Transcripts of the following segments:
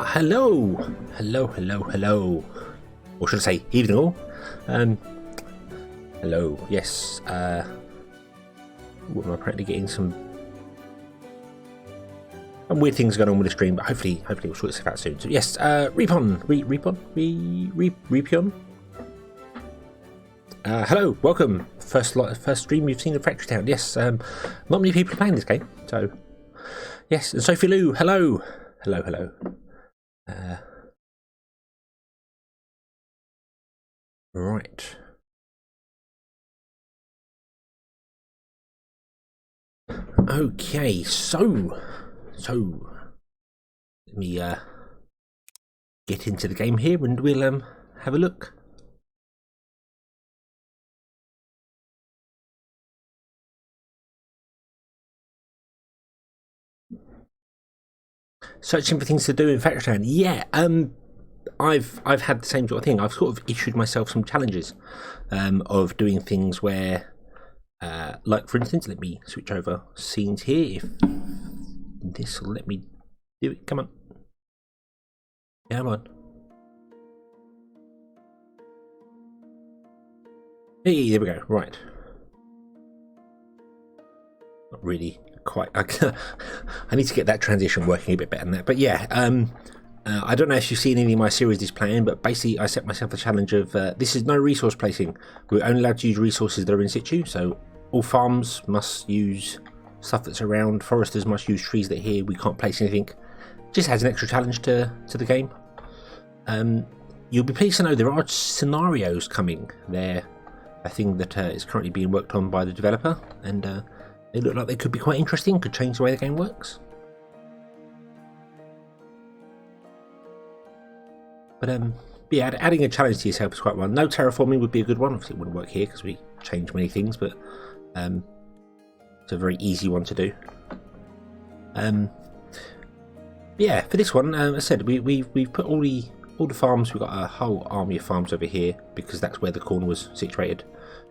Hello, hello. Or should I say, evening all. Hello, yes. What am I apparently getting some weird things going on with the stream, but hopefully we'll sort this out soon. So yes, Repon. Hello, welcome. First stream you've seen of Factory Town. Yes, not many people are playing this game, so yes. And Sophie Lou, hello. Right. Okay, so let me get into the game here and we'll have a look. Searching for things to do in Factory Town. Yeah, I've had the same sort of thing. I've sort of issued myself some challenges of doing things where, like for instance, let me switch over scenes here. If this will let me do it, come on. Hey, there we go. Right. Not really quite. I need to get that transition working a bit better than that. But yeah, I don't know if you've seen any of my series displaying, but basically I set myself the challenge of this is no resource placing. We're only allowed to use resources that are in situ, so all farms must use stuff that's around, foresters must use trees that are here, we can't place anything. Just adds an extra challenge to the game. You'll be pleased to know there are scenarios coming. They're a thing that is currently being worked on by the developer, and they look like they could be quite interesting, could change the way the game works. But yeah, adding a challenge to yourself is quite one. No terraforming would be a good one. Obviously, it wouldn't work here because we change many things, but it's a very easy one to do. Yeah, for this one, as I said, we've put all the farms. We've got a whole army of farms over here because that's where the corn was situated,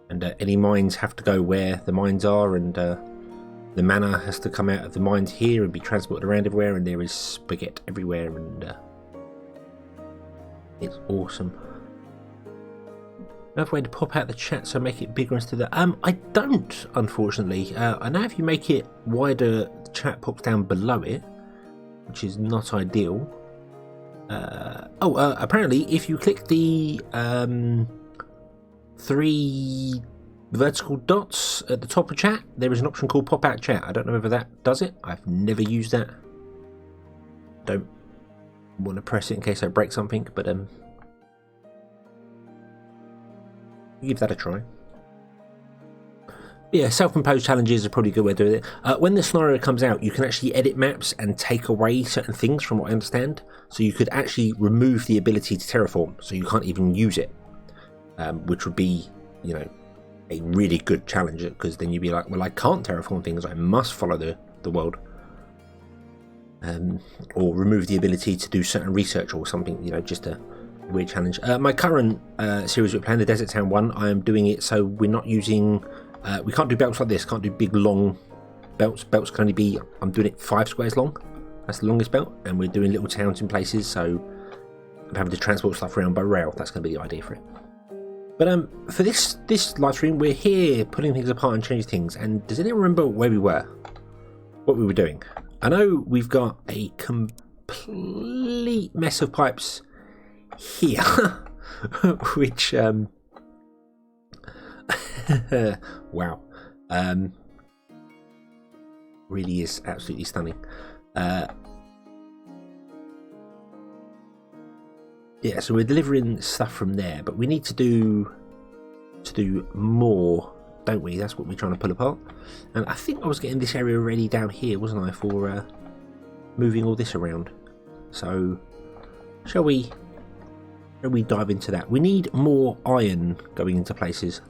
and any mines have to go where the mines are, and the mana has to come out of the mines here and be transported around everywhere. And there is spaghetti everywhere, and it's awesome. Another way to pop out the chat so make it bigger instead of I don't, unfortunately. I know if you make it wider, the chat pops down below it, which is not ideal. Apparently if you click the 3 vertical dots at the top of chat, there is an option called pop out chat. I don't know whether that does it. I've never used that. Don't want to press it in case I break something, but give that a try. Yeah, self-imposed challenges are probably a good way of doing it. When the scenario comes out, you can actually edit maps and take away certain things, from what I understand. So you could actually remove the ability to terraform, so you can't even use it, which would be, you know, a really good challenge, because then you'd be like, well, I can't terraform things, I must follow the world. Or remove the ability to do certain research or something, you know, just a weird challenge. My current series we're playing, the Desert Town one, I am doing it so we're not using, we can't do belts like this, can't do big long belts. Belts can only be, I'm doing it 5 squares long, that's the longest belt, and we're doing little towns in places, so I'm having to transport stuff around by rail. That's going to be the idea for it. But for this live stream, we're here putting things apart and changing things. And does anyone remember where we were, what we were doing? I know we've got a complete mess of pipes here, which wow, really is absolutely stunning. Yeah, so we're delivering stuff from there, but we need to do more, don't we? That's what we're trying to pull apart. And I think I was getting this area ready down here, wasn't I, for moving all this around. So shall we dive into that? We need more iron going into places,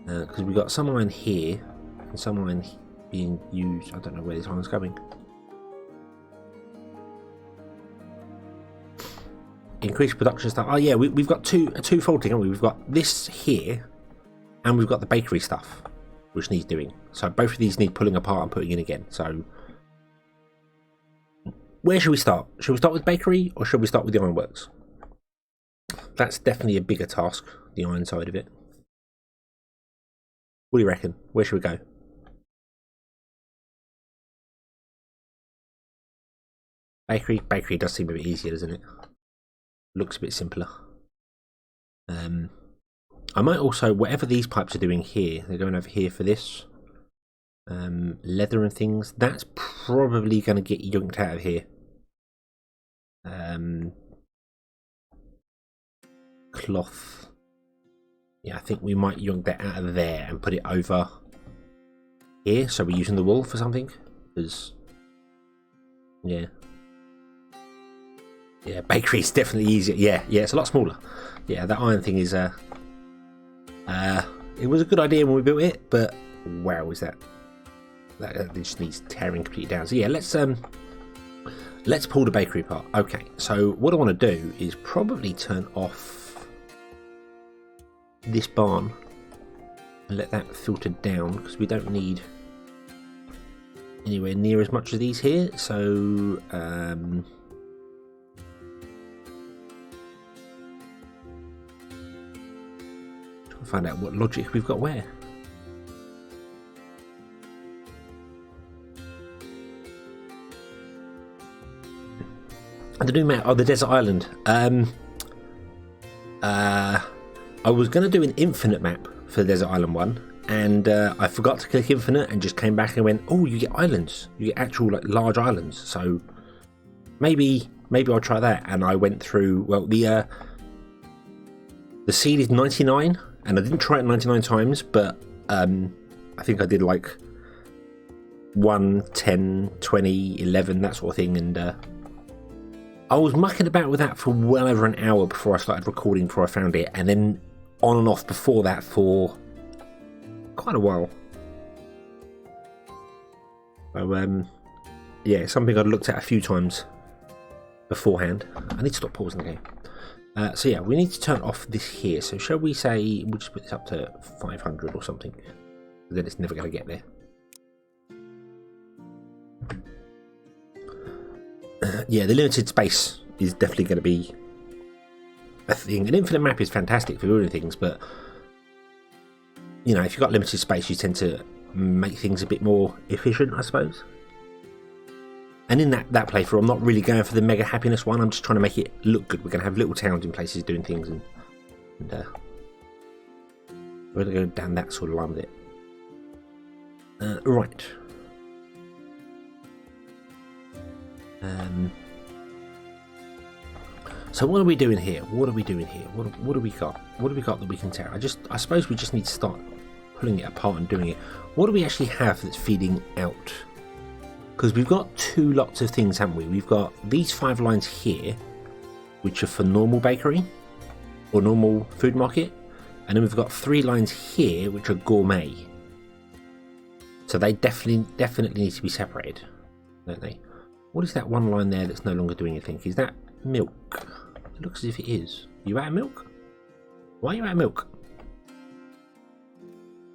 because we've got some iron here and some iron being used. I don't know where this iron's going. Increase production stuff. Oh yeah, we've got a two-fold thing, haven't we? We've got this here, and we've got the bakery stuff, which needs doing. So both of these need pulling apart and putting in again. So where should we start? Should we start with bakery or should we start with the ironworks? That's definitely a bigger task, the iron side of it. What do you reckon? Where should we go? Bakery does seem a bit easier, doesn't it? Looks a bit simpler. I might also, whatever these pipes are doing here, they're going over here for this. Leather and things, that's probably going to get yoinked out of here. Cloth. Yeah, I think we might yoink that out of there and put it over here. So we're using the wool for something. Because, yeah. Yeah, bakery is definitely easier. Yeah, it's a lot smaller. Yeah, that iron thing is, it was a good idea when we built it, but wow, is that just needs tearing completely down. So yeah, let's pull the bakery apart. Okay, so what I want to do is probably turn off this barn and let that filter down because we don't need anywhere near as much of these here. So try to find out what logic we've got where. The new map, the desert island. I was going to do an infinite map for the desert island one, and I forgot to click infinite and just came back and went, oh, you get islands. You get actual like large islands. So maybe I'll try that. And I went through, well, the seed is 99, and I didn't try it 99 times, but I think I did like 1, 10, 20, 11, that sort of thing, and I was mucking about with that for well over an hour before I started recording, before I found it, and then on and off before that for quite a while. So, yeah, something I'd looked at a few times beforehand. I need to stop pausing the game. So yeah, we need to turn off this here. So shall we say, we'll just put this up to 500 or something. Then it's never going to get there. Yeah, the limited space is definitely going to be a thing. An infinite map is fantastic for building things, but you know, if you've got limited space, you tend to make things a bit more efficient, I suppose. And in that playthrough, I'm not really going for the mega happiness one. I'm just trying to make it look good. We're going to have little towns in places doing things, and we're going to go down that sort of line with it. Right. So what are we doing here? What do we got? What do we got that we can tear? I suppose we just need to start pulling it apart and doing it. What do we actually have that's feeding out? Because we've got two lots of things, haven't we? We've got these 5 lines here, which are for normal bakery or normal food market, and then we've got 3 lines here which are gourmet. So they definitely need to be separated, don't they? What is that one line there that's no longer doing anything? Is that milk? It looks as if it is. You out of milk? Why are you out of milk?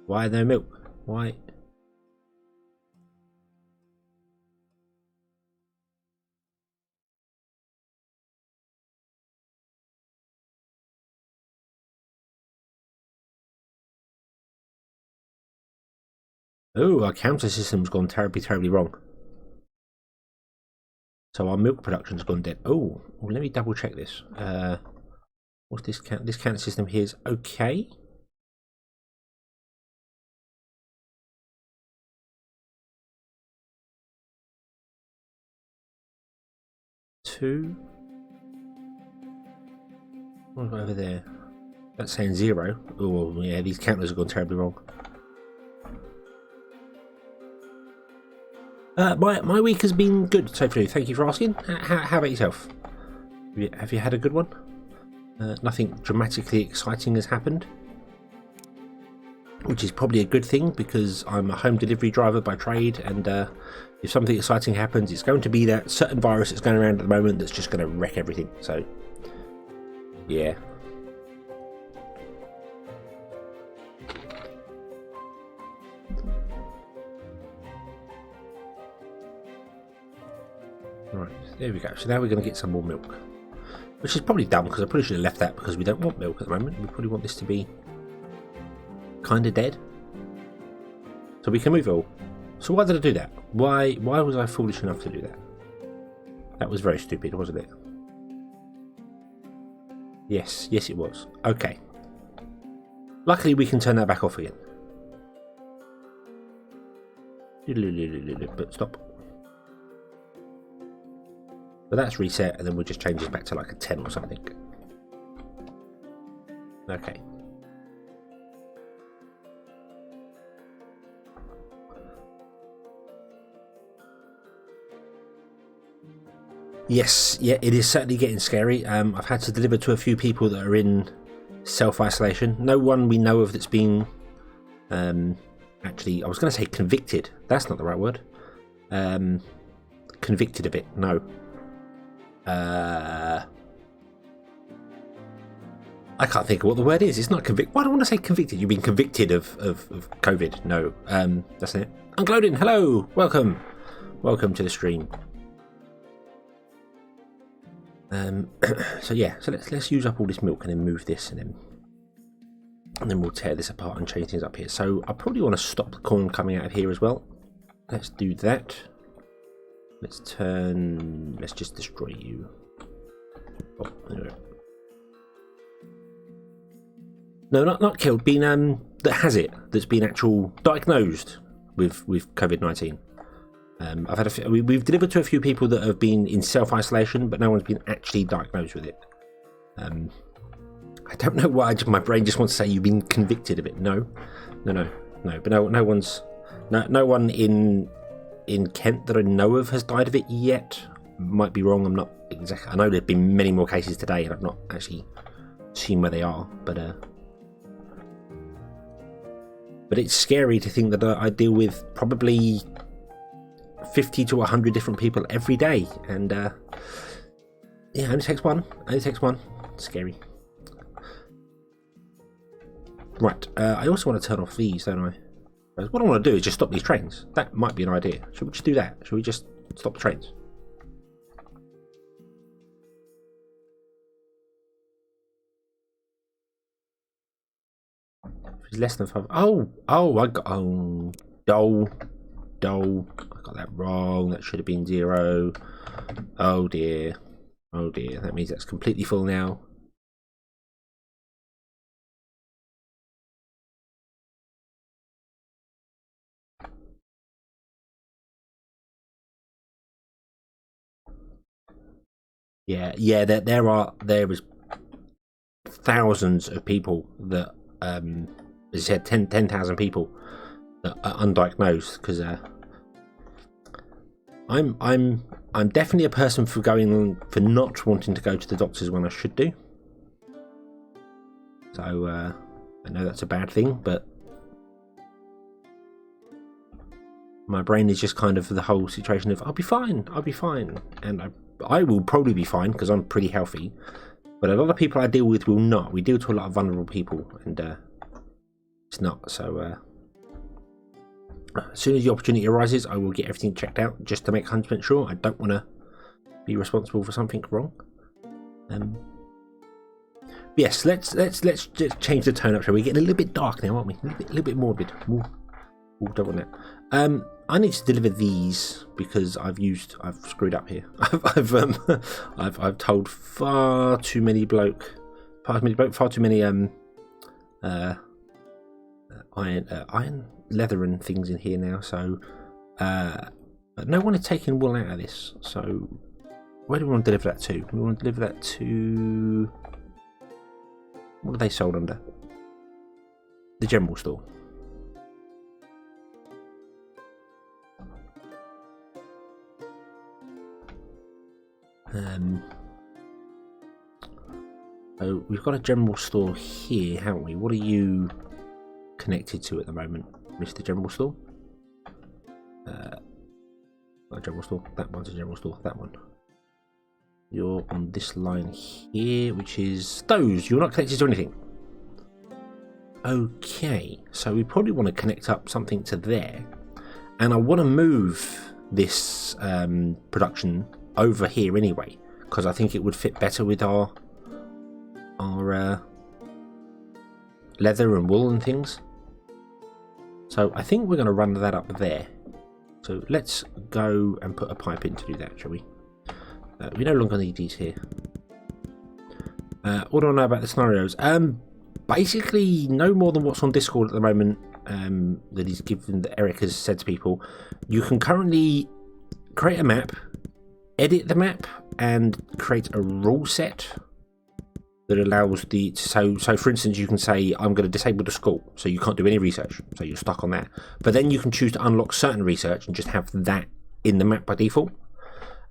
Why no milk? Why? Oh, our counter system's gone terribly wrong. So our milk production's gone dead. Oh, well, let me double check this. What's this count? This counter system here is okay. Two. What have I got over there? That's saying 0. Oh, yeah, these counters have gone terribly wrong. My week has been good so far. Thank you for asking. How about yourself? Have you had a good one? Nothing dramatically exciting has happened, which is probably a good thing because I'm a home delivery driver by trade, and if something exciting happens, it's going to be that certain virus that's going around at the moment that's just going to wreck everything. So, yeah. Right, there we go. So now we're going to get some more milk. Which is probably dumb, because I probably should have left that, because we don't want milk at the moment. We probably want this to be kind of dead. So we can move it all. So why did I do that? Why was I foolish enough to do that? That was very stupid, wasn't it? Yes it was. Okay. Luckily we can turn that back off again. But stop. But that's reset, and then we'll just change this back to like a 10 or something. Okay. Yes, yeah, it is certainly getting scary. I've had to deliver to a few people that are in self-isolation. No one we know of that's been, actually, I was going to say convicted. That's not the right word. Convicted of it, no. I can't think of what the word is. It's not convict. Why do I want to say convicted? You've been convicted of COVID. No, that's it. Uncloading, hello, welcome to the stream. So yeah, so let's use up all this milk and then move this, and then we'll tear this apart and change things up here. So I probably want to stop the corn coming out of here as well. Let's do that. Let's just destroy you. Oh, anyway. No, not killed. Been that has it. That's been actual diagnosed with COVID-19. I've had we've delivered to a few people that have been in self-isolation, but no one's been actually diagnosed with it. I don't know why. My brain just wants to say you've been convicted of it. No. But no one in Kent that I know of has died of it yet. Might be wrong. I'm not exactly. I know there've been many more cases today, and I've not actually seen where they are. But it's scary to think that I deal with probably 50 to 100 different people every day, and yeah, only takes one. It's scary. Right, I also want to turn off these, don't I? What I want to do is just stop these trains. That might be an idea. Should we just do that? Should we just stop the trains? If it's less than 5. I got dole. I got that wrong. That should have been 0. Oh dear. That means that's completely full now. Yeah. There is thousands of people that, as I said, 10,000 people that are undiagnosed, because I'm definitely a person for not wanting to go to the doctors when I should do. So I know that's a bad thing, but my brain is just kind of the whole situation of I'll be fine, and I will probably be fine because I'm pretty healthy. But a lot of people I deal with will not. We deal to a lot of vulnerable people, and it's not. So as soon as the opportunity arises, I will get everything checked out just to make 100% sure. I don't want to be responsible for something wrong. Yes, let's just change the tone up. Shall we? Getting a little bit dark now, aren't we? A little bit morbid. Ooh, don't want that. I need to deliver these because I've screwed up here. I've told far too many iron leather and things in here now. So, but no one is taking wool out of this. So, where do we want to deliver that to? We want to deliver that to, what are they sold under? The general store. So we've got a general store here, haven't we? What are you connected to at the moment, Mr. General Store? Not a general store. That one's a general store. That one. You're on this line here, which is those. You're not connected to anything. Okay, so we probably want to connect up something to there, and I want to move this production over here anyway, because I think it would fit better with our leather and wool and things. So I think we're going to run that up there. So let's go and put a pipe in to do that, shall we? We no longer need these here. What do I know about the scenarios? Basically, no more than what's on Discord at the moment. That he's given, that Eric has said to people. You can currently create a map, edit the map, and create a rule set that allows the so for instance, you can say I'm going to disable the school, so you can't do any research, so you're stuck on that. But then you can choose to unlock certain research and just have that in the map by default.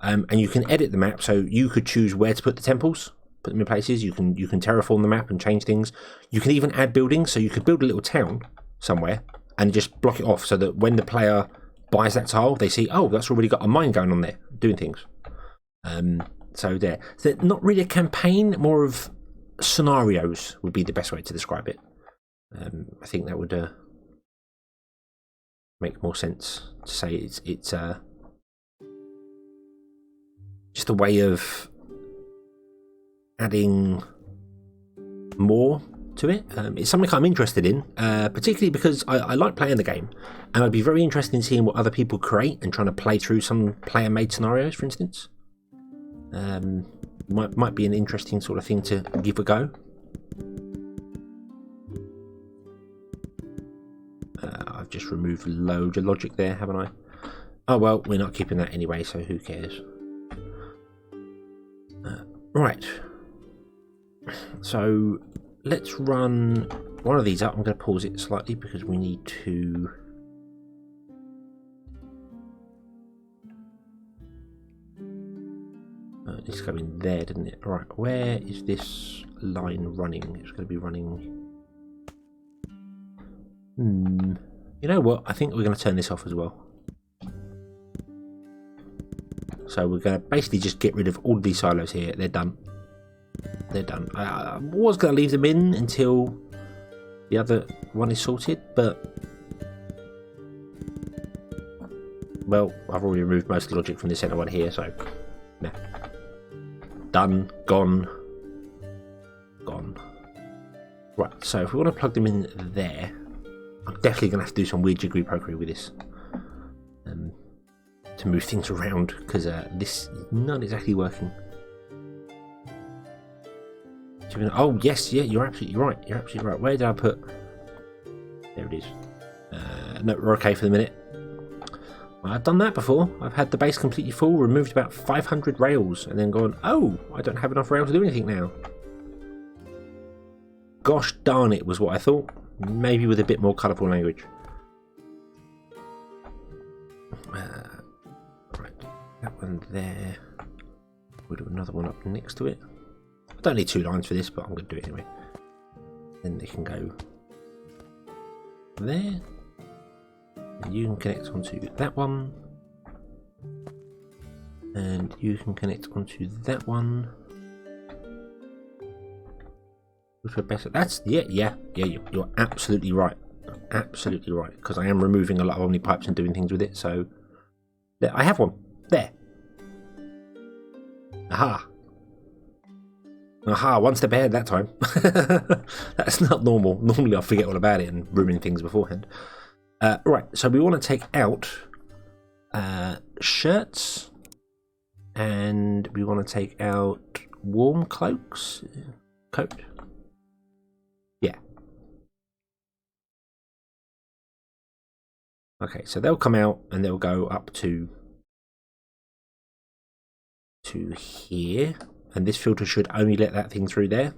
And you can edit the map, so you could choose where to put the temples, put them in places. You can terraform the map and change things. You can even add buildings, so you could build a little town somewhere and just block it off, so that when the player buys that tile, they see, oh, that's already got a mine going on there, doing things. So there. So not really a campaign, more of scenarios would be the best way to describe it. I think that would make more sense to say it's just a way of adding more to it. It's something I'm interested in, particularly because I like playing the game, and I'd be very interested in seeing what other people create and trying to play through some player-made scenarios, for instance. Might be an interesting sort of thing to give a go. I've just removed loads of logic there, haven't I? Oh well, we're not keeping that anyway, so who cares? Right. So let's run one of these up. I'm going to pause it slightly because we need to... It's going there, didn't it? Right, where is this line running? It's going to be running... You know what? I think we're going to turn this off as well. So we're going to basically just get rid of all of these silos here. They're done. They're done. I was going to leave them in until the other one is sorted, but... Well, I've already removed most of the logic from the centre one here, so... Nah. Done. Gone. Gone. Right, so if we want to plug them in there, I'm definitely going to have to do some weird jiggery pokery with this. To move things around, because this is not exactly working. Oh yes, yeah, you're absolutely right. You're absolutely right. Where did I put? There it is. No, we're okay for the minute. I've done that before. I've had the base completely full, removed about 500 rails, and then gone, oh, I don't have enough rails to do anything now. Gosh darn it, was what I thought. Maybe with a bit more colourful language. Right, that one there. We'll do another one up next to it. I don't need 2 lines for this, but I'm going to do it anyway. Then they can go there. And you can connect onto that one. And you can connect onto that one. Which are better. That's, yeah, you're absolutely right. Absolutely right. Because I am removing a lot of Omni pipes and doing things with it. So, there, I have one. There. Aha. Aha, one step ahead that time. That's not normal. Normally I forget all about it and ruin things beforehand. Right, so we want to take out shirts, and we want to take out warm cloaks. Coat? Yeah. Okay, so they'll come out and they'll go up to here. And this filter should only let that thing through there.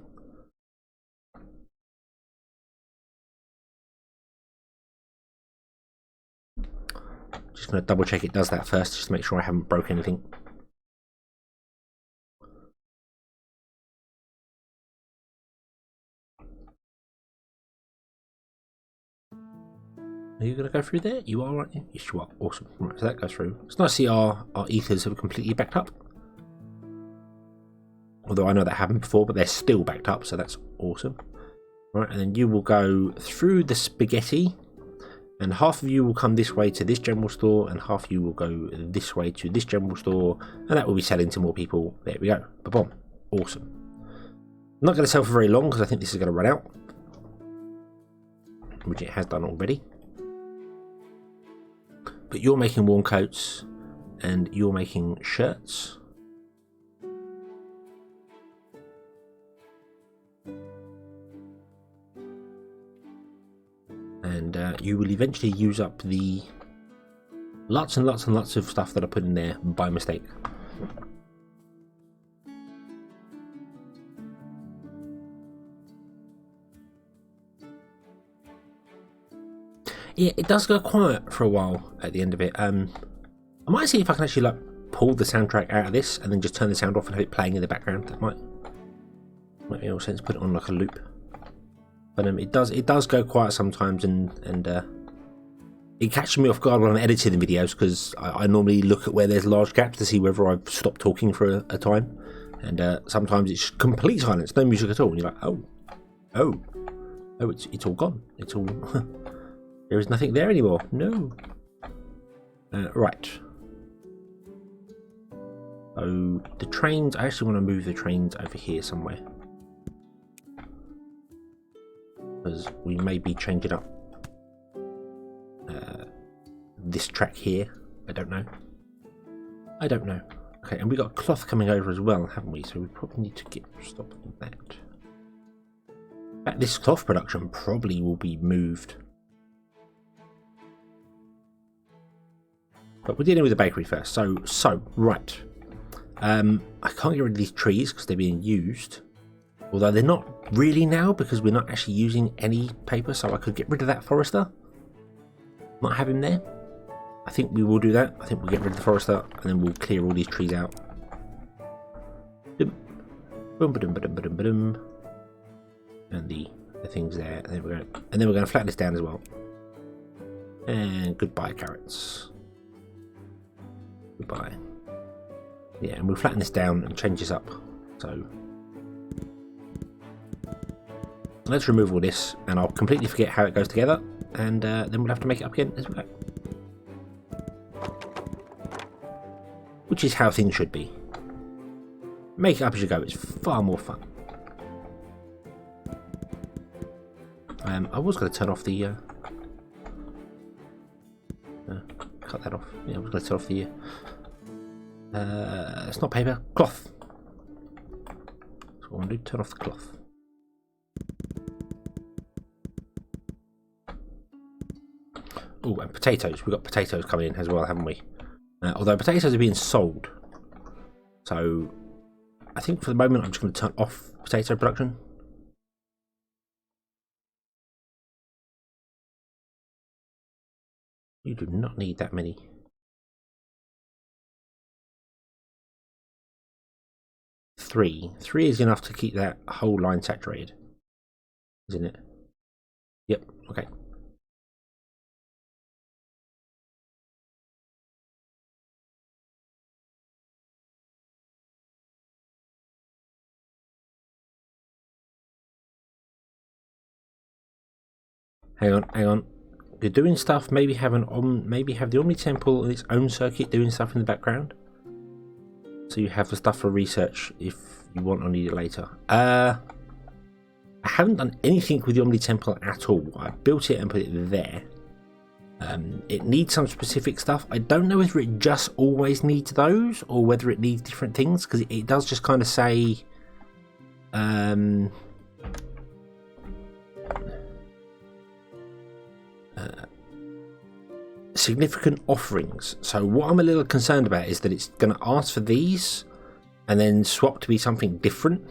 Just going to double check it does that first, just to make sure I haven't broke anything. Are you going to go through there? You are, aren't you? Yes, you are. Awesome. Right, so that goes through. It's nice to see our ethers have completely backed up. Although I know that happened before, but they're still backed up, so that's awesome. Right, and then you will go through the spaghetti, And half of you will come this way to this general store, and half of you will go this way to this general store, and that will be selling to more people. There we go. Ba-boom. Awesome. I'm not going to sell for very long because I think this is going to run out, which it has done already. But you're making warm coats, and you're making shirts. And you will eventually use up the lots and lots and lots of stuff that I put in there by mistake. Yeah, it does go quiet for a while at the end of it. I might see if I can actually like pull the soundtrack out of this and then just turn the sound off and have it playing in the background. That might make more sense. Put it on like a loop. But it does go quiet sometimes, and it catches me off guard when I'm editing the videos because I normally look at where there's large gaps to see whether I've stopped talking for a time, and sometimes it's complete silence, no music at all, and you're like, oh, it's all gone, it's all there is nothing there anymore. No. Right. So the trains, I actually want to move the trains over here somewhere. Because we may be changing up this track here. I don't know. Okay, and we got cloth coming over as well, haven't we? So we probably need to stop that. In fact, this cloth production probably will be moved. But we're dealing with the bakery first. So right. I can't get rid of these trees because they're being used. Although they're not really now because we're not actually using any paper, so I could get rid of that forester. Not have him there. I think we will do that. I think we'll get rid of the forester and then we'll clear all these trees out. And the things there. And then we're going to flatten this down as well. And goodbye, carrots. Goodbye. Yeah, and we'll flatten this down and change this up. So let's remove all this, and I'll completely forget how it goes together, and then we'll have to make it up again as we go. Which is how things should be. Make it up as you go, it's far more fun. I was going to turn off the... cut that off. Yeah, I was going to turn off the... it's not paper, cloth. So what I want to do, turn off the cloth. Oh, and potatoes. We've got potatoes coming in as well, haven't we? Although potatoes are being sold. So I think for the moment I'm just going to turn off potato production. You do not need that many. Three is enough to keep that whole line saturated, isn't it? Yep, okay. Hang on. You're doing stuff. Maybe have the Omni Temple in its own circuit doing stuff in the background. So you have the stuff for research if you want or need it later. I haven't done anything with the Omni Temple at all. I built it and put it there. It needs some specific stuff. I don't know whether it just always needs those or whether it needs different things, because it does just kind of say significant offerings. So what I'm a little concerned about is that it's going to ask for these and then swap to be something different,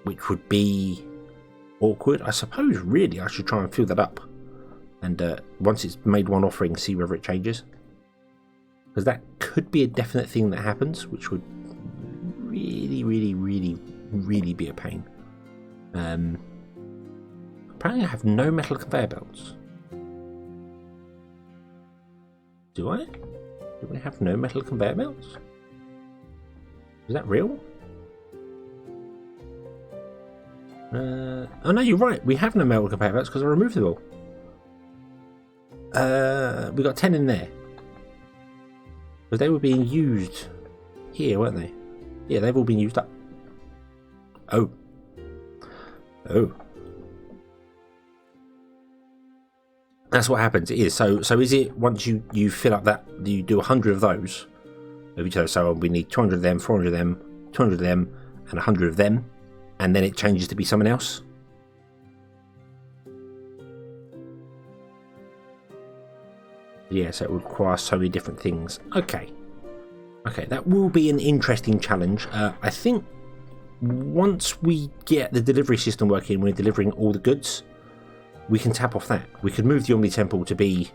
which would be awkward. I suppose really I should try and fill that up, and once it's made one offering, see whether it changes, because that could be a definite thing that happens, which would really be a pain. Apparently I have no metal conveyor belts. Do I? Do we have no metal conveyor belts? Is that real? Oh no, you're right. We have no metal conveyor belts because I removed them all. We got 10 in there. But they were being used here, weren't they? Yeah, they've all been used up. Oh. Oh. That's what happens. It is. So is it once you fill up that, you do 100 of those of each other? So we need 200 of them, 400 of them, 200 of them, and 100 of them, and then it changes to be someone else. Yeah, so it would require so many different things. Okay, that will be an interesting challenge. I think once we get the delivery system working, we're delivering all the goods, we can tap off that. We could move the Omni Temple to be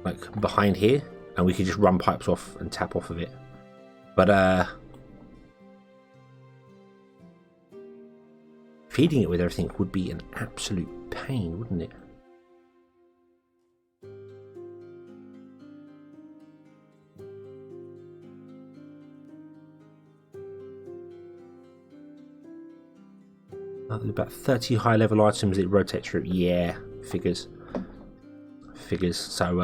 like behind here, and we could just run pipes off and tap off of it. But feeding it with everything would be an absolute pain, wouldn't it? There's about 30 high level items it rotates through. Yeah, figures. So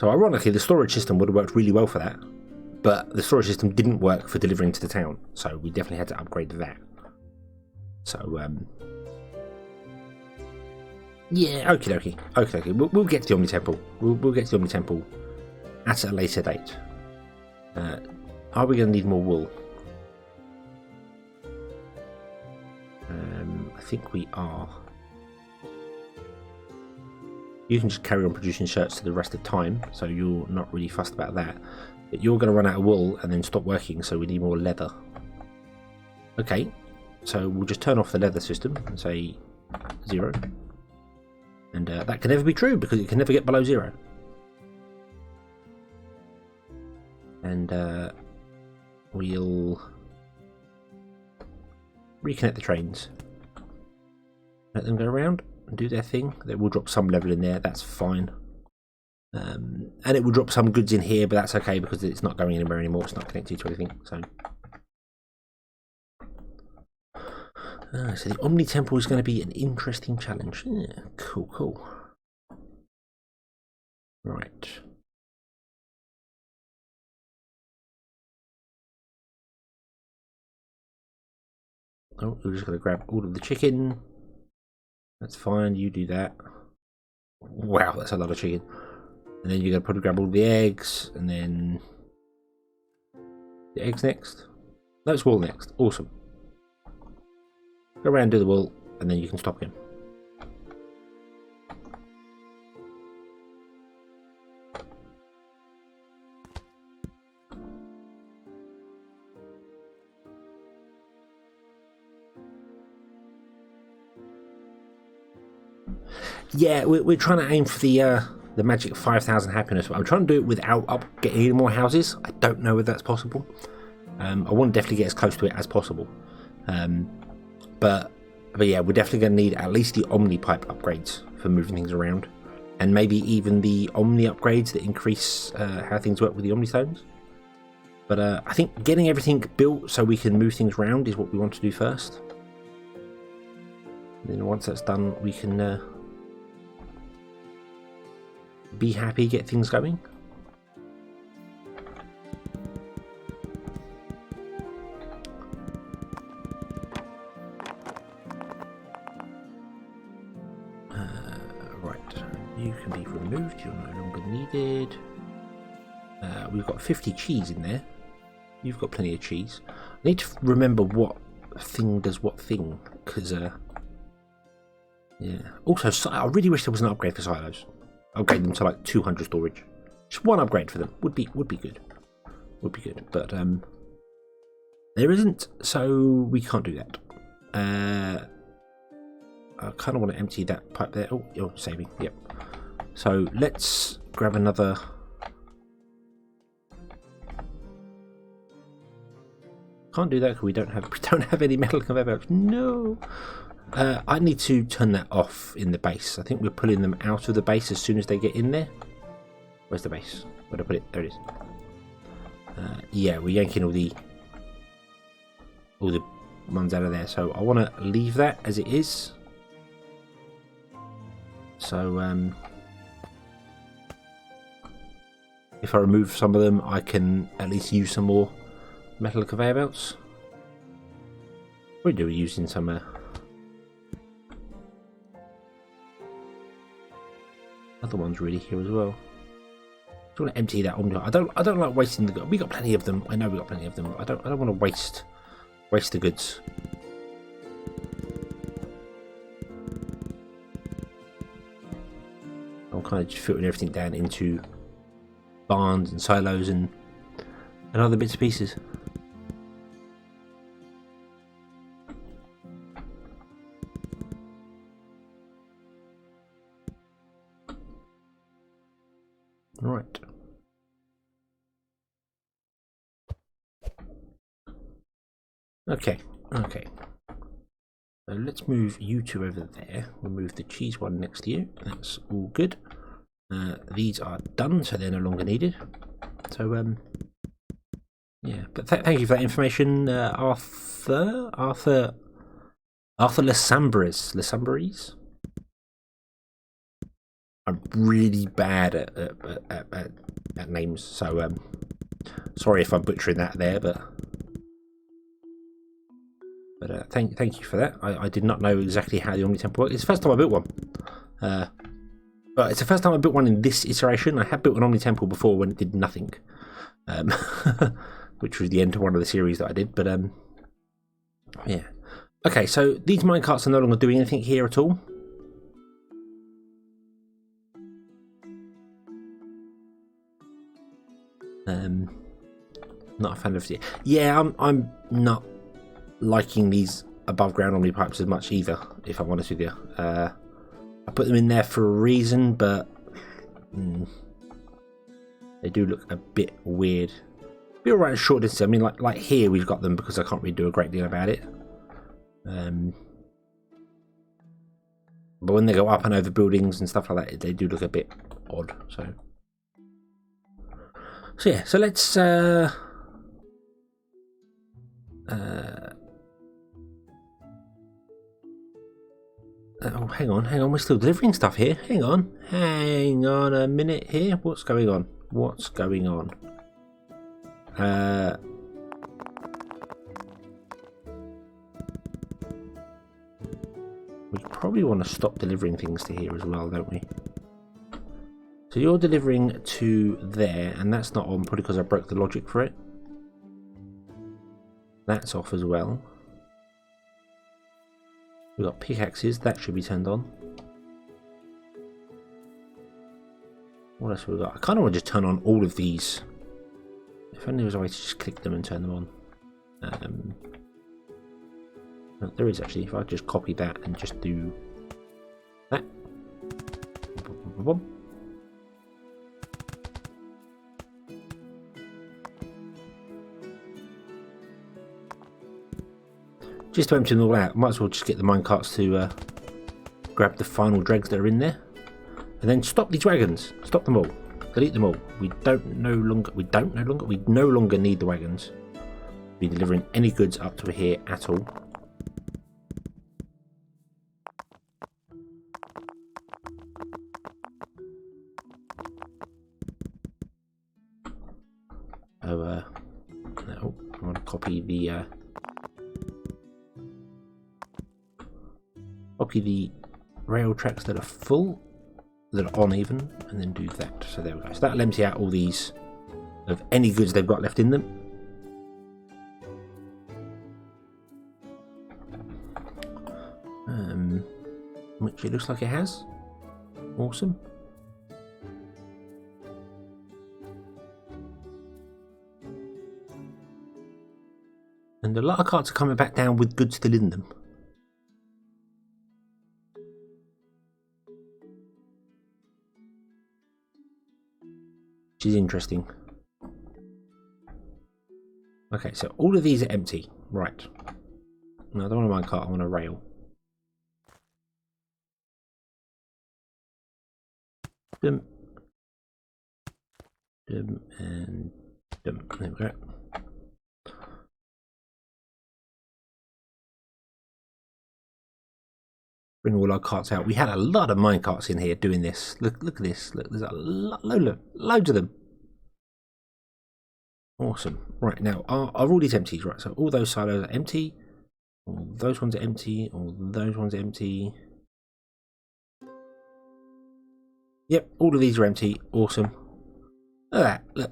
ironically, the storage system would have worked really well for that, but the storage system didn't work for delivering to the town, so we definitely had to upgrade that. So yeah, okay. We'll get to the Omni Temple. We'll get to the Omni Temple at a later date. Are we going to need more wool? I think we are. You can just carry on producing shirts to the rest of the time, so you're not really fussed about that. But you're going to run out of wool and then stop working, so we need more leather. Okay, so we'll just turn off the leather system and say 0. And that can never be true because it can never get below 0. And we'll reconnect the trains. Let them go around and do their thing. They will drop some level in there, that's fine. And it will drop some goods in here, but that's okay because it's not going anywhere anymore. It's not connected to anything. So the Omni Temple is going to be an interesting challenge. Yeah, cool. Right. Oh, we're just going to grab all of the chicken. That's fine, you do that. Wow, that's a lot of chicken. And then you're going to probably grab all the eggs, and then the eggs next. No, it's wool next. Awesome. Go around, do the wool, and then you can stop him. Yeah, we're trying to aim for the magic 5,000 happiness, but I'm trying to do it without getting any more houses. I don't know if that's possible. I want to definitely get as close to it as possible. But yeah, we're definitely going to need at least the Omni pipe upgrades for moving things around, and maybe even the Omni upgrades that increase how things work with the Omni stones. But I think getting everything built so we can move things around is what we want to do first. And then once that's done, we can be happy, get things going. Right, you can be removed, you're no longer needed. We've got 50 cheese in there. You've got plenty of cheese. I need to remember what thing does what thing, because yeah. Also, I really wish there was an upgrade for silos. Upgrade them to like 200 storage. Just one upgrade for them would be good. But there isn't, so we can't do that. I kind of want to empty that pipe there. Oh, you're saving. Yep. So let's grab another. Can't do that because we don't have any metal conveyor belts. No. I need to turn that off in the base. I think we're pulling them out of the base as soon as they get in there. Where's the base? Where'd I put it? There it is. Yeah, we're yanking all the ones out of there. So I want to leave that as it is. So if I remove some of them, I can at least use some more metal conveyor belts. We do using some other ones really here as well. I want to empty that on. I don't like wasting the goods. We got plenty of them. I know we got plenty of them. I don't want to waste the goods. I'm kind of just filtering everything down into barns and silos and other bits and pieces. Right. Okay. So let's move you two over there. We'll move the cheese one next to you. That's all good. These are done, so they're no longer needed. So yeah. But thank you for that information, Arthur Lesambres. I'm really bad at names, so sorry if I'm butchering that there, but thank you for that. I did not know exactly how the Omni Temple works. It's the first time I built one. But it's the first time I built one in this iteration. I had built an Omni Temple before when it did nothing, which was the end of one of the series that I did. But yeah. Okay, so these minecarts are no longer doing anything here at all. Not a fan of it. Yeah, I'm not liking these above ground Omni pipes as much either, if I'm honest with you. I put them in there for a reason, but they do look a bit weird. Be alright at short distance. I mean, like here we've got them because I can't really do a great deal about it. But when they go up and over buildings and stuff like that, they do look a bit odd. So yeah. So let's oh, hang on, we're still delivering stuff here. Hang on a minute here. What's going on? We probably want to stop delivering things to here as well, don't we? So you're delivering to there, and that's not on, probably because I broke the logic for it. That's off as well. We've got pickaxes, that should be turned on. What else have we got? I kind of want to just turn on all of these. If only there was a way to just click them and turn them on. There is actually, if I just copy that and just do that. Just to empty them all out, might as well just get the minecarts to grab the final dregs that are in there, and then stop these wagons. Stop them all. Delete them all. We no longer need the wagons to be delivering any goods up to here at all. No, I want to copy the rail tracks that are full, that are on even, and then do that. So there we go. So that'll empty out all these of any goods they've got left in them. Which it looks like it has. Awesome. And a lot of carts are coming back down with goods still in them. Which is interesting. Okay, so all of these are empty. Right. No, I don't want a minecart, I want a rail. Dum. Dum and dum. There we go. Bring all our carts out. We had a lot of mine carts in here doing this. Look at this. Look, there's a loads of them. Awesome. Right, now, are all these empties? Right, so all those silos are empty. All those ones are empty. All those ones are empty. Yep, all of these are empty. Awesome. Look at that. Look.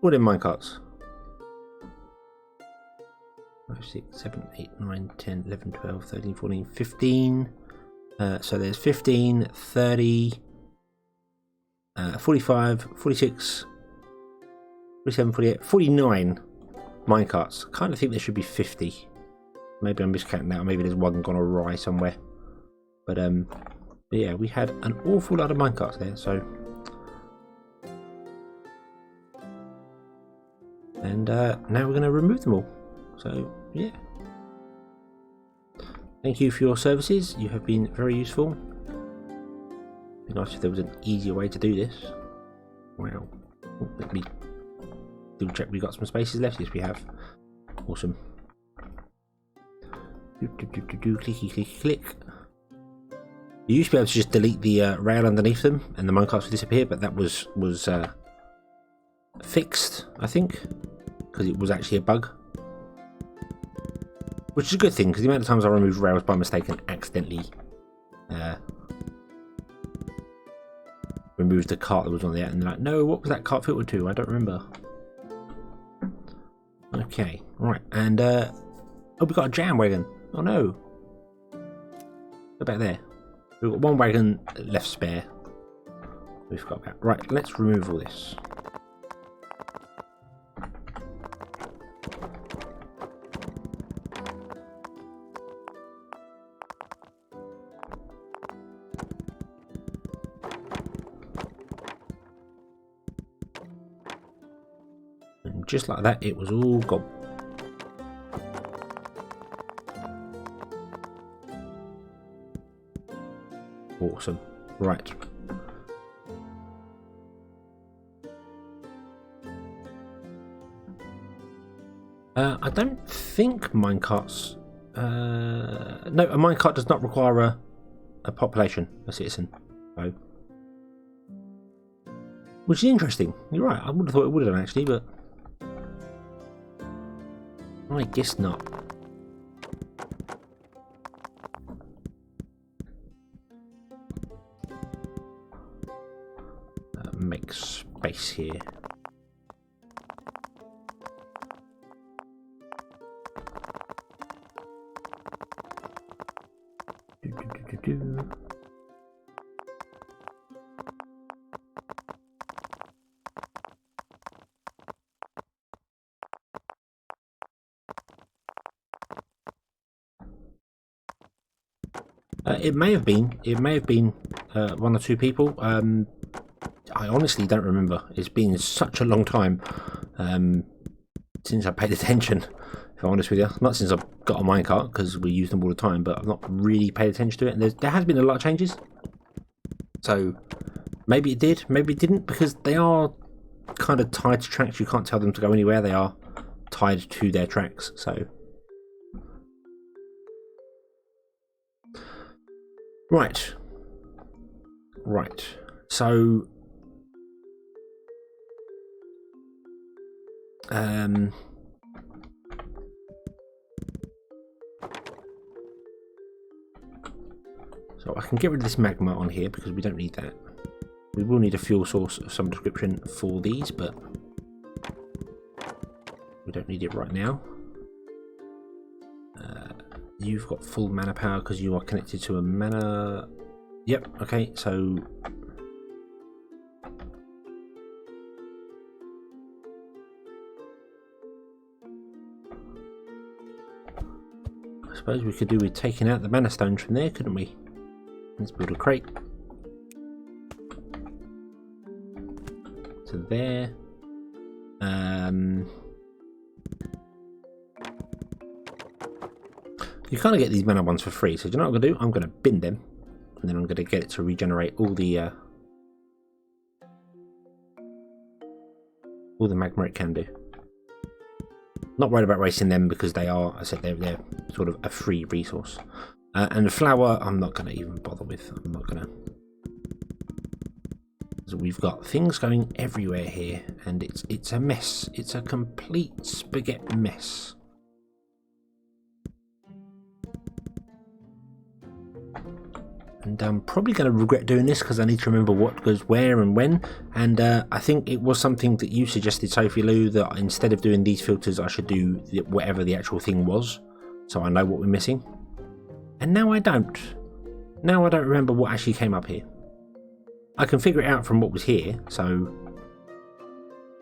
All them minecarts. 5, 6, 7, 8, 9, 10, 11, 12, 13, 14, 15. So there's 15, 30, 45, 46, 47, 48, 49 minecarts. I kind of think there should be 50. Maybe I'm miscounting that, or maybe there's one gone awry somewhere. But yeah, we had an awful lot of minecarts there, so. And now we're going to remove them all. So, yeah. Thank you for your services. You have been very useful. It'd be nice if there was an easier way to do this. Wow. Oh, let me double check we got some spaces left. Yes, we have. Awesome. Clicky, clicky, click. You used to be able to just delete the rail underneath them and the minecarts would disappear, but that was fixed, I think, because it was actually a bug. Which is a good thing, because the amount of times I removed rails by mistake and accidentally removed the cart that was on there, and they're like, no, what was that cart filtered to? I don't remember. Okay, right, and oh, we got a jam wagon. Oh no. Go back there. We've got one wagon left spare. We forgot about. Right, let's remove all this. And just like that, it was all gone. Awesome. Right. I don't think minecarts. No, a minecart does not require a population, a citizen. So, which is interesting. You're right. I would have thought it would have done actually, but I guess not. Make space here. It may have been. It may have been one or two people. I honestly don't remember. It's been such a long time since I paid attention, if I'm honest with you. Not since I've got a minecart, because we use them all the time, but I've not really paid attention to it. And there has been a lot of changes. So maybe it did, maybe it didn't, because they are kind of tied to tracks. You can't tell them to go anywhere. They are tied to their tracks. So right. So so I can get rid of this magma on here because we don't need that. We will need a fuel source of some description for these, but we don't need it right now. You've got full mana power because you are connected to a mana. Yep, okay, so I suppose we could do with taking out the mana stones from there, couldn't we? Let's build a crate. So there. You kind of get these mana ones for free, so do you know what I'm going to do? I'm going to bin them, and then I'm going to get it to regenerate all the magma it can do. Not worried about wasting them because they are, I said, they're sort of a free resource. And the flour, I'm not going to even bother with. I'm not going to. So we've got things going everywhere here, and it's a mess. It's a complete spaghetti mess. And I'm probably going to regret doing this because I need to remember what goes where and when. And I think it was something that you suggested, Sophie Lou, that instead of doing these filters, I should do whatever the actual thing was, so I know what we're missing. And now I don't. Now I don't remember what actually came up here. I can figure it out from what was here, so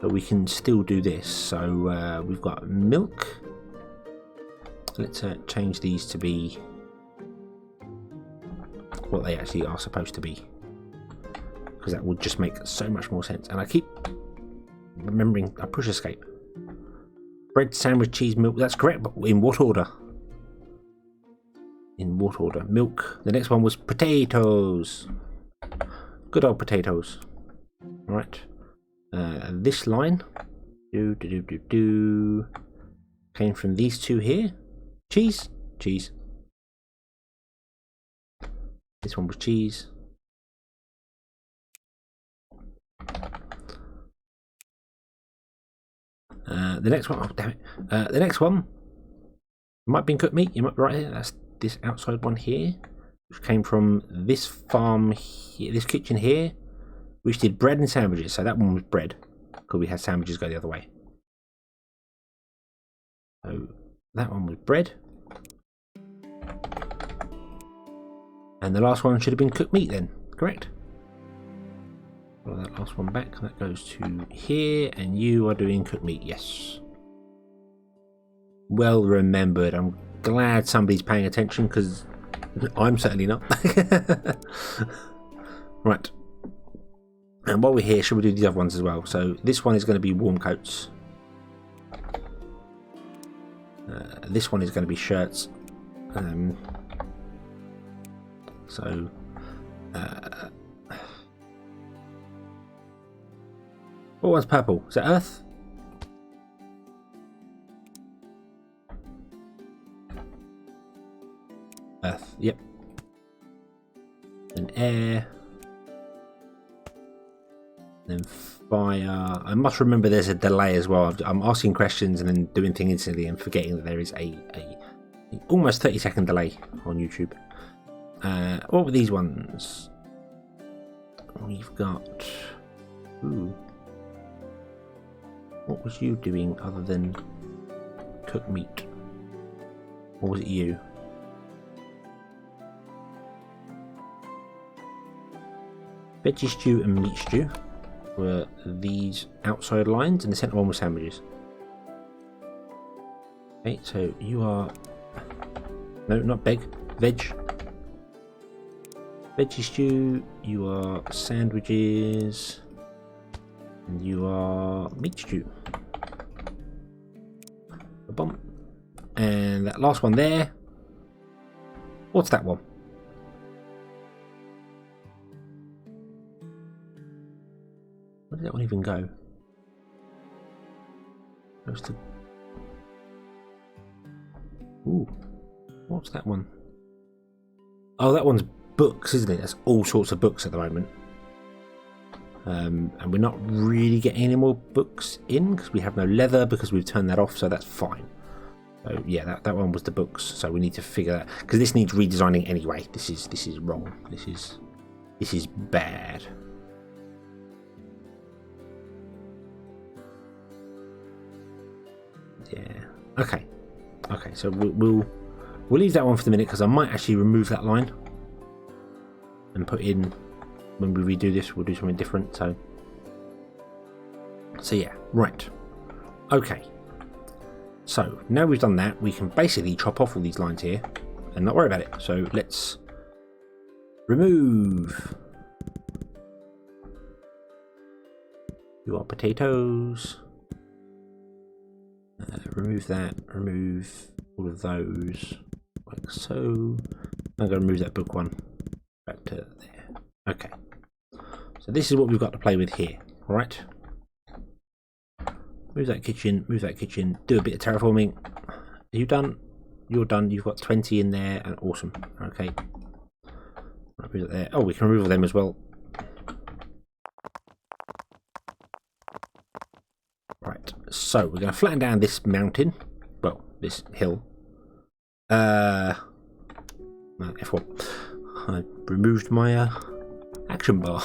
but we can still do this. So we've got milk. Let's change these to be what they actually are supposed to be, because that would just make so much more sense. And I keep remembering I push escape. Bread, sandwich, cheese, milk. That's correct, but in what order? In what order? Milk. The next one was potatoes. Good old potatoes. Right. This line came from these two here. Cheese. Cheese. This one was cheese. The next one, oh damn it. The next one might have been cooked meat. You might be right here. That's this outside one here, which came from this farm here, this kitchen here, which did bread and sandwiches. So that one was bread, because we had sandwiches go the other way. So that one was bread. And the last one should have been cooked meat then, correct? Well, that last one back, that goes to here, and you are doing cooked meat, yes. Well remembered. I'm glad somebody's paying attention, because I'm certainly not. Right. And while we're here, should we do the other ones as well? So this one is going to be warm coats. This one is going to be shirts. What one's purple? Is that earth? Earth, yep. And air. Then fire. I must remember there's a delay as well. I'm asking questions and then doing things instantly and forgetting that there is a almost 30-second delay on YouTube. What were these ones? We've got... Ooh. What was you doing other than cook meat? Or was it you? Veggie stew and meat stew were these outside lines, and the centre one was sandwiches. Okay, so you are... No, not veg. Veggie stew, you are sandwiches, and you are meat stew. Boom. And that last one there, what's that one? Where did that one even go? Goes to... Ooh, what's that one? Oh, that one's books, isn't it? That's all sorts of books at the moment. And we're not really getting any more books in because we have no leather, because we've turned that off, so that's fine. So yeah, that one was the books. So we need to figure that, because this needs redesigning anyway. This is wrong. This is bad. Yeah. Okay. So we'll leave that one for the minute, because I might actually remove that line and put in, when we redo this, we'll do something different. So yeah, right. Okay. So now we've done that, we can basically chop off all these lines here and not worry about it. So let's remove. You are potatoes. Remove that. Remove all of those, like so. I'm going to remove that book one back to there. Okay. So this is what we've got to play with here. All right. Move that kitchen. Move that kitchen. Do a bit of terraforming. Are you done? you're done. You've got 20 in there, and awesome. Okay. Right, there. Oh, we can remove them as well. Right, so we're going to flatten down this mountain. Well, this hill. No, F1. I removed my action bar.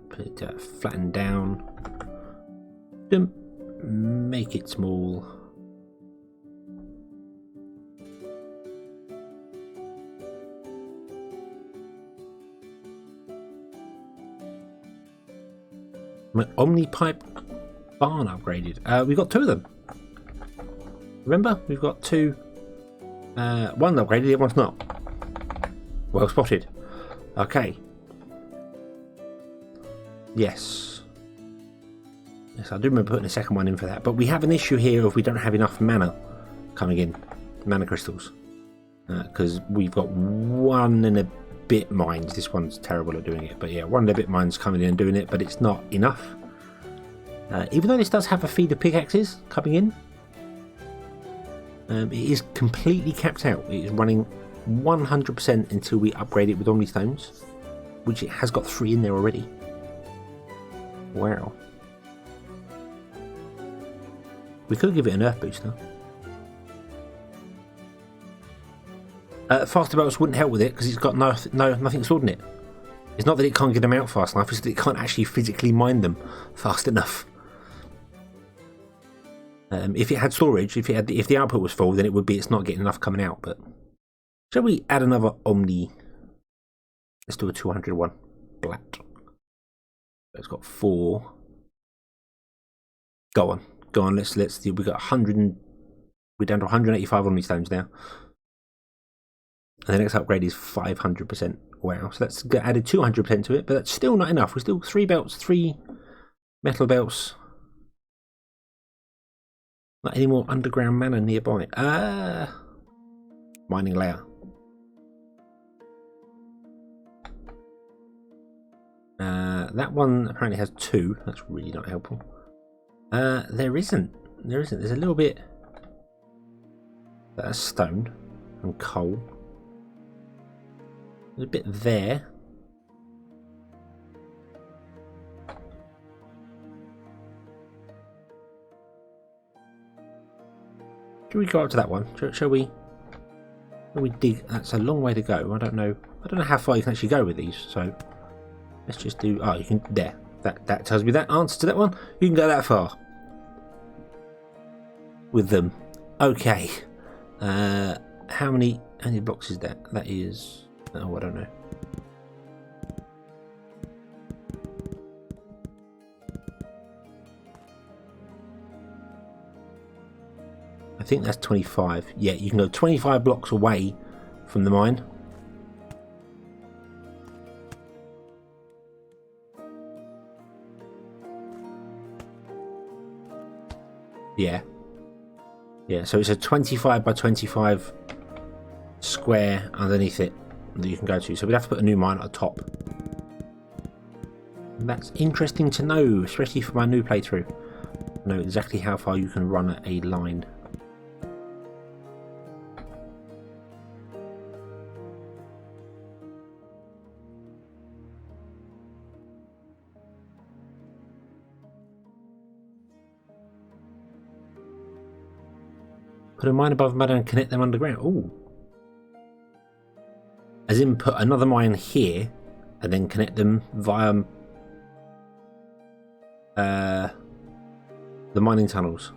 Put it flatten down. Make it small. My Omni pipe barn upgraded. We've got 2 of them. Remember, we've got 2. One upgraded, the other one's not. Well spotted. Okay. Yes. Yes, I do remember putting a second one in for that. But we have an issue here if we don't have enough mana coming in. Mana crystals. Because we've got 1 and a bit mines. This one's terrible at doing it. But yeah, 1 and a bit mines coming in and doing it. But it's not enough. Even though this does have a feed of pickaxes coming in. It is completely capped out. It is running 100% until we upgrade it with Omni Stones. Which it has got 3 in there already. Wow. We could give it an earth booster. Faster belts wouldn't help with it because it's got nothing stored in it. It's not that it can't get them out fast enough, it's that it can't actually physically mine them fast enough. If it had storage, if the output was full, then it would be it's not getting enough coming out. But shall we add another Omni? Let's do a 201 Blat. It's got 4. Go on. Let's do. We got 100. We're down to 185 Omni Stones now. And the next upgrade is 500%. Wow. So that's added 200% to it, but that's still not enough. We're still 3 belts, 3 metal belts. Not any more underground mana nearby. Mining layer. That one apparently has 2. That's really not helpful. There isn't. There's a little bit. That's stone and coal. There's a bit there. Should we go up to that one? Shall we dig? That's a long way to go. I don't know how far you can actually go with these. So let's just do. Oh, you can there. That tells me that answer to that one. You can go that far with them. Okay. How many blocks is that? That is. Oh, I don't know. I think that's 25. Yeah, you can go 25 blocks away from the mine. Yeah. Yeah, so it's a 25 by 25 square underneath it that you can go to. So we'd have to put a new mine at the top. And that's interesting to know, especially for my new playthrough. Know exactly how far you can run a line. Put a mine above mud and connect them underground. Ooh. As in put another mine here and then connect them via the mining tunnels.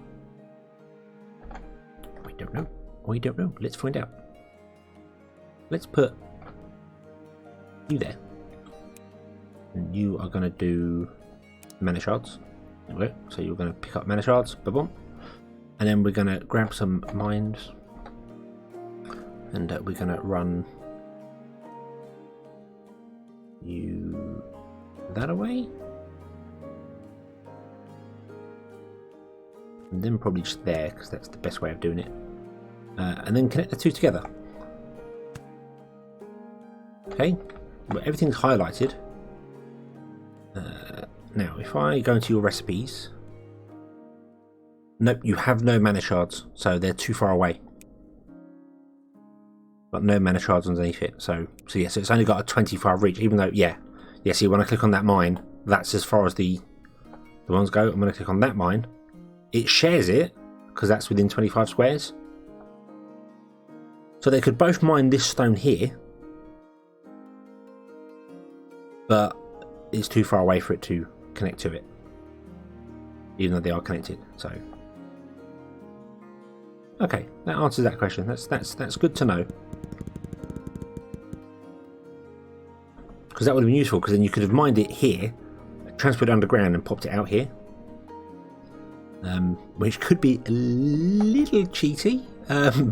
We don't know. We don't know. Let's find out. Let's put you there. And you are going to do mana shards. Okay, so you're going to pick up mana shards. Ba-boom. And then we're going to grab some mines. And we're going to run you that away. And then probably just there, because that's the best way of doing it. And then connect the two together. Okay, well, everything's highlighted. Now, if I go into your recipes, Nope, you have no mana shards, so they're too far away. Got no mana shards underneath it, so yeah, so it's only got a 25 reach, even though, yeah, see, when I click on that mine, that's as far as the ones go. I'm going to click on that mine. It shares it, because that's within 25 squares. So they could both mine this stone here, but it's too far away for it to connect to it, even though they are connected. So, okay, that answers that question. That's good to know, because that would have been useful. Because then you could have mined it here, transported it underground, and popped it out here, which could be a little cheaty,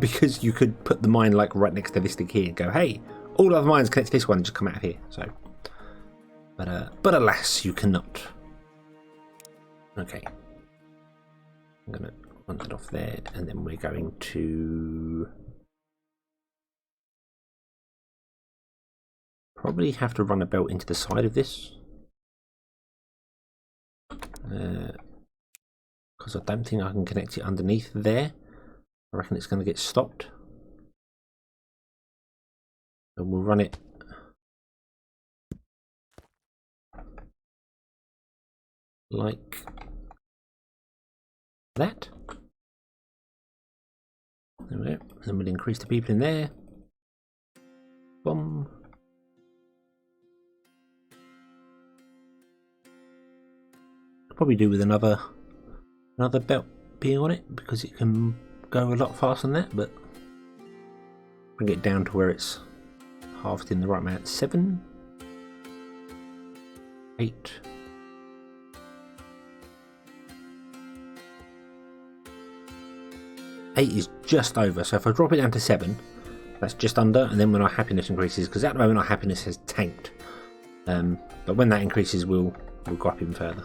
because you could put the mine like right next to this thing here and go, "Hey, all other mines connect to this one," and just come out of here. So. But alas, you cannot. Okay. I'm going to run that off there, and then we're going to probably have to run a belt into the side of this. Because I don't think I can connect it underneath there. I reckon it's going to get stopped. And we'll run it like that. There we go. Then we'll increase the people in there. Boom. Probably do with another belt being on it, because it can go a lot faster than that, but bring it down to where it's halved in the right amount. 7, 8. Eight is just over, so if I drop it down to 7, that's just under, and then when our happiness increases, because at the moment our happiness has tanked, but when that increases we'll go up even further.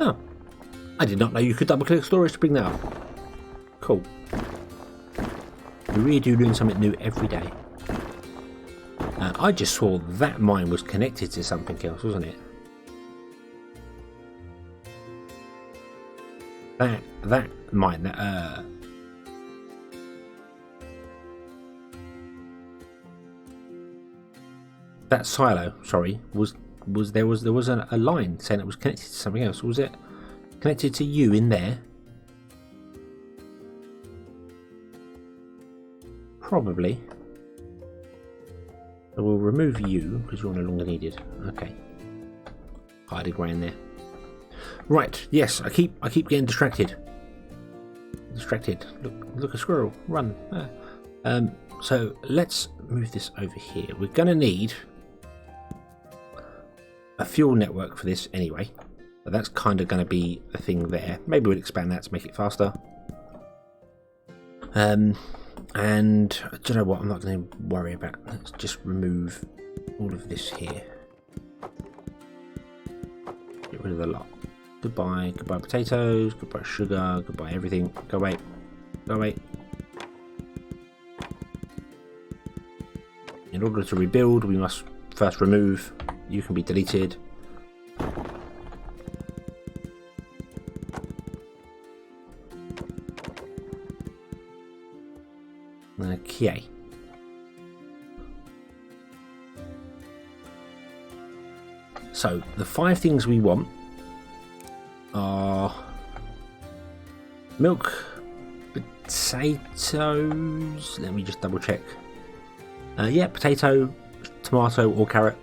Oh, I did not know you could double click storage to bring that up. Cool. We really do learn something new every day. I just saw that mine was connected to something else, wasn't it? That mine, that silo, sorry, was there was a line saying it was connected to something else. Was it connected to you in there? Probably. So we'll remove you because you're no longer needed. Okay. Hiding right in there. Right. Yes, I keep getting distracted. Look, a squirrel. Run. So let's move this over here. We're gonna need a fuel network for this anyway. But that's kind of going to be a thing there. Maybe we'll expand that to make it faster. And do you know what? I'm not going to worry about. Let's just remove all of this here. Get rid of the lot. Goodbye potatoes. Goodbye sugar. Goodbye everything. Go away. Go away. In order to rebuild, we must first remove. You can be deleted. Okay. So the 5 things we want are milk, potatoes. Let me just double check. Yeah, potato, tomato, or carrot.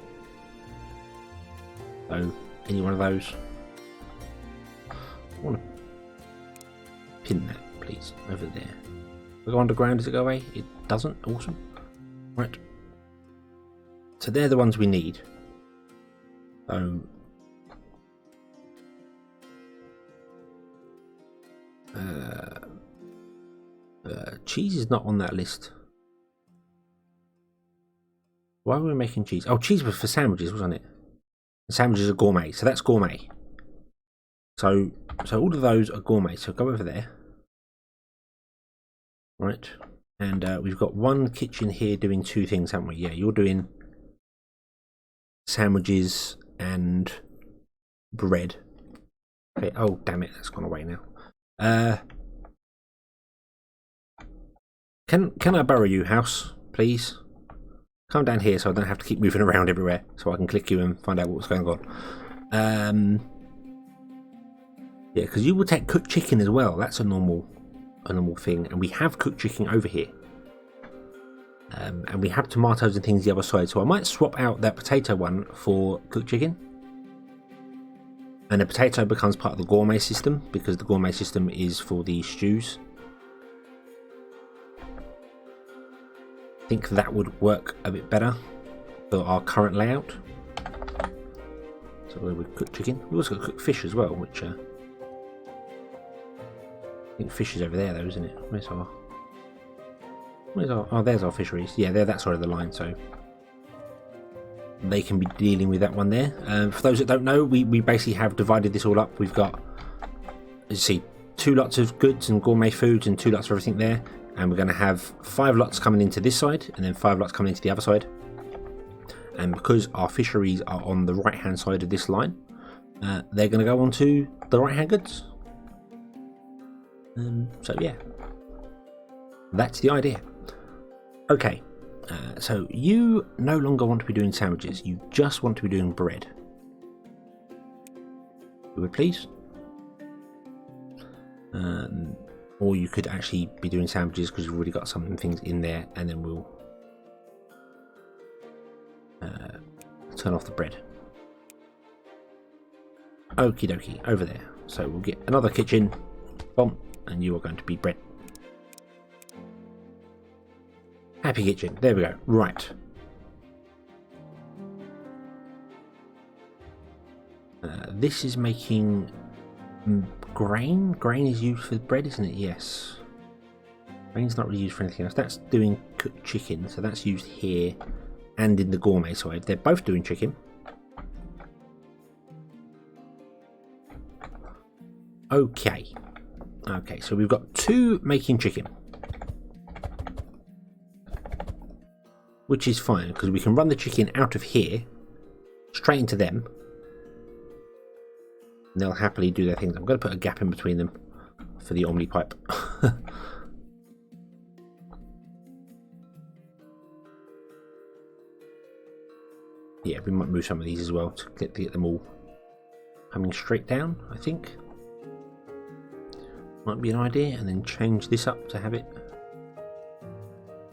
So any one of those. I want to pin that, please, over there. We go underground, does it go away? It doesn't. Awesome. Right. So they're the ones we need. So cheese is not on that list. Why were we making cheese? Oh, cheese was for sandwiches, wasn't it? The sandwiches are gourmet, so that's gourmet. So all of those are gourmet. So go over there. Right, and we've got one kitchen here doing 2 things, haven't we? Yeah, you're doing sandwiches and bread. Okay. Oh damn it, that's gone away now. Can I borrow you, house, please? Come down here so I don't have to keep moving around everywhere, so I can click you and find out what's going on. Yeah, because you will take cooked chicken as well. That's a normal thing, and we have cooked chicken over here. And we have tomatoes and things the other side, so I might swap out that potato one for cooked chicken. And the potato becomes part of the gourmet system, because the gourmet system is for the stews. I think that would work a bit better for our current layout. So we would cook chicken. We also got cooked fish as well, which I think fish is over there though, isn't it? Where's our oh, there's our fisheries. Yeah, they're that side of the line, so they can be dealing with that one there. For those that don't know, we basically have divided this all up. We've got, as you see, 2 lots of goods and gourmet foods and 2 lots of everything there. And we're going to have 5 lots coming into this side and then 5 lots coming into the other side. And because our fisheries are on the right hand side of this line, they're going to go onto the right hand goods. So yeah, that's the idea. Okay, so you no longer want to be doing sandwiches, you just want to be doing bread. You would please? Or you could actually be doing sandwiches because you've already got some things in there, and then we'll turn off the bread. Okie dokie, over there. So we'll get another kitchen, boom, and you are going to be bread. Happy kitchen, there we go, right. This is making grain. Grain is used for bread, isn't it? Yes. Grain's not really used for anything else. That's doing cooked chicken, so that's used here and in the gourmet side. They're both doing chicken. Okay. Okay, so we've got 2 making chicken. Which is fine, because we can run the chicken out of here, straight into them. And they'll happily do their things. I'm going to put a gap in between them for the Omni pipe. Yeah, we might move some of these as well to get them all coming straight down, I think. Might be an idea, and then change this up to have it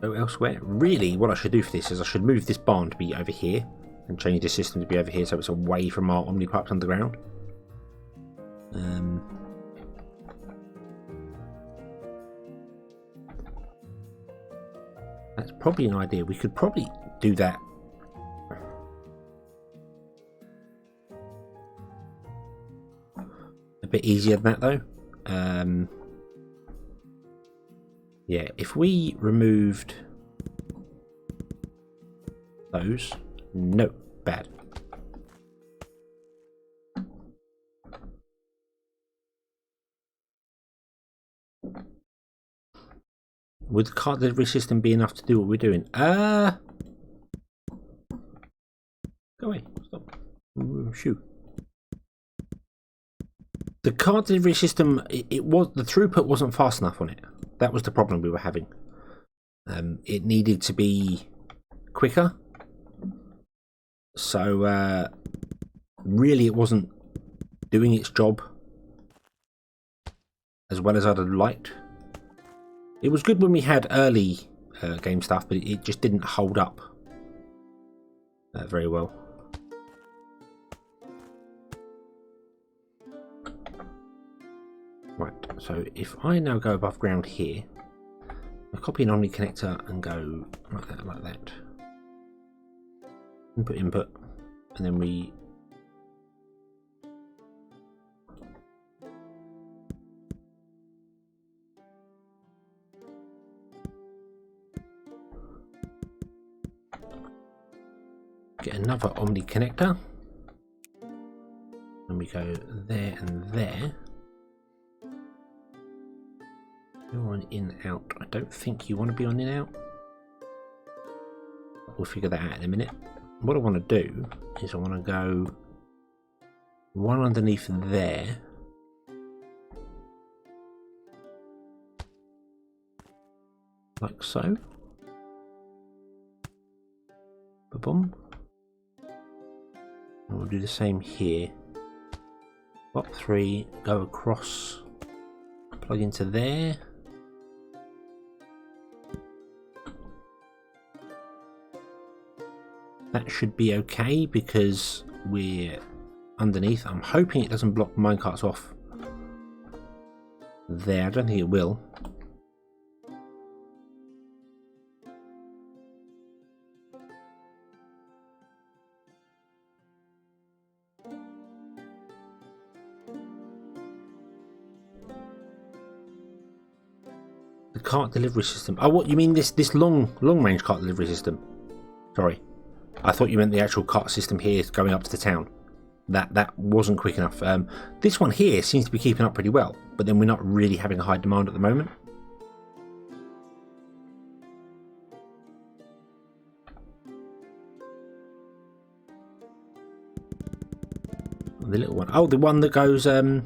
go elsewhere. Really, what I should do for this is I should move this barn to be over here and change the system to be over here so it's away from our Omni pipes underground. That's probably an idea. We could probably do that. A bit easier than that though. Yeah, if we removed those, no, bad. Would the cart delivery system be enough to do what we're doing? Go away, stop. Shoot. The cart delivery system, it was, the throughput wasn't fast enough on it. That was the problem we were having. It needed to be quicker. So really it wasn't doing its job as well as I'd have liked. It was good when we had early game stuff, but it just didn't hold up very well. Right, so if I now go above ground here, I copy an Omni connector and go like that. Input, and then we get another Omni connector, and we go there and there. You're on in out. I don't think you want to be on in out. We'll figure that out in a minute. what I want to do is I want to go one underneath there. Like so. Boom. And we'll do the same here. Block 3, go across, plug into there. That should be okay because we're underneath. I'm hoping it doesn't block minecarts off there. I don't think it will. The cart delivery system. Oh, what you mean this long range cart delivery system? Sorry. I thought you meant the actual cart system here going up to the town. That wasn't quick enough. This one here seems to be keeping up pretty well, but then we're not really having a high demand at the moment. The little one. Oh, the one that goes around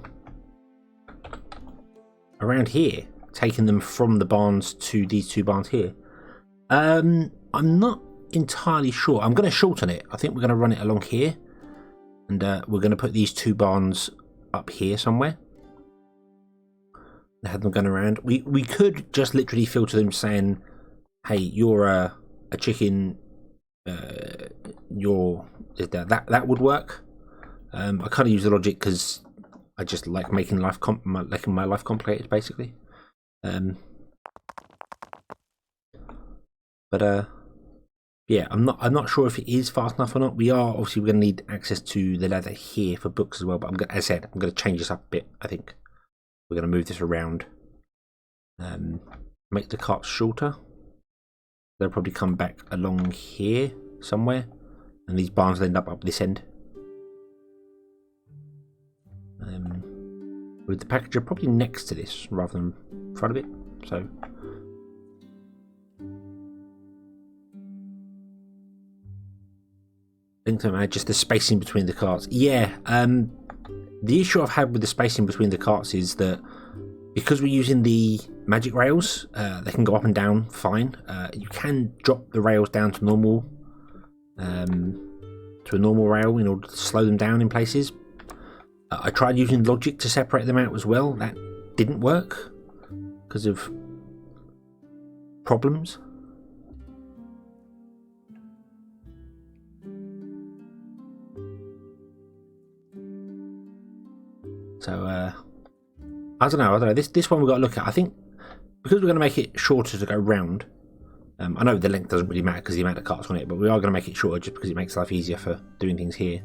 here, taking them from the barns to these two barns here. I'm not entirely sure. I'm going to shorten it. I think we're going to run it along here, and we're going to put these two barns up here somewhere. Have them going around. We could just literally filter them saying, "Hey, you're a chicken. You're that would work." I kind of use the logic because I just like making my life complicated, basically. Yeah, I'm not sure if it is fast enough or not. We're going to need access to the leather here for books as well. But as I said, I'm going to change this up a bit. I think we're going to move this around. Make the carts shorter. They'll probably come back along here somewhere, and these barns will end up this end. With the packager probably next to this rather than in front of it. So. Just the spacing between the carts. Yeah, the issue I've had with the spacing between the carts is that because we're using the magic rails, they can go up and down fine. You can drop the rails down to normal, to a normal rail in order to slow them down in places. I tried using logic to separate them out as well. That didn't work because of problems. So, I don't know. This one we've got to look at. I think because we're going to make it shorter to go round. I know the length doesn't really matter because the amount of carts on it, but we are going to make it shorter just because it makes life easier for doing things here.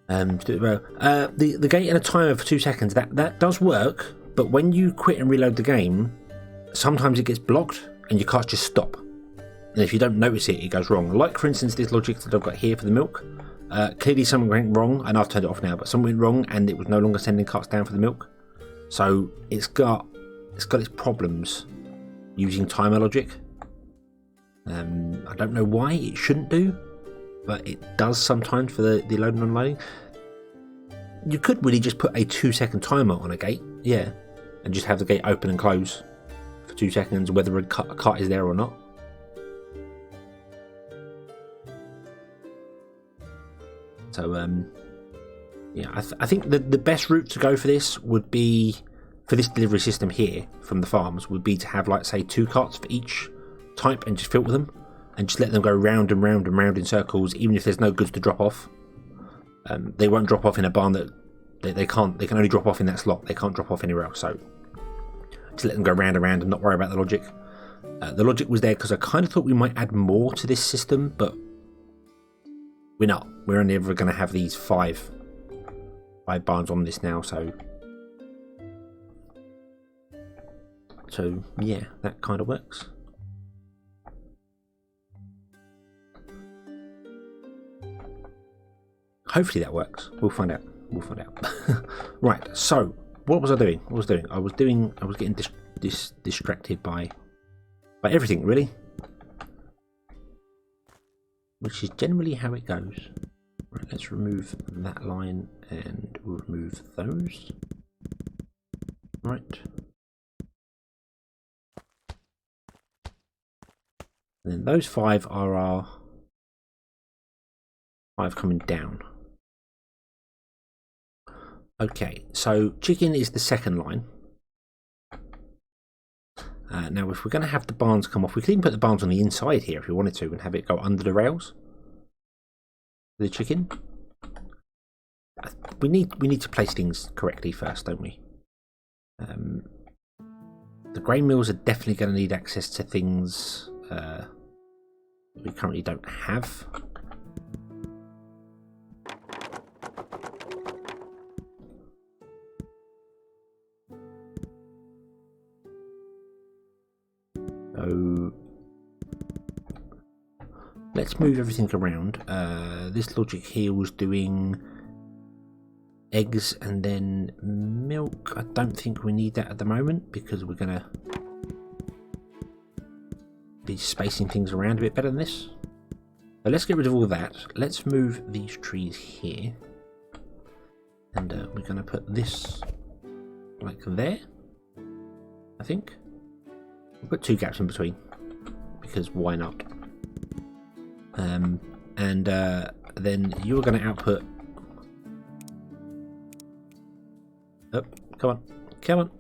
The gate and a timer for 2 seconds. That does work, but when you quit and reload the game, sometimes it gets blocked and your carts just stop. And if you don't notice it, it goes wrong. Like for instance, this logic that I've got here for the milk. Clearly something went wrong, and I've turned it off now, but something went wrong and it was no longer sending carts down for the milk. So it's got its problems using timer logic. I don't know why it shouldn't do, but it does sometimes for the loading and unloading. You could really just put a 2-second timer on a gate, yeah, and just have the gate open and close for 2 seconds, whether a cart is there or not. So, yeah, I think the best route to go for this would be, for this delivery system here from the farms, would be to have, like, say, 2 carts for each type and just filter them and just let them go round and round and round in circles, even if there's no goods to drop off. They won't drop off in a barn that they can't. They can only drop off in that slot. They can't drop off anywhere else. So just let them go round and round and not worry about the logic. The logic was there because I kind of thought we might add more to this system, but we're not. We're only ever going to have these five barns on this now. So yeah, that kind of works. Hopefully that works. We'll find out. Right. So what was I doing? I was getting distracted by everything, really. which is generally how it goes. Right, let's remove that line and we'll remove those. Right. And then those 5 are our 5 coming down. Okay, so chicken is the second line. Now, if we're going to have the barns come off, we could even put the barns on the inside here if we wanted to and have it go under the rails. The chicken. We need to place things correctly first, don't we? The grain mills are definitely going to need access to things we currently don't have. So let's move everything around. This logic here was doing eggs and then milk. I don't think we need that at the moment because we're going to be spacing things around a bit better than this. So let's get rid of all that. Let's move these trees here. And we're going to put this like there, I think. We'll put 2 gaps in between because why not? And then you're going to output. Oh, come on, come on,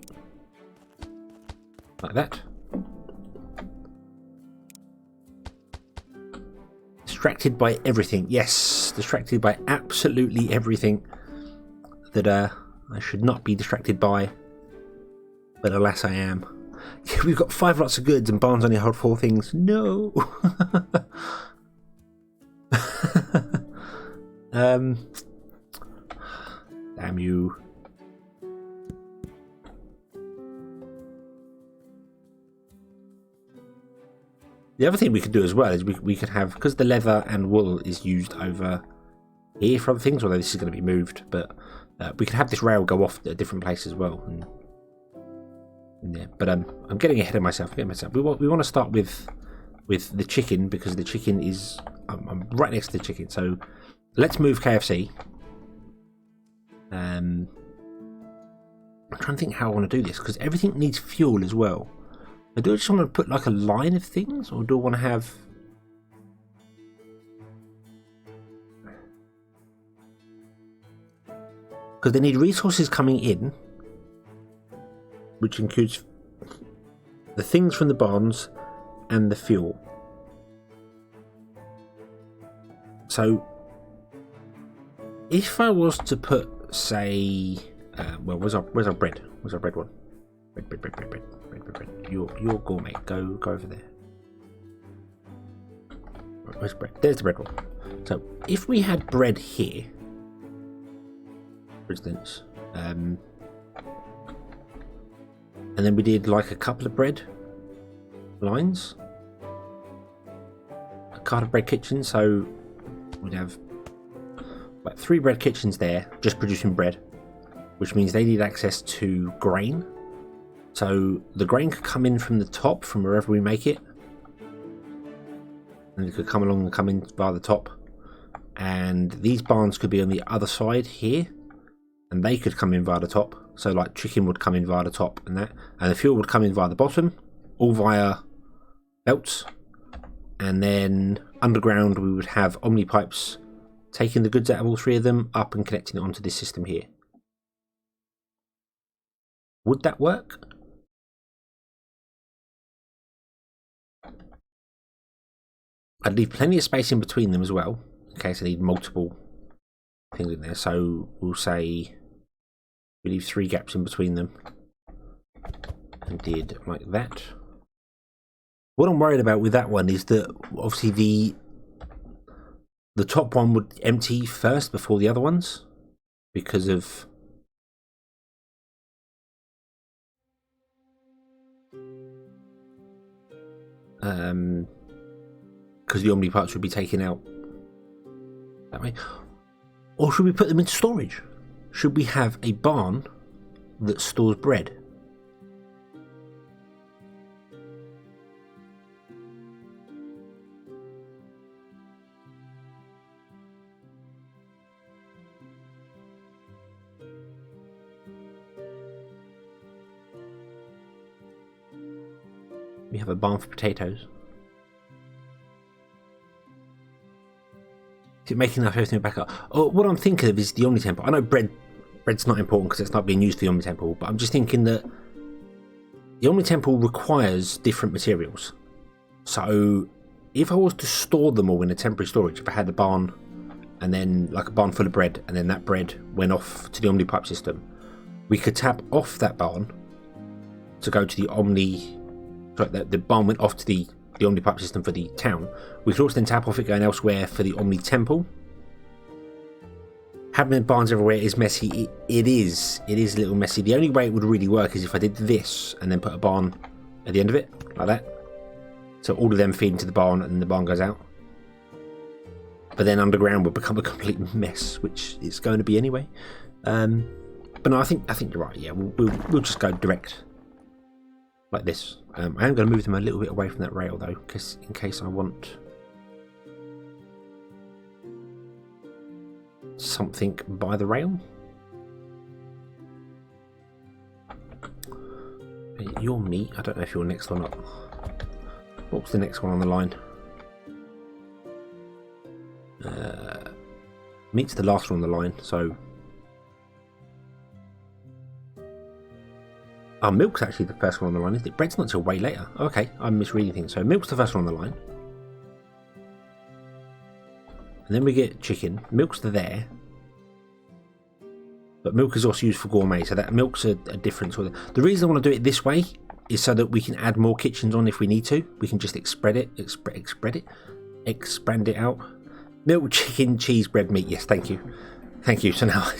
like that. Distracted by everything. Yes, distracted by absolutely everything that I should not be distracted by, but alas I am. We've got 5 lots of goods and barns only hold 4 things. No. Damn you. The other thing we could do as well is we could have, because the leather and wool is used over here for other things, although this is going to be moved, but we could have this rail go off at a different place as well. And yeah, but I'm getting ahead of myself. We want to start with the chicken because the chicken is I'm right next to the chicken. So let's move KFC. I'm trying to think how I want to do this because everything needs fuel as well. Do I just want to put like a line of things, or do I want to have? Because they need resources coming in, which includes the things from the barns and the fuel. So, if I was to put, say, well, where's our bread? Where's our bread one? Bread. Your gourmet. Go over there. Where's bread? There's the bread one. So if we had bread here, for instance, and then we did like a couple of bread lines, a couple of bread kitchens, so we'd have like 3 bread kitchens there, just producing bread, which means they need access to grain. So the grain could come in from the top, from wherever we make it, and it could come along and come in via the top. And these barns could be on the other side here, and they could come in via the top. So like chicken would come in via the top and that, and the fuel would come in via the bottom, all via belts. And then underground we would have omni pipes taking the goods out of all 3 of them up and connecting it onto this system here. Would that work? I'd leave plenty of space in between them as well, in case I need multiple things in there. So we'll say we leave 3 gaps in between them and did like that. What I'm worried about with that one is that obviously the top one would empty first before the other ones because of because the omni parts would be taken out that way. Or should we put them into storage? Should we have a barn that stores bread? We have a barn for potatoes. Is it making enough everything back up? Oh, what I'm thinking of is the Omni Temple. I know bread's not important because it's not being used for the Omni Temple, but I'm just thinking that the Omni Temple requires different materials. So if I was to store them all in a temporary storage, if I had the barn and then like a barn full of bread, and then that bread went off to the Omni pipe system, we could tap off that barn to go to the Omni. Sorry, the barn went off to the Omni pipe system for the town. We could also then tap off it going elsewhere for the Omni Temple. Having barns everywhere is messy. It is a little messy. The only way it would really work is if I did this and then put a barn at the end of it, like that. So all of them feed into the barn and the barn goes out. But then underground would become a complete mess, which it's going to be anyway. But no, I think you're right. Yeah, we'll just go direct like this. I am going to move them a little bit away from that rail though, because in case I want something by the rail. Your meat. I don't know if you're next or not. What's the next one on the line? Meat's the last one on the line, so. Oh, milk's actually the first one on the line, isn't it? Bread's not till way later. Okay, I'm misreading things. So milk's the first one on the line. And then we get chicken. Milk's there. But milk is also used for gourmet, so that milk's a different sort of. The reason I want to do it this way is so that we can add more kitchens on if we need to. We can just expand it out. Milk, chicken, cheese, bread, meat. Yes, thank you. Thank you. So now,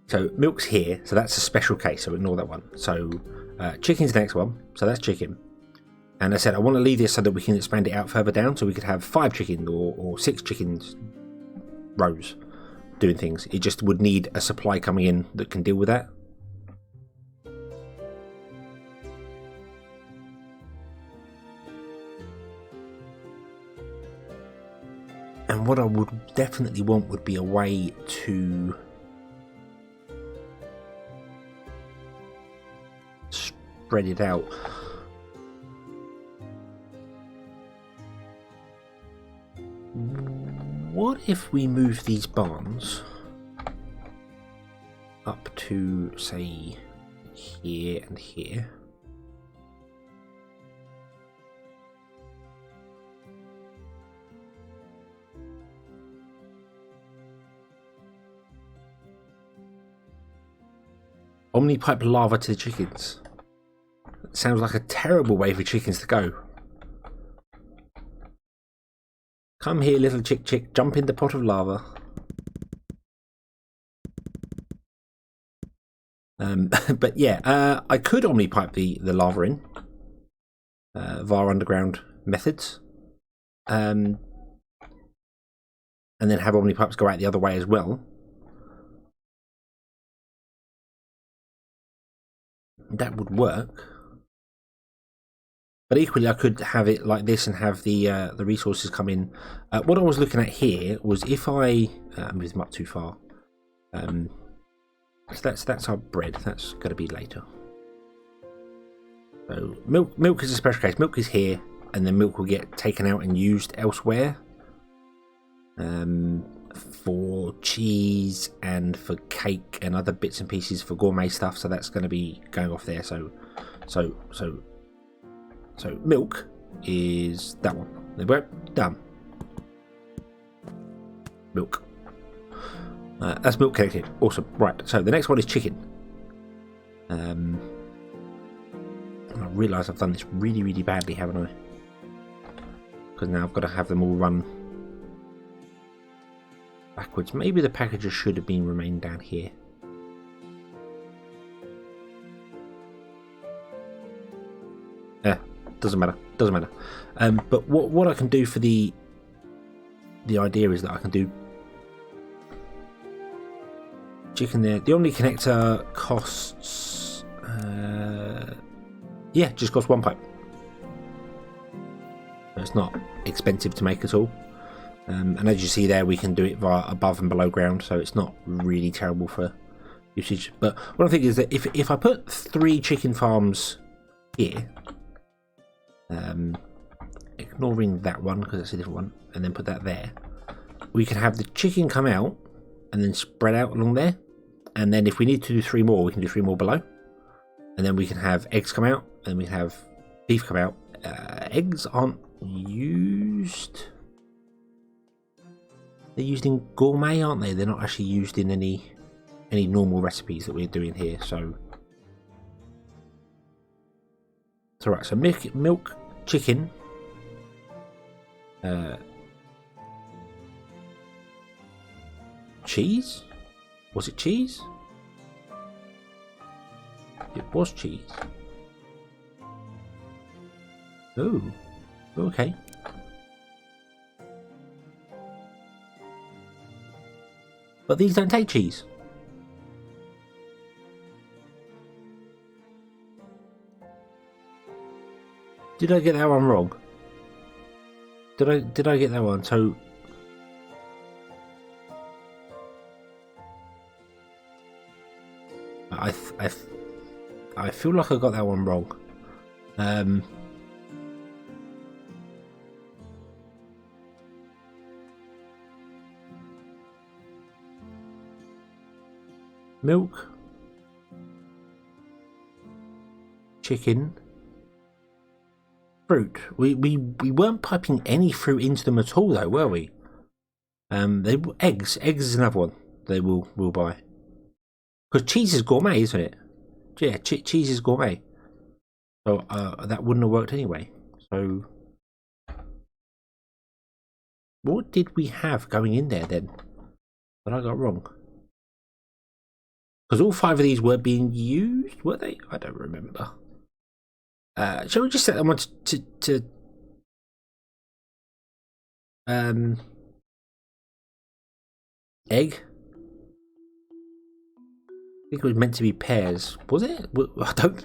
so milk's here, so that's a special case, so ignore that one. So chicken's the next one, so that's chicken. And I said I want to leave this so that we can expand it out further down, so we could have 5 chickens or 6 chickens rows doing things. It just would need a supply coming in that can deal with that. And what I would definitely want would be a way to spread it out. What if we move these barns up to, say, here and here? Omni-pipe lava to the chickens. That sounds like a terrible way for chickens to go. Come here, little chick, jump in the pot of lava. But yeah, I could omni-pipe the lava in via underground methods. And then have omni-pipes go out the other way as well. That would work. But equally, I could have it like this and have the resources come in. What I was looking at here was if I moved them up too far. So that's our bread. That's going to be later. So milk is a special case. Milk is here, and then milk will get taken out and used elsewhere. For cheese and for cake and other bits and pieces for gourmet stuff. So that's going to be going off there. So milk is that one. There we go. Done. Milk. That's milk connected. Awesome. Right. So the next one is chicken. And I realise I've done this really, really badly, haven't I? Because now I've got to have them all run backwards. Maybe the packages should have been remained down here. Doesn't matter. But what I can do for the idea is that I can do chicken there. The only connector costs just costs 1 pipe. So it's not expensive to make at all. And as you see there, we can do it via above and below ground, so it's not really terrible for usage. But what I think is that if I put 3 chicken farms here, Ignoring that one because it's a different one, and then put that there. We can have the chicken come out and then spread out along there, and then if we need to do 3 more, we can do 3 more below, and then we can have eggs come out, and we can have beef come out. Eggs aren't used. They're used in gourmet, aren't they? They're not actually used in any normal recipes that we're doing here. So it's alright. So milk, chicken, cheese. Was it cheese? It was cheese. Oh, okay. But these don't take cheese. Did I get that one wrong? Did I get that one? So I feel like I got that one wrong. Milk, chicken, fruit. We weren't piping any fruit into them at all, though, were we? Eggs is another one they will buy, because cheese is gourmet, isn't it? Yeah, cheese is gourmet. So that wouldn't have worked anyway. So what did we have going in there then that I got wrong? Because all 5 of these were being used, were they? I don't remember. Shall we just set them on to egg? I think it was meant to be pears. Was it? I don't.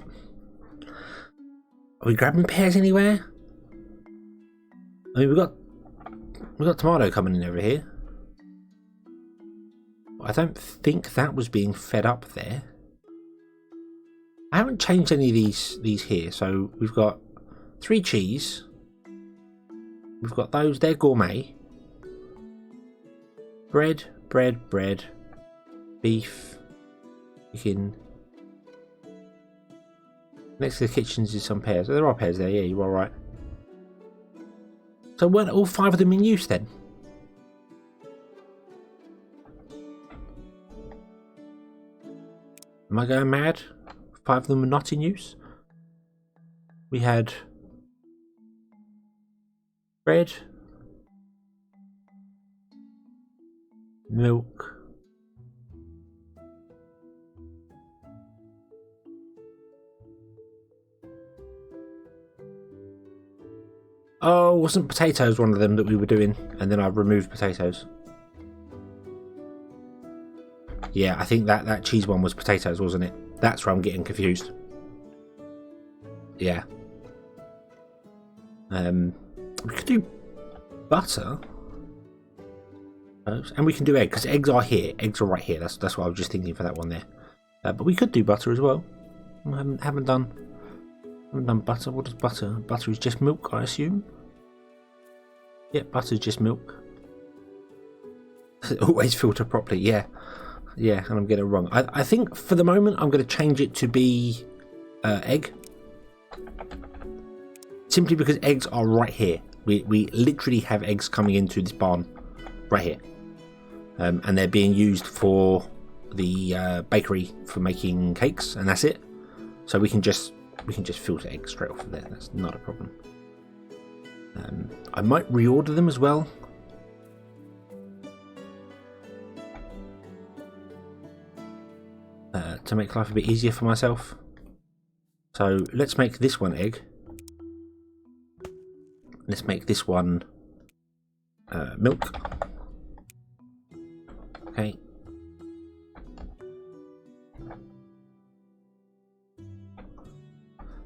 Are we grabbing pears anywhere? I mean, we got tomato coming in over here. I don't think that was being fed up there. I haven't changed any of these here. So we've got 3 cheese. We've got those. They're gourmet. Bread. Beef. Chicken. Next to the kitchens is some pears. Oh, there are pears there. Yeah, you are right. So weren't all 5 of them in use then? Am I going mad? 5 of them are not in use. We had bread, milk, oh, wasn't potatoes one of them that we were doing, and then I removed potatoes? Yeah, I think that cheese one was potatoes, wasn't it? That's where I'm getting confused. Yeah. We could do butter. And we can do egg, because eggs are here. Eggs are right here. That's what I was just thinking for that one there. But we could do butter as well. I haven't done butter. What is butter? Butter is just milk, I assume. Yeah, butter is just milk. Always filter properly, yeah. Yeah, and I'm getting it wrong. I think for the moment I'm going to change it to be egg. Simply because eggs are right here. We literally have eggs coming into this barn right here. And they're being used for the bakery for making cakes, and that's it. So we can just filter eggs straight off of there. That's not a problem. I might reorder them as well. To make life a bit easier for myself. So let's make this one egg. Let's make this one milk. Okay.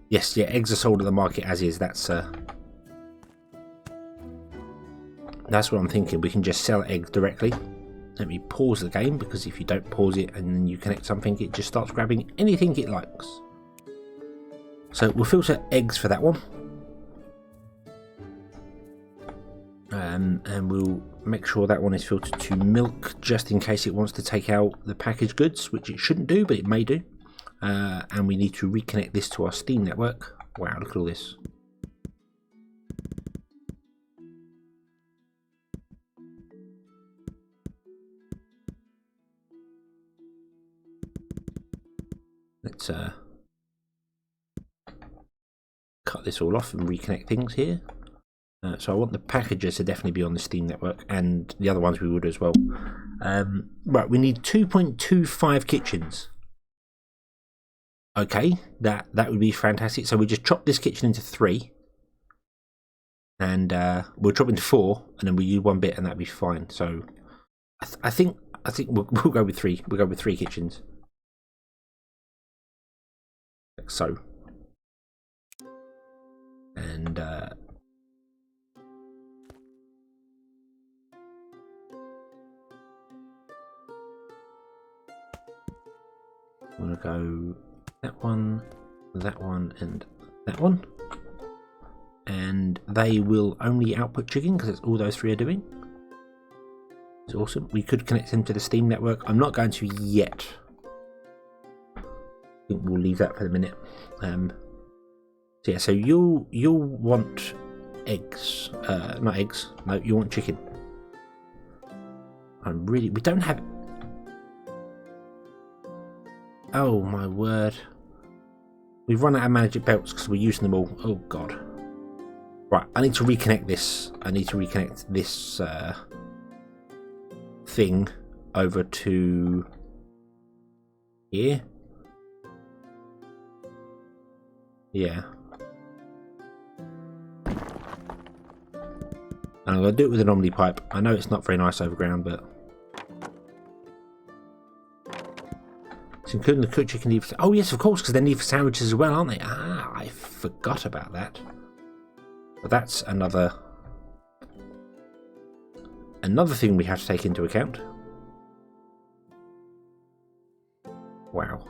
Yes, yeah, eggs are sold at the market as is. That's what I'm thinking. We can just sell eggs directly. Let me pause the game, because if you don't pause it and then you connect something, it just starts grabbing anything it likes. So we'll filter eggs for that one. and we'll make sure that one is filtered to milk just in case it wants to take out the packaged goods, which it shouldn't do, but it may do. And we need to reconnect this to our Steam network. Wow, look at all this. Let's cut this all off and reconnect things here. So I want the packages to definitely be on the Steam network, and the other ones we would as well. Right, we need 2.25 kitchens. Okay, that would be fantastic. So we just chop this kitchen into 3, and we'll chop into 4, and then we use 1 bit, and that'd be fine. So I think we'll go with 3. We'll go with 3 kitchens. Like so, and I'm gonna go that one, and that one, and they will only output chicken because that's all those 3 are doing. It's awesome. We could connect them to the Steam network. I'm not going to yet. I think we'll leave that for the minute. So yeah, so you'll want eggs. Not eggs. No, you want chicken. We don't have. Oh my word. We've run out of magic belts because we're using them all. Oh god. Right, I need to reconnect this. I need to reconnect this thing over to here. Yeah. And I'm going to do it with an omni pipe. I know it's not very nice over ground, but it's including the cooked chicken. Oh yes, of course, because they're needed for sandwiches as well, aren't they? Ah, I forgot about that. But that's another thing we have to take into account. Wow.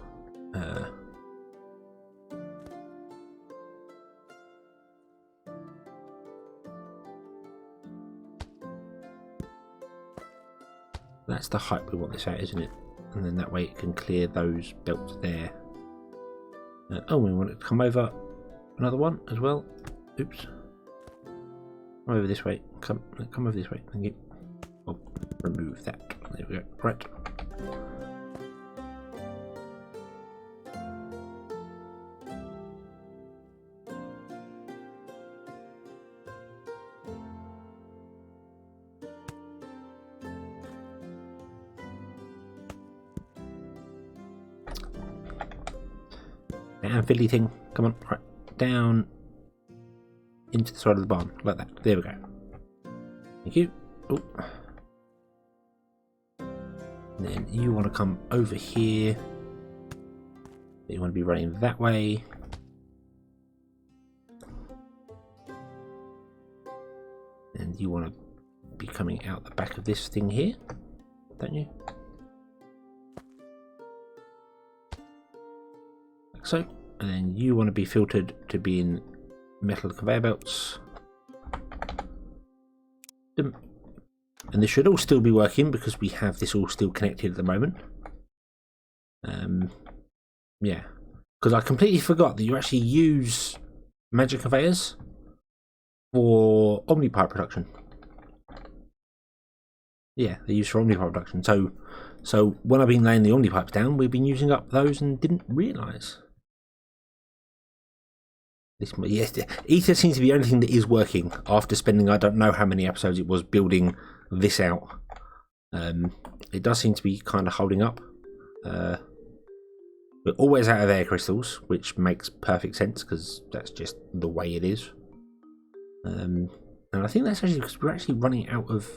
That's the height we want this at, isn't it? And then that way it can clear those belts there. Oh, we want it to come over another one as well. Oops. Come over this way. Come over this way. Thank you. Oh, remove that. There we go. Right. Down, fiddly thing. Come on. Right. Down into the side of the barn. Like that. There we go. Thank you. Oh. And then you want to come over here. You want to be running that way. And you want to be coming out the back of this thing here, don't you? Like so. And then you want to be filtered to be in metal conveyor belts. And this should all still be working because we have this all still connected at the moment. Yeah, because I completely forgot that you actually use magic conveyors for omnipipe production. Yeah, they're used for omnipipe production. So when I've been laying the omnipipes down, we've been using up those and didn't realise. Yes, Ether seems to be the only thing that is working after spending I don't know how many episodes it was building this out. It does seem to be kind of holding up. We're always out of air crystals, which makes perfect sense because that's just the way it is. And I think that's actually because we're actually running out of.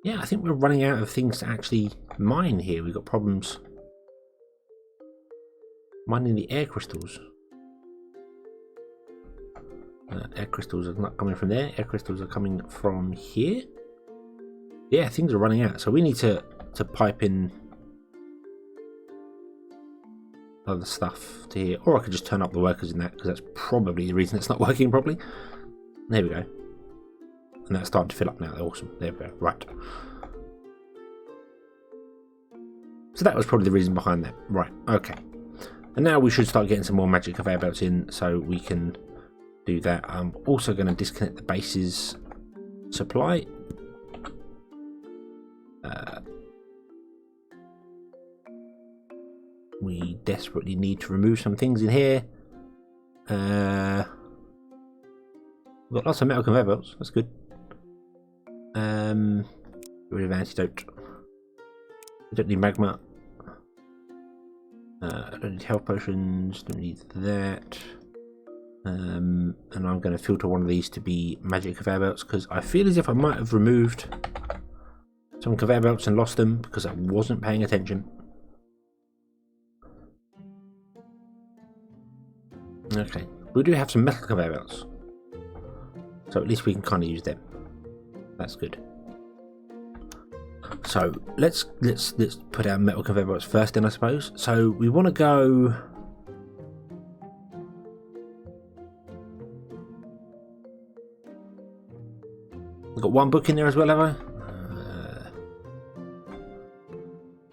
Yeah, I think we're running out of things to actually mine here. We've got problems mining the air crystals. Air crystals are not coming from there. Air crystals are coming from here. Yeah, things are running out. So we need to pipe in other stuff to here. Or I could just turn up the workers in that because that's probably the reason it's not working properly. There we go. And and that's starting to fill up now. Awesome. There we go. Right. So that was probably the reason behind that. Right. Okay. And now we should start getting some more magic conveyor belts in, so we can do that. I'm also going to disconnect the base's supply. We desperately need to remove some things in here. We've got lots of metal conveyor belts. That's good. Get rid of antidote. I don't need magma. I don't need health potions. Don't need that. And I'm going to filter one of these to be magic conveyor belts, because I feel as if I might have removed some conveyor belts and lost them because I wasn't paying attention. Okay, we do have some metal conveyor belts, so at least we can kind of use them. That's good. So let's put our metal conveyor belts first, then I suppose. So we want to go. I've got one book in there as well, have I?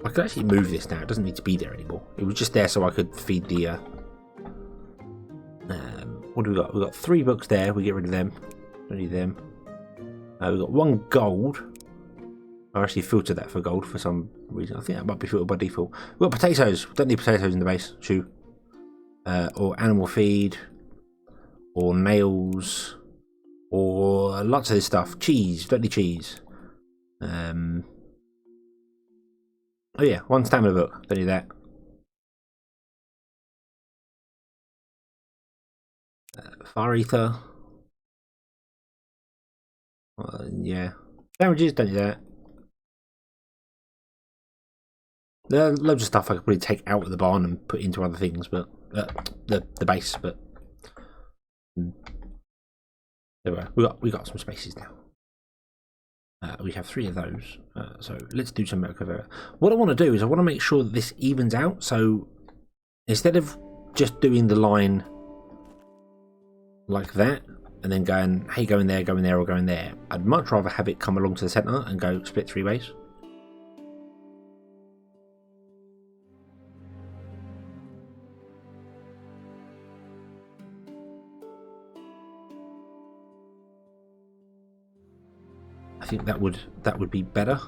I could actually move this now. It doesn't need to be there anymore. It was just there so I could feed the. What do we got? We've got 3 books there. We get rid of them. Don't need them. We've got 1 gold. I actually filtered that for gold for some reason. I think that might be filtered by default. We've got potatoes. We don't need potatoes in the base. Shoe. Or animal feed. Or nails. Or lots of this stuff. Cheese. Don't need cheese. Oh yeah, 1 stamina book. Don't need that. Fire ether. Yeah. Sandwiches. Don't need that. There are loads of stuff I could probably take out of the barn and put into other things, but the base. But there we got some spaces now. We have 3 of those, so let's do some metal conveyor. What I want to do is I want to make sure that this evens out. So instead of just doing the line like that and then going, hey, go in there, or go in there, I'd much rather have it come along to the centre and go split 3 ways. I think that would be better.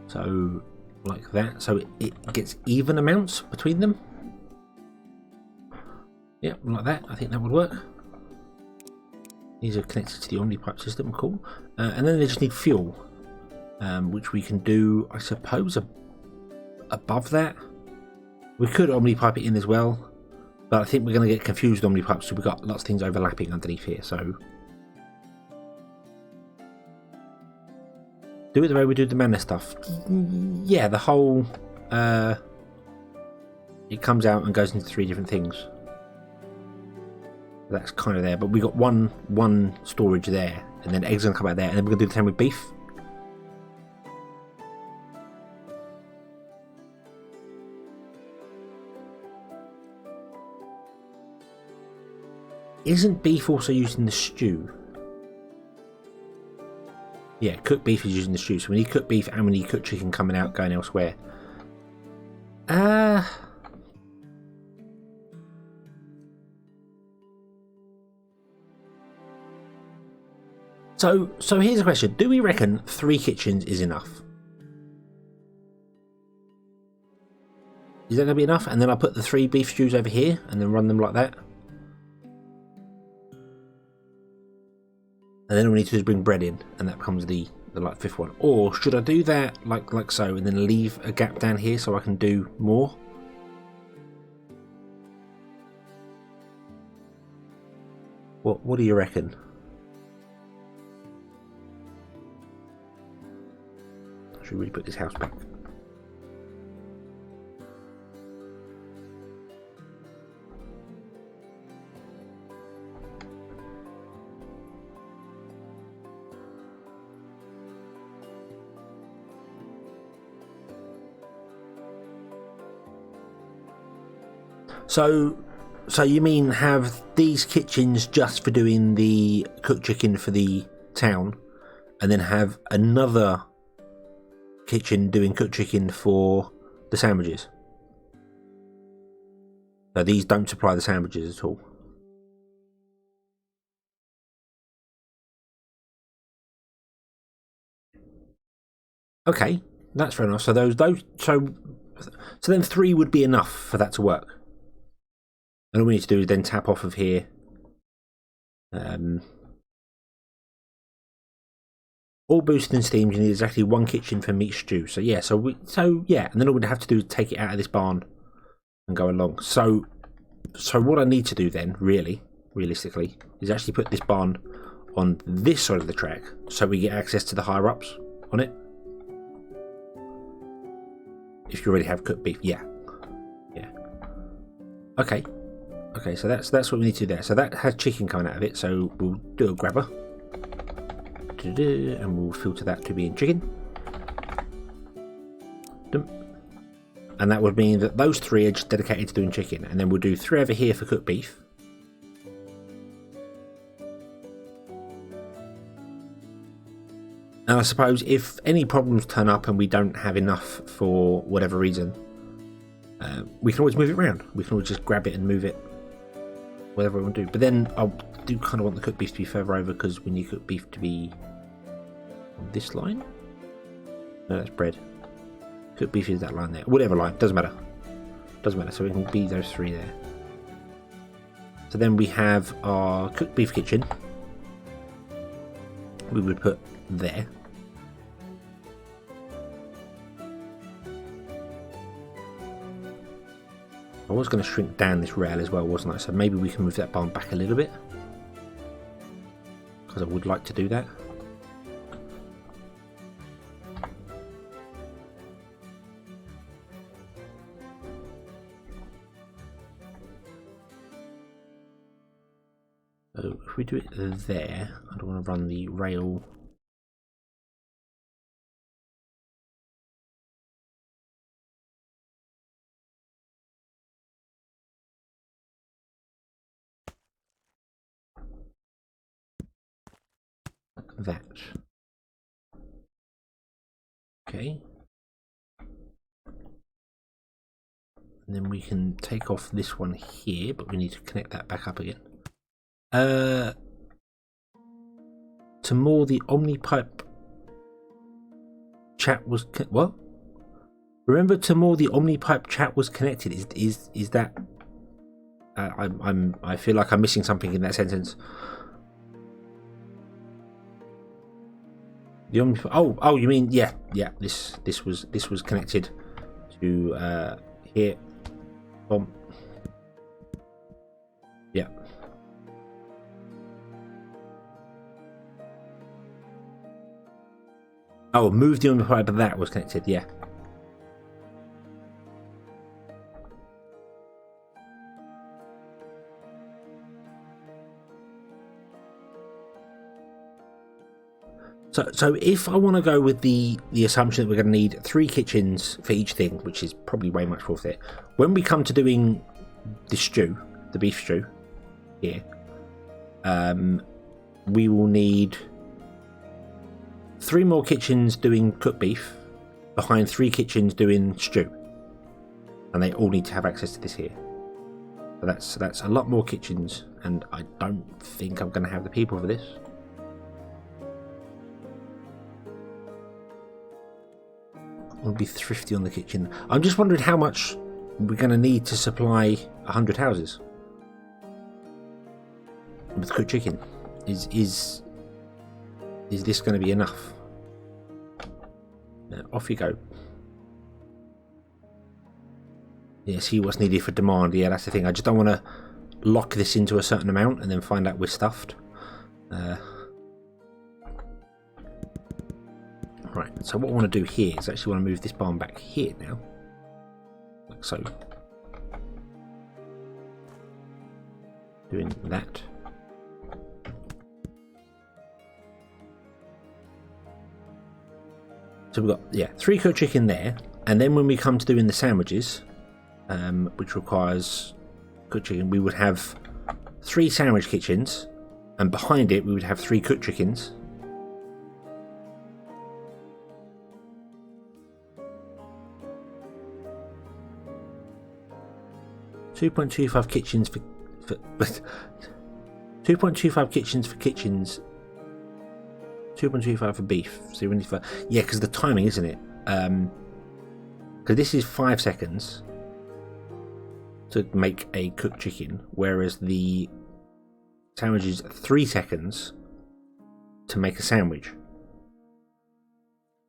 So like that, so it gets even amounts between them. Yeah, like that. I think that would work. These are connected to the Omnipipe system, cool. And then they just need fuel, which we can do, I suppose, above that. We could Omnipipe it in as well, but I think we're going to get confused with Omnipipes, so we've got lots of things overlapping underneath here, so do it the way we do the mana stuff. Yeah, the whole it comes out and goes into 3 different things. That's kind of there, but we got one storage there, and then eggs gonna come out there, and then we're gonna do the same with beef. Isn't beef also used in the stew? Yeah, cooked beef is used in the stew, so we need cooked beef and we need cooked chicken coming out, going elsewhere. So here's a question. Do we reckon 3 kitchens is enough? Is that going to be enough? And then I'll put the 3 beef stews over here and then run them like that. And then all we need to do is bring bread in, and that becomes the like 5th one. Or should I do that like so, and then leave a gap down here so I can do more? What do you reckon? Should we put this house back? So you mean have these kitchens just for doing the cooked chicken for the town, and then have another kitchen doing cooked chicken for the sandwiches? So these don't supply the sandwiches at all. Okay, that's fair enough. So so then 3 would be enough for that to work. And all we need to do is then tap off of here. All boosted and steamed, you need exactly 1 kitchen for meat stew. So yeah, and then all we'd have to do is take it out of this barn and go along. So what I need to do then, realistically, is actually put this barn on this side of the track so we get access to the higher ups on it. If you already have cooked beef, yeah. Okay, so that's what we need to do there. So that has chicken coming out of it, so we'll do a grabber. And we'll filter that to being chicken. And that would mean that those 3 are just dedicated to doing chicken. And then we'll do 3 over here for cooked beef. And I suppose if any problems turn up and we don't have enough for whatever reason, we can always move it around. We can always just grab it and move it, whatever we want to do. But then I do kind of want the cooked beef to be further over, because we need cooked beef to be on this line. No, that's bread. Cooked beef is that line there. Whatever line, doesn't matter. So we can be those 3 there. So then we have our cooked beef kitchen. We would put there. I was going to shrink down this rail as well, wasn't I? So maybe we can move that barn back a little bit, because I would like to do that. So if we do it there, I don't want to run the rail. Like that. Okay. And then we can take off this one here, but we need to connect that back up again. To moor the Omnipipe chat was what? Remember to moor the Omnipipe chat was connected. Is that? I feel like I'm missing something in that sentence. The Omnipipe. Oh, you mean yeah. This was connected to here. Yeah. Oh, move the Omnipipe, but that was connected. Yeah. So if I want to go with the assumption that we're going to need 3 kitchens for each thing, which is probably way much worth it, when we come to doing the stew, the beef stew here, we will need 3 more kitchens doing cooked beef behind 3 kitchens doing stew, and they all need to have access to this here. So that's a lot more kitchens, and I don't think I'm going to have the people for this. I'll be thrifty on the kitchen. I'm just wondering how much we're going to need to supply 100 houses with cooked chicken. Is this going to be enough? Off you go. Yeah, see what's needed for demand. Yeah, that's the thing. I just don't want to lock this into a certain amount and then find out we're stuffed. Right, so what I want to do here is actually want to move this barn back here now. Like so. Doing that. So we've got, 3 cooked chicken there. And then when we come to doing the sandwiches, which requires cooked chicken, we would have 3 sandwich kitchens, and behind it we would have 3 cooked chickens. $2.25 kitchens for 2.25 kitchens for kitchens. 2.25 for beef. So yeah, because the timing, isn't it? Because this is 5 seconds to make a cooked chicken, whereas the sandwich is 3 seconds to make a sandwich.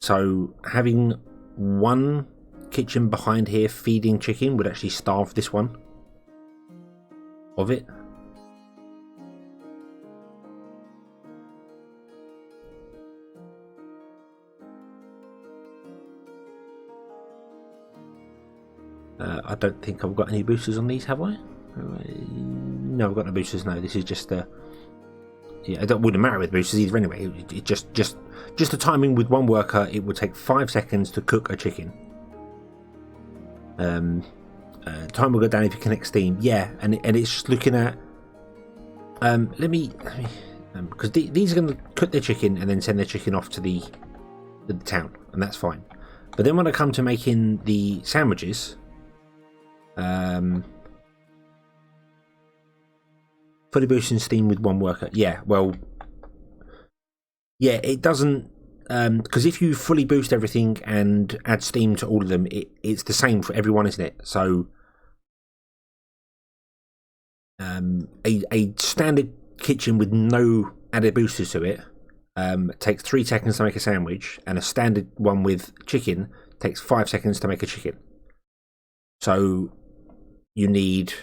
So having one kitchen behind here feeding chicken would actually starve this one of it. I don't think I've got any boosters on these, have I? No, I've got no boosters. No, this is just a. Yeah, it wouldn't matter with boosters either. Anyway, it just the timing with one worker. It would take 5 seconds to cook a chicken. Time will go down if you connect Steam. Yeah, and it's just looking at. Let me because these are going to cook their chicken and then send their chicken off to the town, and that's fine. But then when I come to making the sandwiches. Fully boosting Steam with one worker. Yeah, well, yeah, it doesn't because if you fully boost everything and add Steam to all of them, it's the same for everyone, isn't it? So, a standard kitchen with no added boosters to it takes 3 seconds to make a sandwich, and a standard one with chicken takes 5 seconds to make a chicken. So you need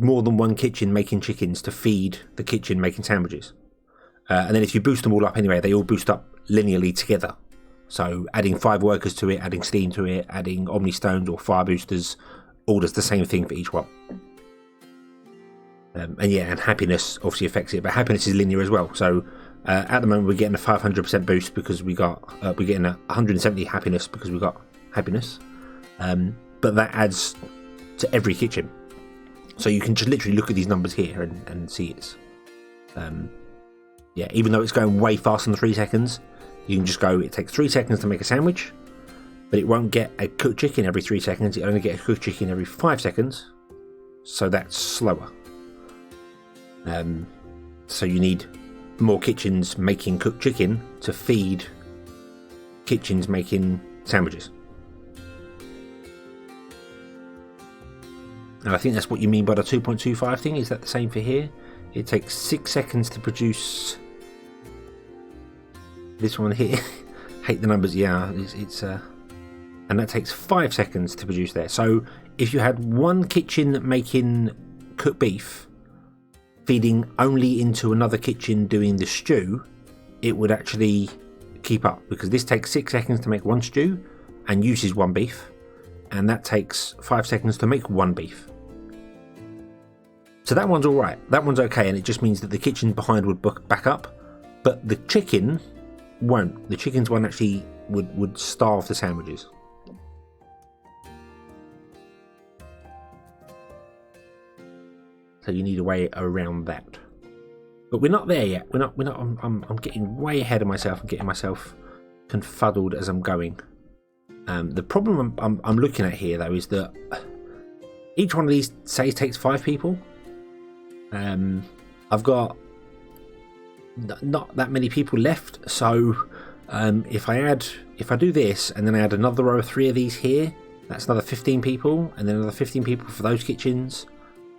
more than one kitchen making chickens to feed the kitchen making sandwiches. And then if you boost them all up anyway, they all boost up linearly together. So adding 5 workers to it, adding Steam to it, adding Omni Stones or Fire Boosters, all does the same thing for each one. And yeah, and happiness obviously affects it, but happiness is linear as well. So at the moment we're getting a 500% boost because we're getting a 170 happiness because we got happiness. But that adds to every kitchen. So you can just literally look at these numbers here and see it's yeah, even though it's going way faster than 3 seconds, you can just go, it takes 3 seconds to make a sandwich, but it won't get a cooked chicken every 3 seconds, it only gets a cooked chicken every 5 seconds, so that's slower. So you need more kitchens making cooked chicken to feed kitchens making sandwiches. And I think that's what you mean by the 2.25 thing. Is that the same for here? It takes 6 seconds to produce this one here. Hate the numbers. Yeah, it's and that takes 5 seconds to produce there. So if you had one kitchen making cooked beef feeding only into another kitchen doing the stew, it would actually keep up, because this takes 6 seconds to make one stew and uses one beef, and that takes 5 seconds to make one beef. So that one's alright, that one's okay, and it just means that the kitchen behind would back up, but the chicken won't. The chicken's one actually would starve the sandwiches. So you need a way around that. But we're not there yet. We're not. I'm getting way ahead of myself and getting myself confuddled as I'm going. The problem I'm looking at here though is that each one of these say takes 5 people. I've got not that many people left, so if I do this and then I add another row of 3 of these here, that's another 15 people, and then another 15 people for those kitchens,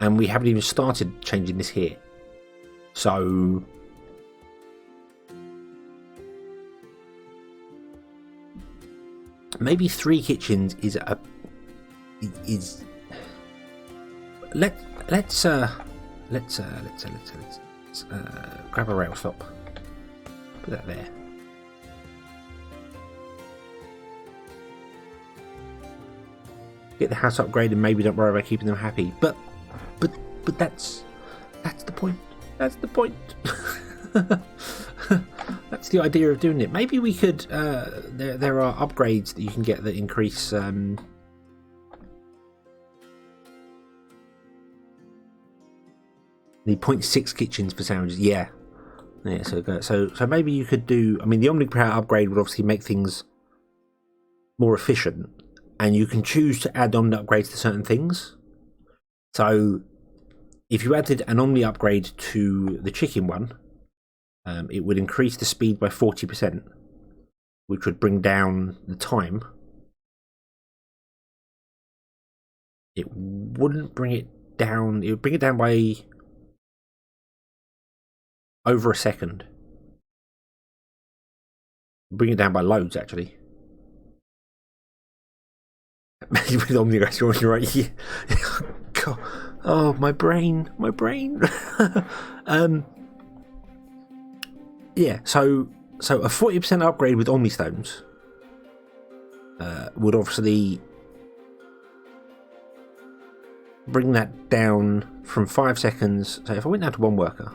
and we haven't even started changing this here. So maybe 3 kitchens is let's grab a rail stop, put that there. Get the house upgraded, maybe don't worry about keeping them happy. But that's the point. That's the point. That's the idea of doing it. Maybe we could. There are upgrades that you can get that increase Need 0.6 kitchens for sandwiches. Yeah. Yeah, so maybe you could do. I mean, the Omnipower upgrade would obviously make things more efficient, and you can choose to add Omni upgrades to certain things. So, if you added an Omni upgrade to the chicken one, it would increase the speed by 40%, which would bring down the time. It wouldn't bring it down. It would bring it down by over a second. Bring it down by loads, actually. With Omni, you're right. Yeah. God. Oh, my brain. Yeah. So a 40% upgrade with Omni stones would obviously bring that down from 5 seconds. So if I went down to one worker,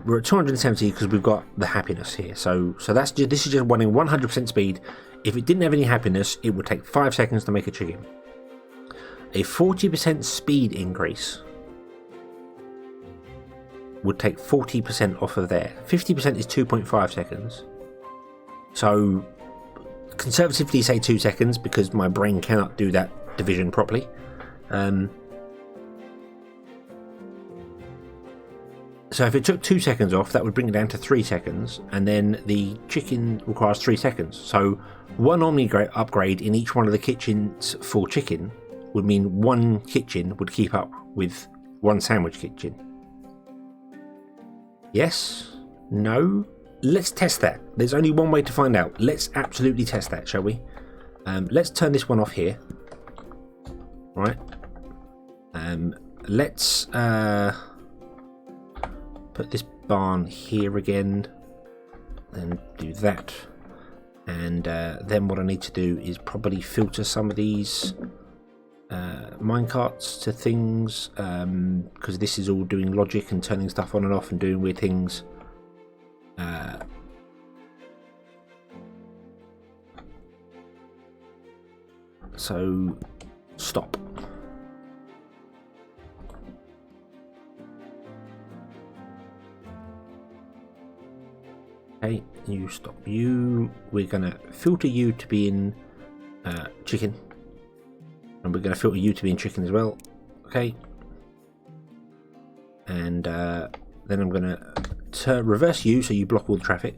we're at 270 because we've got the happiness here. So this is just running 100% speed. If it didn't have any happiness, it would take 5 seconds to make a chicken. A 40% speed increase would take 40% off of there. 50% is 2.5 seconds. So conservatively say 2 seconds because my brain cannot do that division properly. So if it took 2 seconds off, that would bring it down to 3 seconds, and then the chicken requires 3 seconds. So one Omni upgrade in each one of the kitchens for chicken would mean one kitchen would keep up with one sandwich kitchen. Yes? No? Let's test that. There's only one way to find out. Let's absolutely test that, shall we? Let's turn this one off here. Right. Let's put this barn here again, and do that. And then what I need to do is probably filter some of these minecarts to things, because this is all doing logic and turning stuff on and off and doing weird things. So stop. Okay, you stop you. We're gonna filter you to be in chicken, and we're gonna filter you to be in chicken as well. Okay, and then I'm gonna reverse you so you block all the traffic.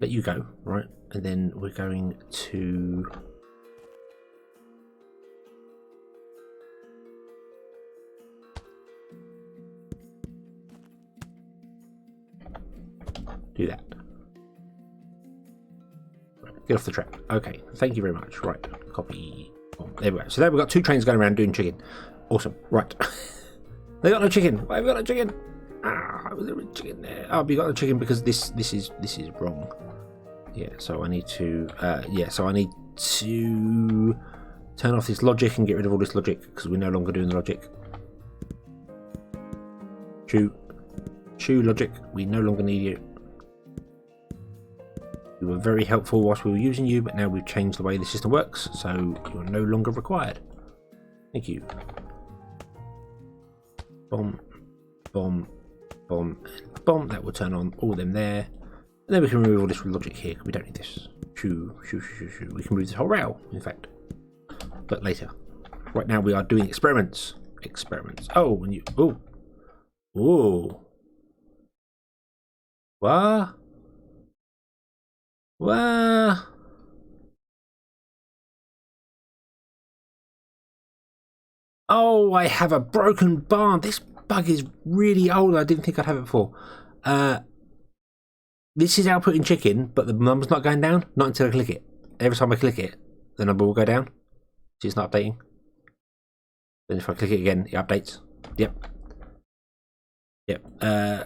Let you go, right? And then we're going to do that. Right, get off the track. Okay, thank you very much. Right, copy. Oh, there we go. So there we've got 2 trains going around doing chicken. Awesome. Right. They got no chicken. Why have we got no chicken? Was there a chicken there? Oh, we got no chicken because this is wrong. Yeah, so I need to turn off this logic and get rid of all this logic because we're no longer doing the logic. Chew logic. We no longer need you. You were very helpful whilst we were using you, but now we've changed the way the system works, so you're no longer required. Thank you. Bomb, bomb, bomb, and bomb. That will turn on all of them there. And then we can remove all this logic here, because we don't need this. Shoo. We can remove this whole rail, in fact. But later. Right now we are doing experiments. Oh, when you... Oh. Whoa. What? What? Oh, I have a broken barn. This bug is really old. I didn't think I'd have it before. This is outputting chicken, but the number's not going down. Not until I click it. Every time I click it, the number will go down. So it's not updating. Then if I click it again, it updates. Yep.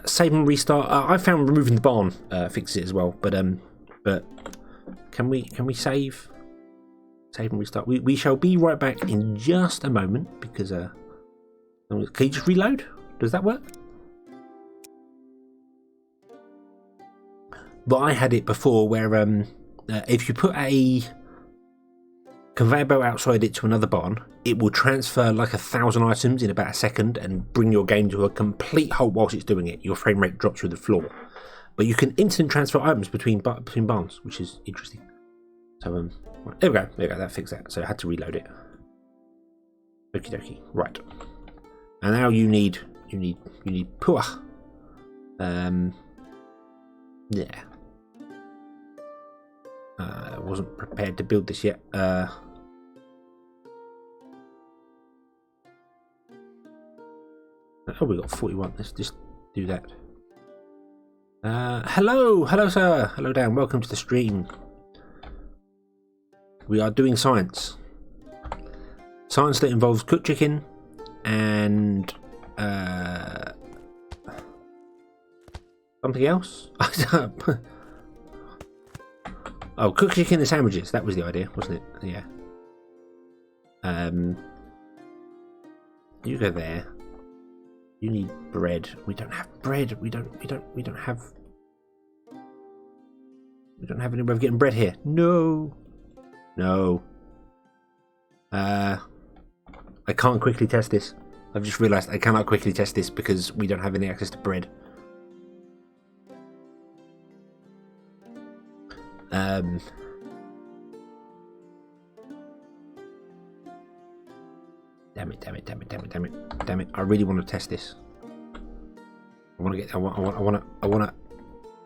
Save and restart. I found removing the barn fixes it as well. But can we save? Save and restart. We shall be right back in just a moment because can you just reload? Does that work? But I had it before where if you put a conveyor belt outside it to another barn. It will transfer like 1,000 items in about a second and bring your game to a complete halt whilst it's doing it. Your frame rate drops through the floor. But you can instant transfer items between barns, which is interesting. So right, there we go. That fixed that. So I had to reload it. Okie dokie. Right. And now you need puah. Yeah. I wasn't prepared to build this yet. Oh, we got 41. Let's just do that. Hello, sir. Hello, Dan. Welcome to the stream. We are doing science. Science that involves cooked chicken and something else. Oh, cooked chicken and sandwiches. That was the idea, wasn't it? Yeah. You go there. You need bread. We don't have bread. We don't have any way of getting bread here. No. I can't quickly test this. I've just realised I cannot quickly test this because we don't have any access to bread. Damn it. I really want to test this. I want to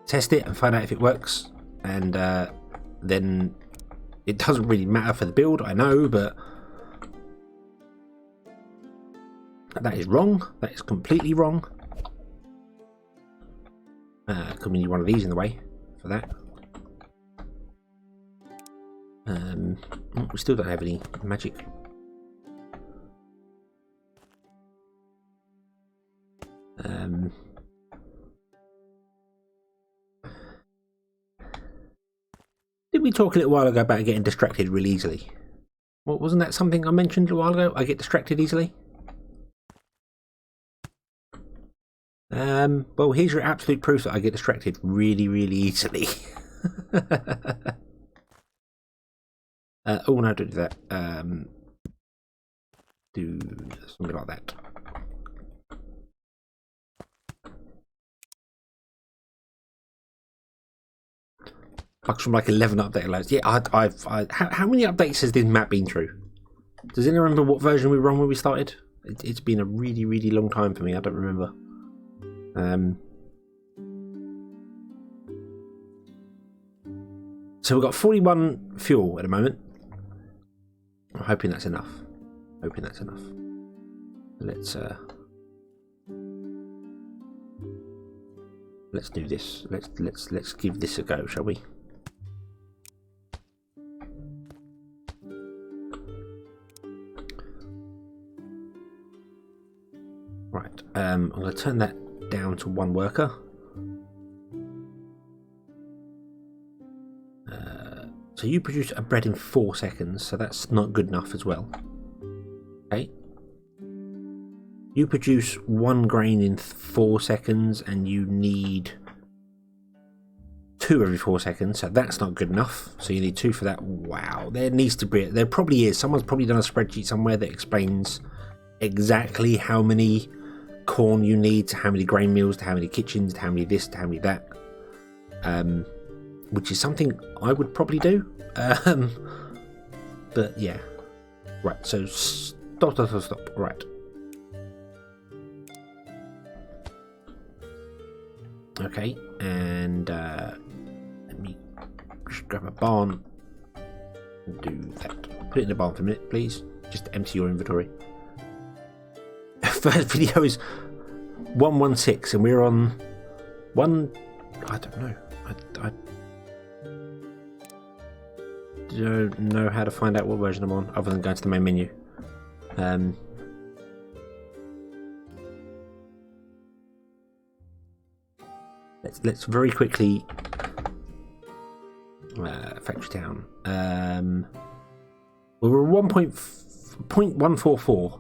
test it and find out if it works. And then it doesn't really matter for the build, I know, but that is wrong. That is completely wrong. Could we need one of these in the way for that? We still don't have any magic. Did we talk a little while ago about getting distracted really easily? What, wasn't that something I mentioned a while ago? I get distracted easily? Well, here's your absolute proof that I get distracted really, really easily. Oh no, don't do that. Do something like that. Bugs from like 11 update loads. Yeah, how many updates has this map been through? Does anyone remember what version we were on when we started? It's been a really, really long time for me. I don't remember. So we've got 41 fuel at the moment. I'm hoping that's enough. Let's do this. Let's give this a go, shall we? Right. I'm going to turn that down to one worker. So you produce a bread in 4 seconds, so that's not good enough as well. Okay. You produce 1 grain in 4 seconds, and you need 2 every 4 seconds, so that's not good enough. So you need 2 for that. Wow, there needs to be. There probably is. Someone's probably done a spreadsheet somewhere that explains exactly how many corn you need, to how many grain mills, to how many kitchens, to how many this, to how many that. Which is something I would probably do. But yeah. Right, so stop. Right. Okay, and let me just grab a barn and do that. Put it in the barn for a minute, please. Just to empty your inventory. First video is 116, and we're on one. I don't know. I don't know how to find out what version I'm on, other than going to the main menu. Let's very quickly factory town. We were 1.144.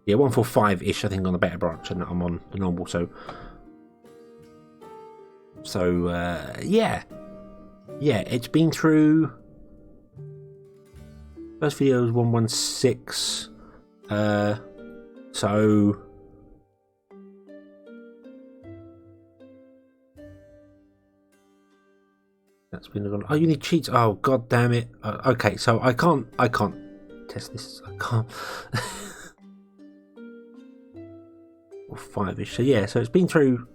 Yeah, 145-ish, I think, on the beta branch, and I'm on the normal. So yeah, it's been through First video was 116. So that's been gone. Oh, you need cheats. Oh, god damn it. Okay, so I can't test this. I can't. Or 5ish. So yeah, so it's been through,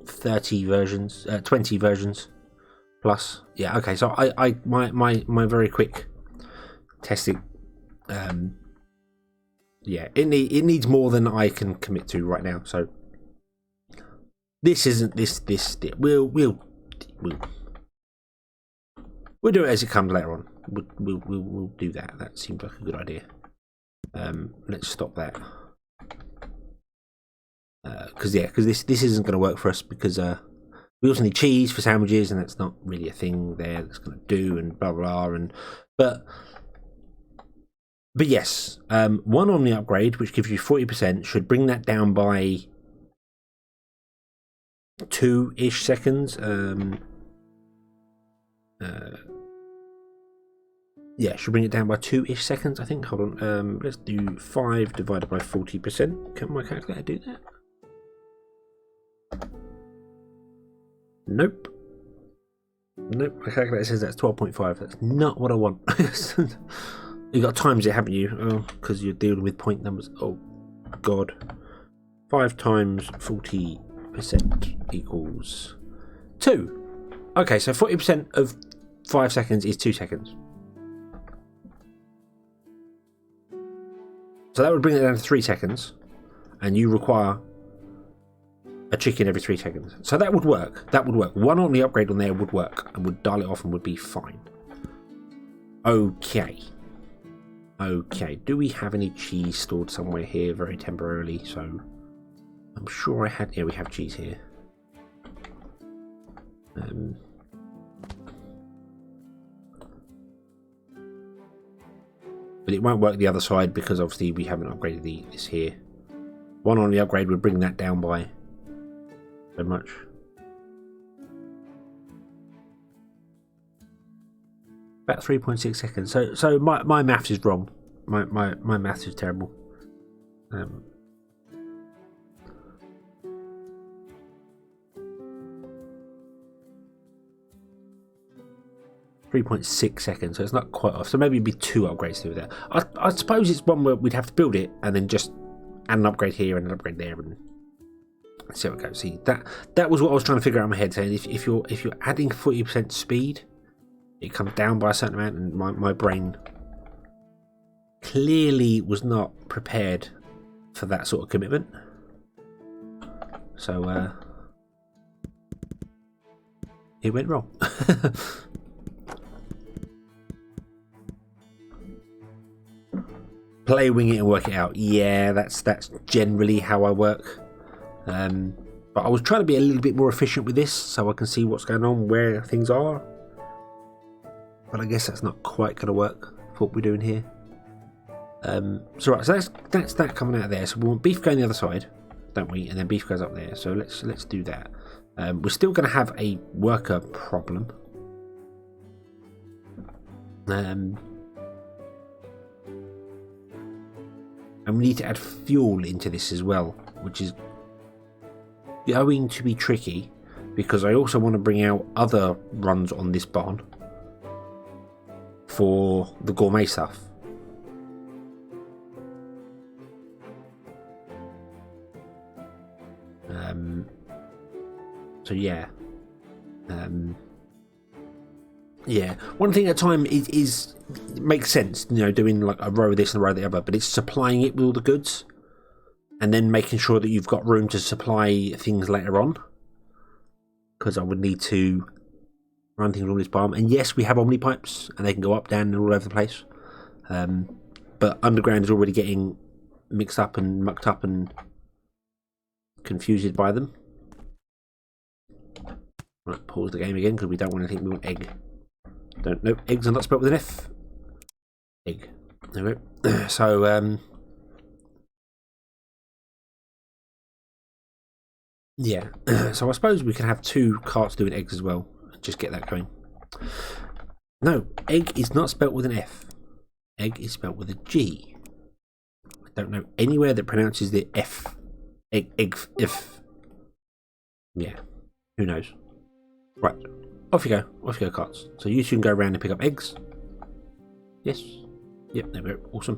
30 versions, 20 versions plus. Yeah, okay. So my very quick testing. Yeah, it needs more than I can commit to right now. So this isn't this. We'll do it as it comes later on. We'll do that. That seems like a good idea. Let's stop that. Because this isn't going to work for us, because we also need cheese for sandwiches, and that's not really a thing there that's going to do, and blah blah. But yes, one Omni upgrade, which gives you 40%, should bring that down by 2-ish seconds. Yeah, should bring it down by 2-ish seconds, I think. Hold on. Let's do 5 divided by 40%. Can my calculator do that? Nope. Nope. My calculator says that's 12.5. That's not what I want. You got times it, haven't you? Oh, because you're dealing with point numbers. Oh, God. 5 times 40% equals 2. Okay, so 40% of 5 seconds is 2 seconds. So that would bring it down to 3 seconds, and you require a chicken every 3 seconds. So that would work. That would work. One Omni upgrade on there would work, and would dial it off and would be fine. Okay. Okay. Do we have any cheese stored somewhere here very temporarily? So I'm sure I had. Yeah, we have cheese here. But it won't work the other side, because obviously we haven't upgraded this here. One on the upgrade would bring that down by so much. About 3.6 seconds. So my maths is wrong. My maths is terrible. 3.6 seconds, so it's not quite off. So maybe it'd be 2 upgrades to do that. I suppose it's one where we'd have to build it and then just add an upgrade here and an upgrade there and see how it goes. See, that was what I was trying to figure out in my head, saying if you're adding 40% speed, it comes down by a certain amount, and my brain clearly was not prepared for that sort of commitment. So it went wrong. Play, wing it, and work it out. Yeah, that's generally how I work. But I was trying to be a little bit more efficient with this, so I can see what's going on, where things are. But I guess that's not quite going to work for what we're doing here. So right, so that's that coming out of there. So we want beef going the other side, don't we? And then beef goes up there. So let's do that. We're still going to have a worker problem. And we need to add fuel into this as well, which is going to be tricky, because I also want to bring out other runs on this barn for the gourmet stuff. So yeah. Yeah, one thing at a time is makes sense, doing like a row of this and a row of the other, but it's supplying it with all the goods and then making sure that you've got room to supply things later on, because I would need to run things on this farm. And yes, we have Omni pipes and they can go up, down, and all over the place, but underground is already getting mixed up and mucked up and confused by them. Right, pause the game again, because we don't want anything. We want egg. No, eggs are not spelled with an F. Egg. There we go. So, yeah. So I suppose we can have 2 carts doing eggs as well. Just get that going. No, egg is not spelled with an F. Egg is spelled with a G. I don't know anywhere that pronounces the F. Egg, if. Yeah, who knows? Right, off you go, carts. So you two can go around and pick up eggs. Yes. Yep, there we go. Awesome.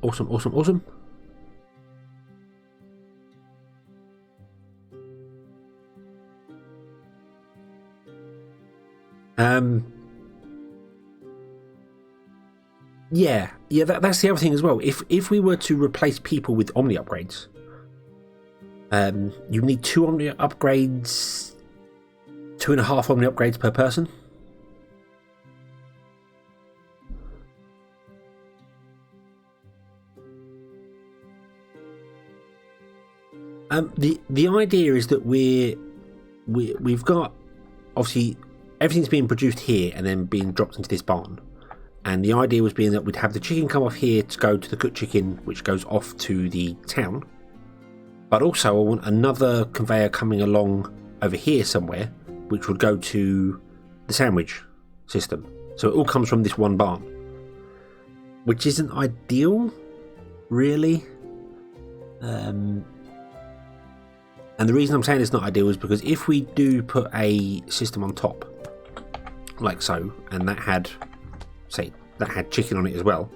Awesome. Yeah, that's the other thing as well. If we were to replace people with Omni upgrades, you need 2 Omni upgrades, 2.5 Omni upgrades per person. The idea is that we've got, obviously everything's being produced here and then being dropped into this barn, and the idea was being that we'd have the chicken come off here to go to the cooked chicken, which goes off to the town. But also I want another conveyor coming along over here somewhere, which would go to the sandwich system. So it all comes from this one barn, which isn't ideal, really. And the reason I'm saying it's not ideal is because if we do put a system on top, like so, and that had, say, that had chicken on it as well,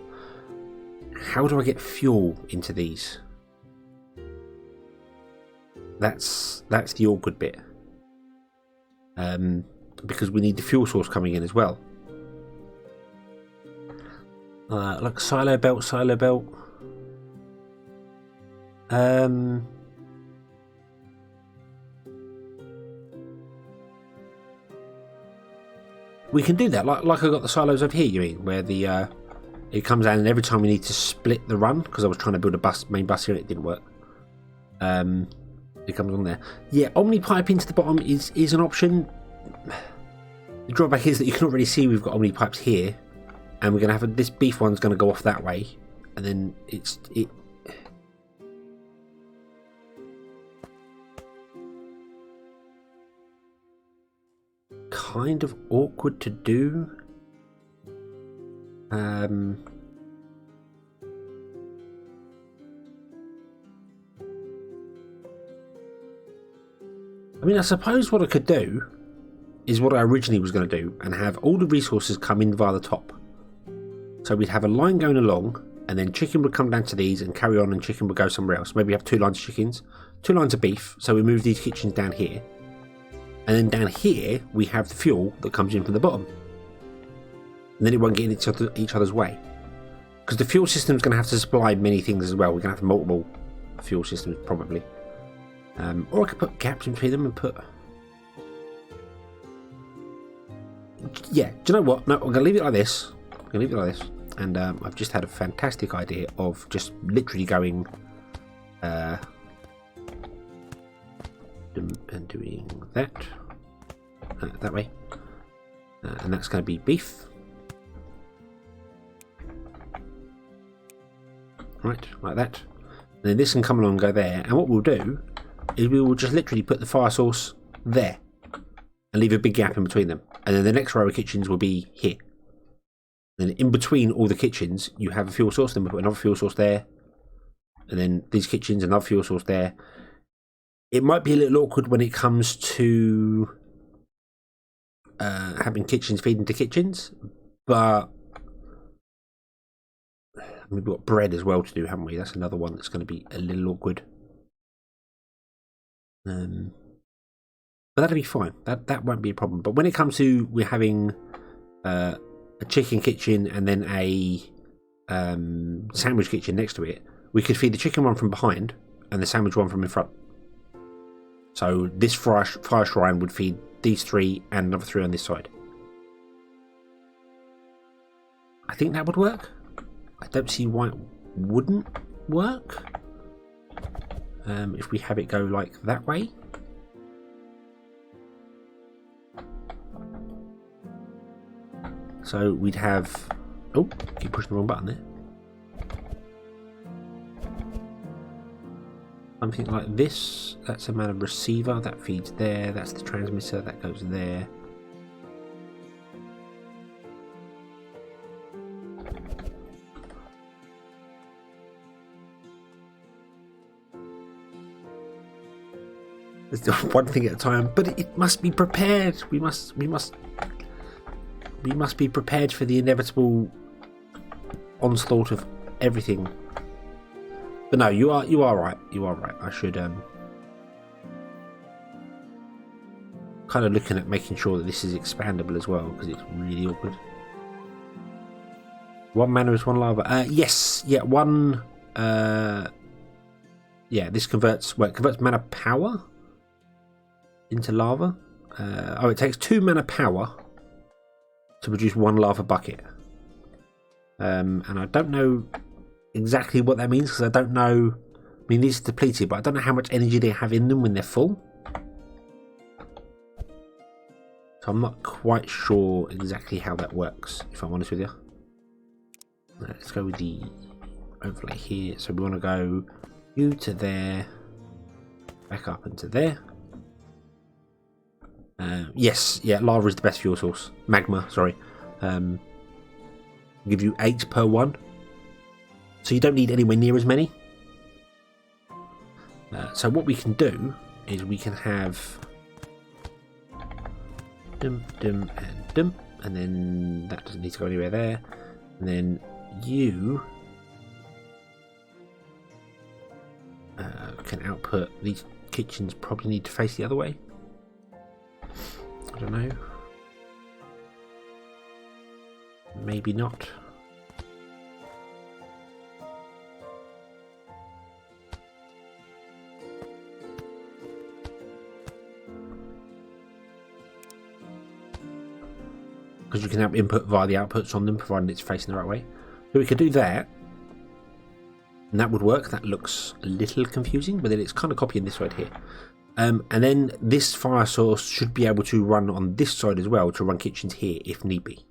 how do I get fuel into these? That's the awkward bit. Because we need the fuel source coming in as well. Like silo belt. We can do that, like I got the silos over here, you mean, where the it comes out and every time we need to split the run, because I was trying to build a main bus here and it didn't work. It comes on there. Yeah, Omni pipe into the bottom is an option. The drawback is that you can't really see we've got Omni pipes here, and we're going to have this beef one's going to go off that way, and then it kind of awkward to do. I mean, I suppose what I could do is what I originally was going to do and have all the resources come in via the top. So we'd have a line going along, and then chicken would come down to these and carry on, and chicken would go somewhere else. Maybe have 2 lines of chickens, 2 lines of beef, so we move these kitchens down here. And then down here, we have the fuel that comes in from the bottom. And then it won't get in each other's way. Because the fuel system is going to have to supply many things as well. We're going to have multiple fuel systems, probably. Or I could put gaps in between them and put... Yeah, do you know what? No, I'm going to leave it like this. And I've just had a fantastic idea of just literally going... and doing that that way, and that's going to be beef, right, like that. And then this can come along and go there, and what we'll do is we will just literally put the fire source there and leave a big gap in between them, and then the next row of kitchens will be here. Then in between all the kitchens you have a fuel source, then we'll put another fuel source there, and then these kitchens, another fuel source there. It might be a little awkward when it comes to having kitchens feed into kitchens, but we've got bread as well to do, haven't we? That's another one that's going to be a little awkward. But that'll be fine. That won't be a problem. But when it comes to we're having a chicken kitchen and then a sandwich kitchen next to it, we could feed the chicken one from behind and the sandwich one from in front. So this fire shrine would feed these 3 and another 3 on this side. I think that would work. I don't see why it wouldn't work. If we have it go like that way. So we'd have... Oh, keep pushing the wrong button there. Something like this. That's a man of receiver that feeds there. That's the transmitter that goes there. It's one thing at a time, but it must be prepared. We must be prepared for the inevitable onslaught of everything. But no, you are right. You are right. I should kind of looking at making sure that this is expandable as well, because it's really awkward. One mana is one lava. Yes, yeah, one. Yeah, this converts. Well, it converts mana power into lava. Oh, it takes 2 mana power to produce 1 lava bucket. And I don't know exactly what that means, because I don't know. I mean, these are depleted, but I don't know how much energy they have in them when they're full. So I'm not quite sure exactly how that works, if I'm honest with you. Let's go with the overlay here. So we want to go you to there, back up into there. Yes, yeah, lava is the best fuel source. Magma, sorry. Give you 8 per one. So you don't need anywhere near as many. So what we can do is we can have dum, dum, and dum, and then that doesn't need to go anywhere there. And then you can output. These kitchens probably need to face the other way. I don't know. Maybe not. Because you can have input via the outputs on them, provided it's facing the right way. So we could do that. And that would work. That looks a little confusing, but then it's kind of copying this right here. And then this fire source should be able to run on this side as well, to run kitchens here if need be.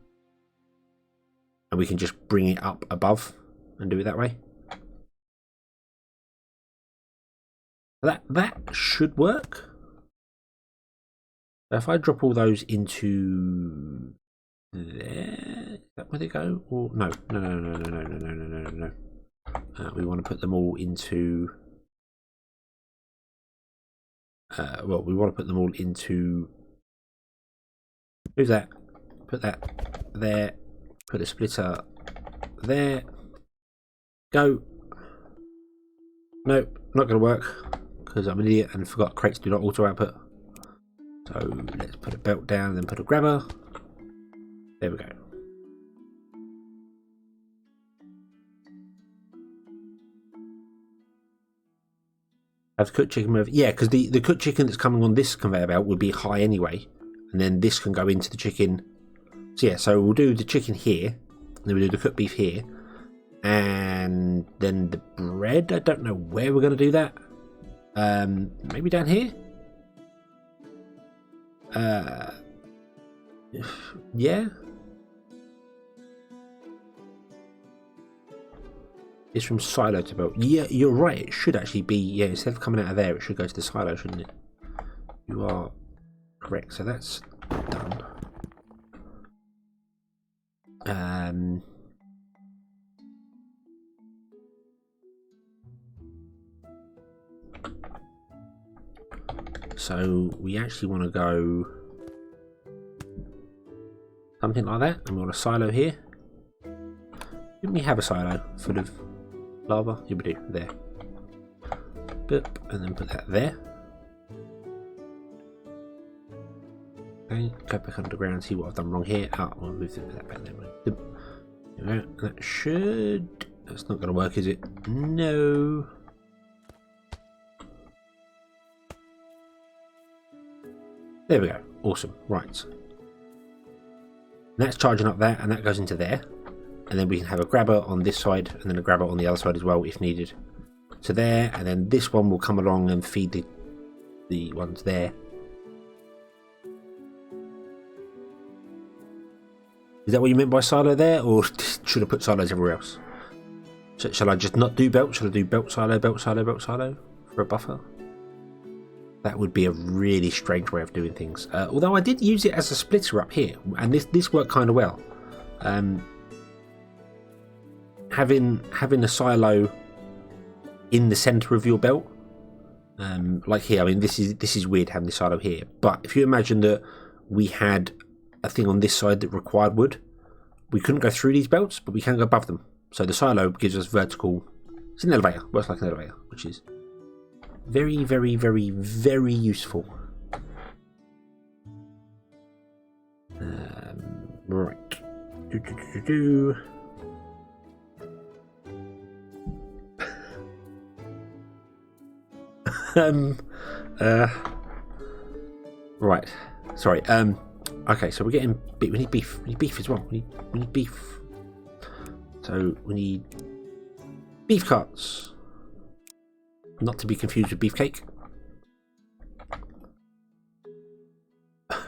And we can just bring it up above and do it that way. That should work. So if I drop all those into there, is that where they go? Or no. We want to put them all into. Well, we want to put them all into. Who's that? Put that there. Put a splitter there. Go. Nope, not going to work because I'm an idiot and forgot crates do not auto output. So let's put a belt down and then put a grabber. There we go. Have the cooked chicken move? Yeah, because the cooked chicken that's coming on this conveyor belt would be high anyway, and then this can go into the chicken. So yeah, so we'll do the chicken here, and then we'll do the cooked beef here, and then the bread. I don't know where we're going to do that. Maybe down here. Yeah. It's from silo to belt. Yeah, you're right. It should actually be. Yeah, instead of coming out of there, it should go to the silo, shouldn't it? You are correct. So that's done. So we actually want to go something like that, and we want a silo here. Didn't we have a silo full of lava? Yeah, we do. There. Boop, and then put that there. Okay, go back underground, see what I've done wrong here. Oh, I'll move that back there. There we go. That should. That's not going to work, is it? No. There we go. Awesome. Right. That's charging up there, and that goes into there. And then we can have a grabber on this side, and then a grabber on the other side as well, if needed. So there, and then this one will come along and feed the ones there. Is that what you meant by silo there, or should I put silos everywhere else? So, shall I just not do belt? Shall I do belt, silo, belt, silo, belt, silo for a buffer? That would be a really strange way of doing things. Although I did use it as a splitter up here, and this worked kind of well. Having a silo in the centre of your belt Like here, I mean, this is weird having this silo here. But if you imagine that we had a thing on this side that required wood, we couldn't go through these belts, but we can go above them. So the silo gives us vertical. It's an elevator, works like an elevator, which is very, very, very, very useful. Right. Right. Sorry. Okay, so we're getting. We need beef. We need beef as well. We need beef. So we need beef carts. Not to be confused with beefcake,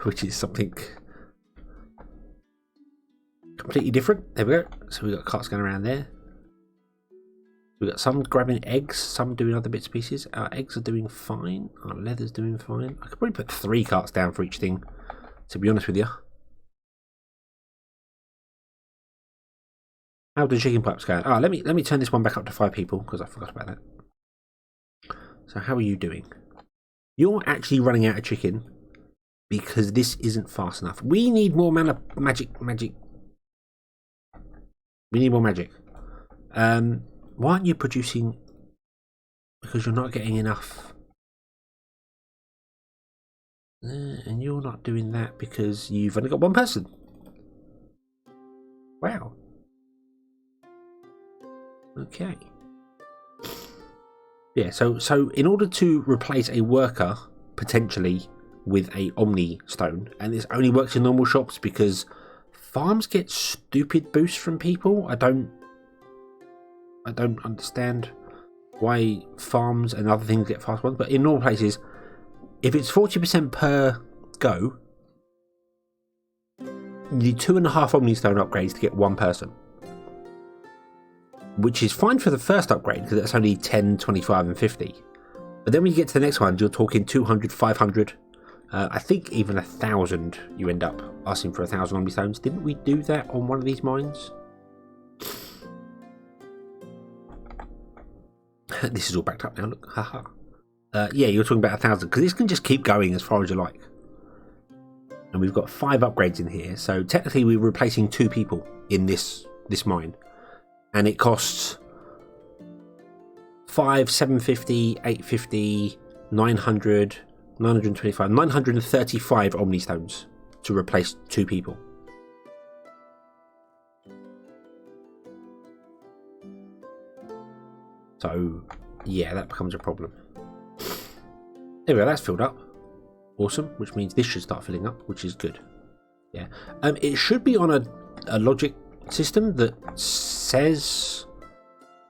which is something completely different. There we go. So we got carts going around there. We got some grabbing eggs, some doing other bits and pieces. Our eggs are doing fine. Our leather's doing fine. I could probably put 3 carts down for each thing, to be honest with you. How do chicken pipes go? Oh, let me turn this one back up to 5 people because I forgot about that. So how are you doing? You're actually running out of chicken because this isn't fast enough. We need more magic. We need more magic. Why aren't you producing? Because you're not getting enough. And you're not doing that because you've only got 1 person. Wow. Okay. Yeah, so in order to replace a worker, potentially, with a Omni Stone, and this only works in normal shops because farms get stupid boosts from people. I don't understand why farms and other things get fast ones, but in normal places, if it's 40% per go, you need 2.5 Omni Stone upgrades to get 1 person. Which is fine for the first upgrade because it's only 10, 25 and 50. But then when you get to the next one, you're talking 200, 500, I think even 1,000 you end up asking for 1,000 Omni Stones. Didn't we do that on one of these mines? This is all backed up now, look, haha. Yeah, you're talking about 1,000 because this can just keep going as far as you like. And we've got 5 upgrades in here, so technically we're replacing 2 people in this mine. And it costs 5, 750, 850, 900, 925, 935 Omni Stones to replace 2 people. So, yeah, that becomes a problem. There we go, that's filled up. Awesome, which means this should start filling up, which is good. Yeah, it should be on a logic system that says,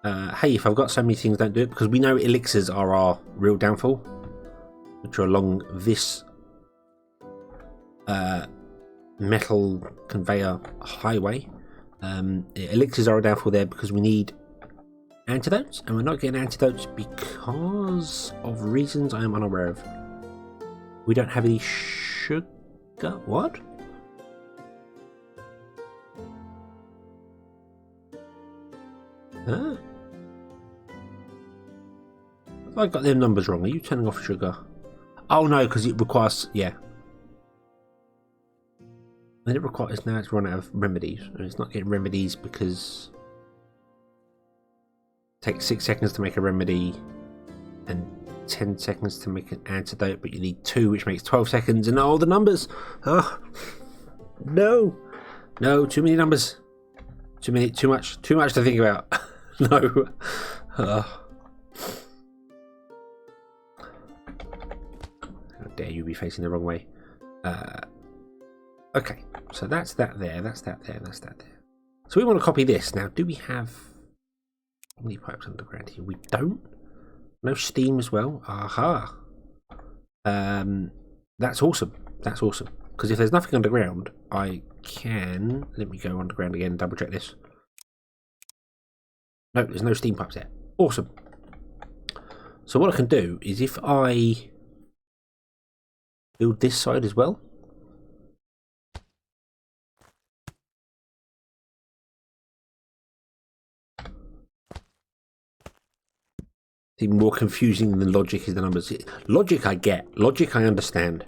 hey, if I've got so many things, don't do it, because we know elixirs are our real downfall, which are along this metal conveyor highway. Elixirs are a downfall there because we need antidotes, and we're not getting antidotes because of reasons I am unaware of. We don't have any sugar. What? Huh? Have I got them numbers wrong? Are you turning off sugar? Oh no, because it requires, yeah. And it requires, now it's run out of remedies. And it's not getting remedies because it takes 6 seconds to make a remedy and 10 seconds to make an antidote, but you need 2, which makes 12 seconds, and all the numbers. Oh, no. No, too many numbers. Too much to think about. No. How dare you be facing the wrong way. Okay, so that's that there, that's that there, that's that there. So we want to copy this. Now, do we have any pipes underground here? We don't. No steam as well. Aha. That's awesome. That's awesome. Because if there's nothing underground, I can... Let me go underground again and double check this. No, there's no steam pipes there. Awesome. So what I can do is if I build this side as well. The more confusing than logic is the numbers. Logic I get. Logic I understand.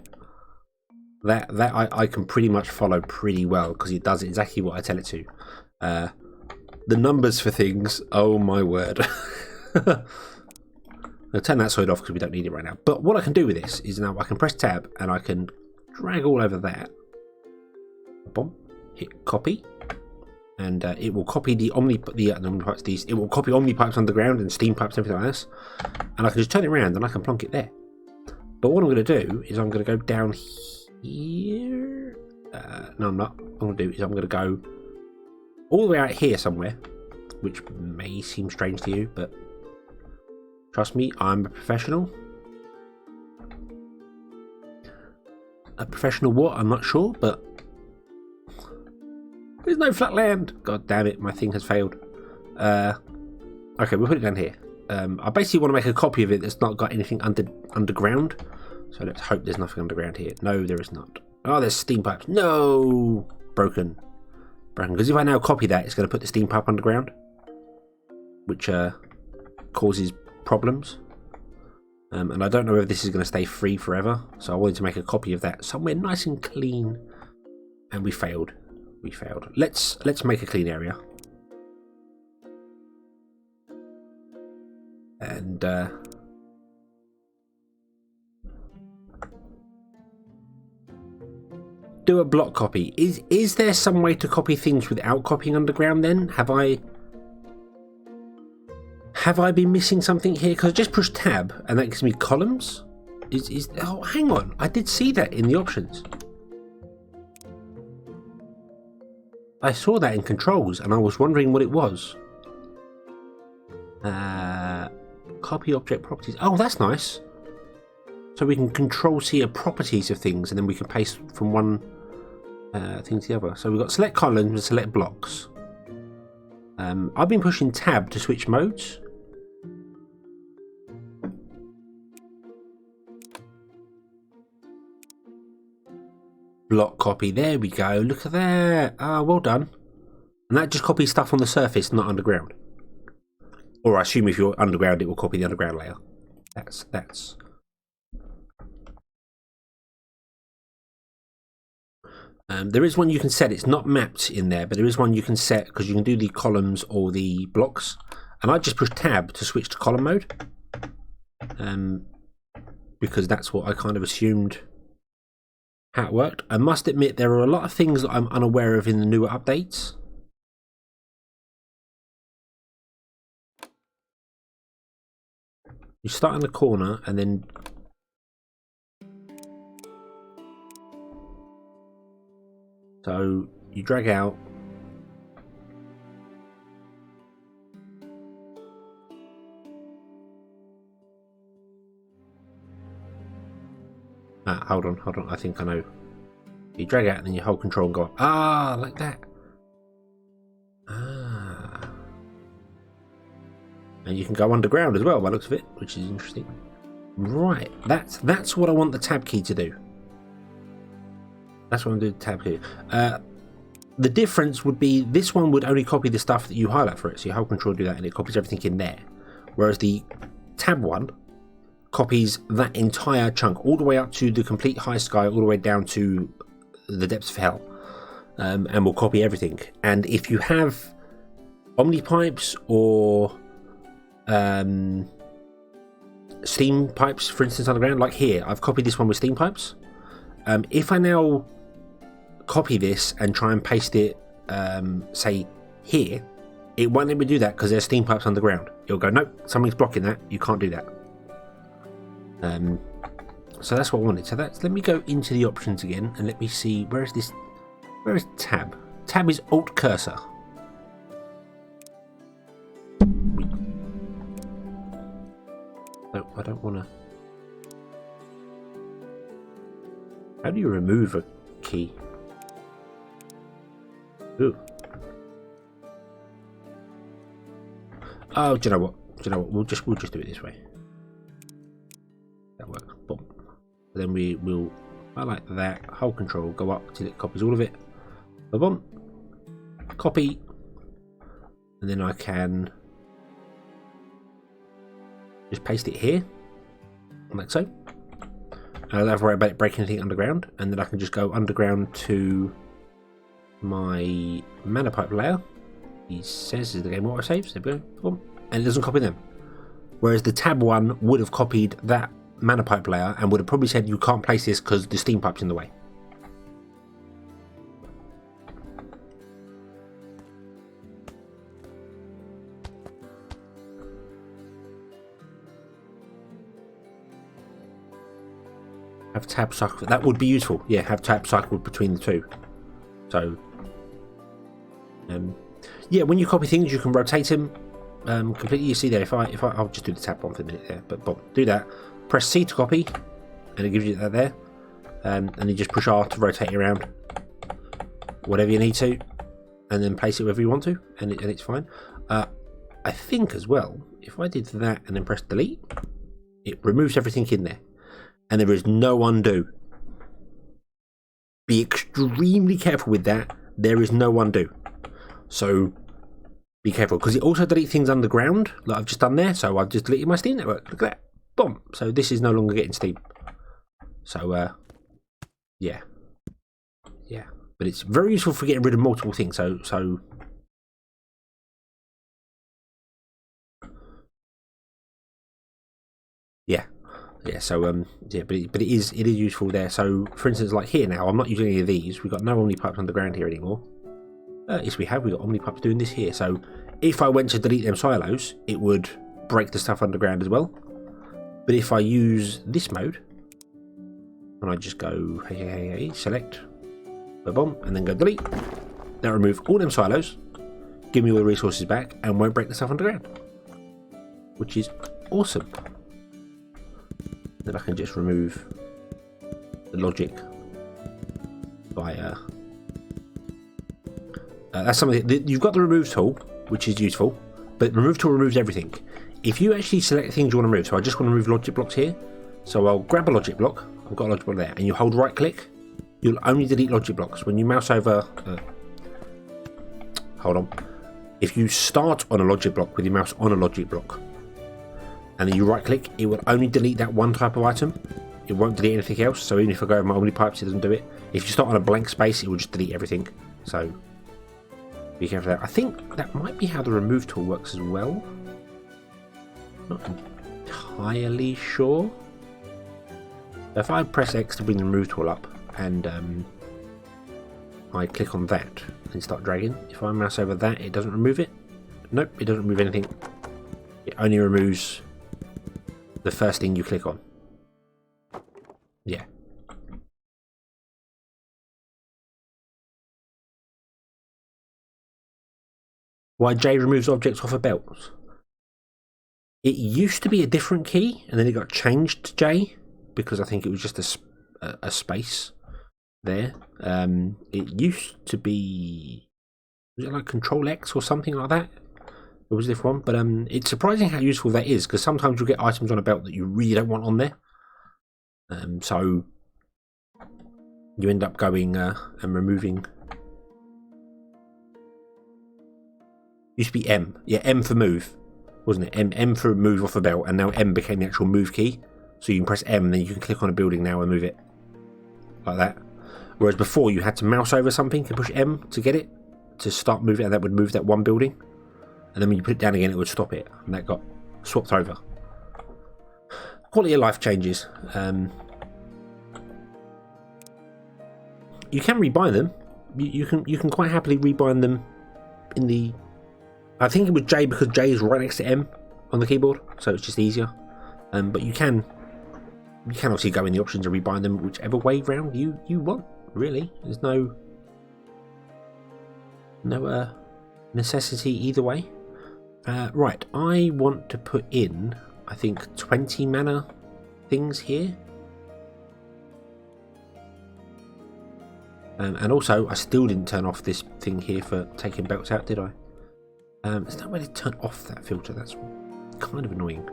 That I can pretty much follow pretty well because it does exactly what I tell it to. The numbers for things, oh my word. I'll turn that side off because we don't need it right now. But what I can do with this is now I can press tab and I can drag all over that. Boom. Hit copy. And it will copy the omnipipes. It will copy omnipipes underground and steam pipes and everything like this. And I can just turn it around and I can plonk it there. But what I'm going to do is I'm going to go down here. No, I'm not. What I'm going to do is I'm going to go all the way out here somewhere, which may seem strange to you, but trust me, I'm a professional. A professional what? I'm not sure, but there's no flat land. God damn it, my thing has failed. Okay, we'll put it down here. I basically want to make a copy of it that's not got anything underground. So let's hope there's nothing underground here. No, there is not. Oh, there's steam pipes. No! Broken. Because if I now copy that, it's going to put the steam pipe underground, which causes problems. And I don't know if this is going to stay free forever. So I wanted to make a copy of that somewhere nice and clean. And we failed. We failed. Let's make a clean area. And do a block copy. Is there some way to copy things without copying underground then? Have I been missing something here? Because I just push tab and that gives me columns. Oh, hang on. I did see that in the options. I saw that in controls and I was wondering what it was. Copy object properties. Oh, that's nice. So we can control C properties of things and then we can paste from one thing to the other. So we've got select columns and select blocks. I've been pushing tab to switch modes. Block copy, there we go, look at that. Ah, well done. And that just copies stuff on the surface, not underground. Or I assume if you're underground, it will copy the underground layer. That's. There is one you can set, it's not mapped in there, but there is one you can set because you can do the columns or the blocks. And I just push tab to switch to column mode. Because that's what I kind of assumed how it worked. I must admit there are a lot of things that I'm unaware of in the newer updates. You start in the corner and then so you drag out. Hold on. I think I know. You drag out and then you hold control and go up. Ah, like that. Ah. And you can go underground as well by the looks of it, which is interesting. Right, that's what I want the tab key to do. That's what I'm doing the tab key. The difference would be this one would only copy the stuff that you highlight for it. So you hold control, do that, and it copies everything in there. Whereas the tab one copies that entire chunk all the way up to the complete high sky, all the way down to the depths of hell, and will copy everything. And if you have omnipipes or steam pipes, for instance, underground, like here, I've copied this one with steam pipes. If I now copy this and try and paste it, say here, it won't let me do that because there's steam pipes underground. It'll go, nope, something's blocking that. You can't do that. So that's what I wanted. So that's, let me go into the options again and let me see, where is this? Where is tab? Tab is alt cursor. No, I don't want to. How do you remove a key? Ooh. Oh, do you know what? We'll just do it this way. That works. Boom. Then we will highlight that. Hold control. Go up till it copies all of it. Boom. Copy. And then I can Just paste it here, like so. I don't have to worry about it breaking anything underground, and then I can just go underground to my mana pipe layer. He says is the game auto saves. There we go. Boom. And it doesn't copy them. Whereas the tab one would have copied that mana pipe layer and would have probably said you can't place this because the steam pipe's in the way. Have tab cycle. That would be useful. Yeah, have tab cycled between the two. So, yeah, when you copy things, you can rotate them completely. You see there. If I'll just do the tab one for a minute there. But boom, do that. Press C to copy, and it gives you that there. And you just push R to rotate it around, whatever you need to, and then place it wherever you want to, and it's fine. I think as well, if I did that and then press delete, it removes everything in there. And there is no undo. Be extremely careful with that. There is no undo. So be careful, because it also deletes things underground, like I've just done there. So I've just deleted my Steam network. Look at that. Boom. So this is no longer getting Steam. So yeah. But it's very useful for getting rid of multiple things. So yeah. So yeah, but it is useful there. So for instance, like here now, I'm not using any of these. We've got no Omni pipes underground here anymore. Yes, we've got Omni pipes doing this here. So if I went to delete them silos, it would break the stuff underground as well. But if I use this mode, and I just go hey, select, boom, and then go delete, that'll remove all them silos, give me all the resources back, and won't break the stuff underground, which is awesome. Then I can just remove the logic by that's something that you've got the remove tool, which is useful, but the remove tool removes everything. If you actually select things you want to remove, so I just want to remove logic blocks here, so I'll grab a logic block. I've got a logic block there, and you hold right click, you'll only delete logic blocks. When you mouse over hold on, if you start on a logic block with your mouse on a logic block and then you right click, it will only delete that one type of item. It won't delete anything else. So even if I go over my Omni pipes, it doesn't do it. If you start on a blank space, it will just delete everything. So be careful there. I think that might be how the remove tool works as well. Not entirely sure. If I press X to bring the remove tool up and I click on that and start dragging, if I mouse over that, it doesn't remove it. Nope, it doesn't remove anything. It only removes the first thing you click on. Yeah. Why J removes objects off of belts? It used to be a different key, and then it got changed to J because I think it was just a space there. It used to be, was it like Control X or something like that? It was a different one, but it's surprising how useful that is, because sometimes you'll get items on a belt that you really don't want on there. So you end up going and removing. Used to be M, yeah, M for move, wasn't it? M for move off a belt, and now M became the actual move key. So you can press M, and then you can click on a building now and move it like that. Whereas before you had to mouse over something and push M to get it to start moving, and that would move that one building. And then when you put it down again, it would stop it, and that got swapped over. Quality of life changes. You can rebind them. You can quite happily rebind them in the. I think it was J because J is right next to M on the keyboard, so it's just easier. But you can obviously go in the options and rebind them whichever way round you want. Really, there's no necessity either way. Right, I want to put in, I think, 20 mana things here. And also, I still didn't turn off this thing here for taking belts out, did I? There's no way to turn off that filter. That's kind of annoying.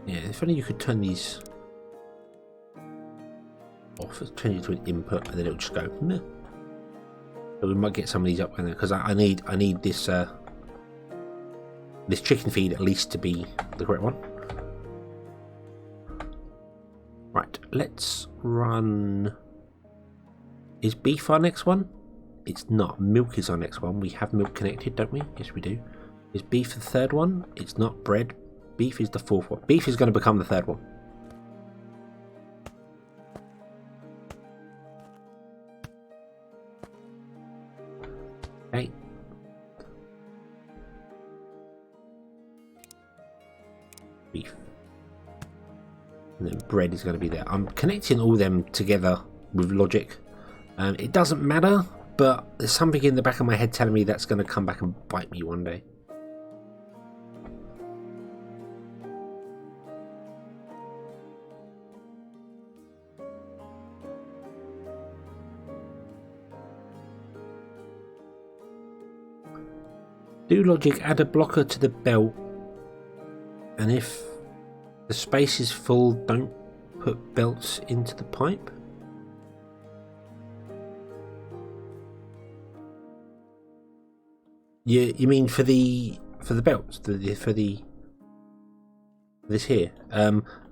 Yeah, if only you could turn these off. Turn it to an input, and then it'll just go meh. So we might get some of these up there because I need this this chicken feed at least to be the correct one. Right, let's run. Is beef our next one? It's not. Milk is our next one. We have milk connected, don't we? Yes, we do. Is beef the third one? It's not. Bread. Beef is the fourth one. Beef is going to become the third one. Okay. Beef. And then bread is going to be there. I'm connecting all them together with logic. It doesn't matter, but there's something in the back of my head telling me that's going to come back and bite me one day. Do logic add a blocker to the belt, and if the space is full, don't put belts into the pipe? You mean for the belts, for this here?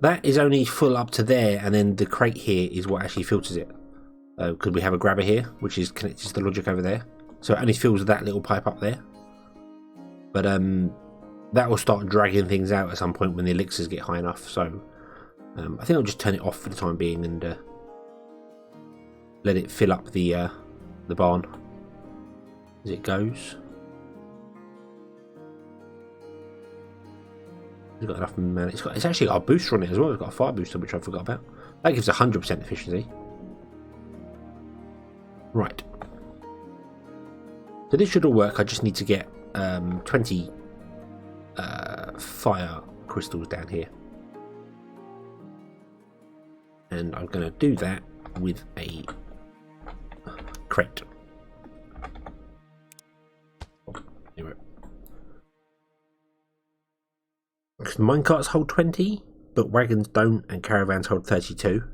That is only full up to there, and then the crate here is what actually filters it. Could we have a grabber here, which is connected to the logic over there? So it only fills that little pipe up there. But that will start dragging things out at some point when the elixirs get high enough. So I think I'll just turn it off for the time being and let it fill up the barn as it goes. It's got enough mana. It's actually got a booster on it as well. It's got a fire booster, which I forgot about. That gives 100% efficiency. Right. So this should all work. I just need to get 20 fire crystals down here. And I'm going to do that with a crate. Because minecarts hold 20, but wagons don't, and caravans hold 32.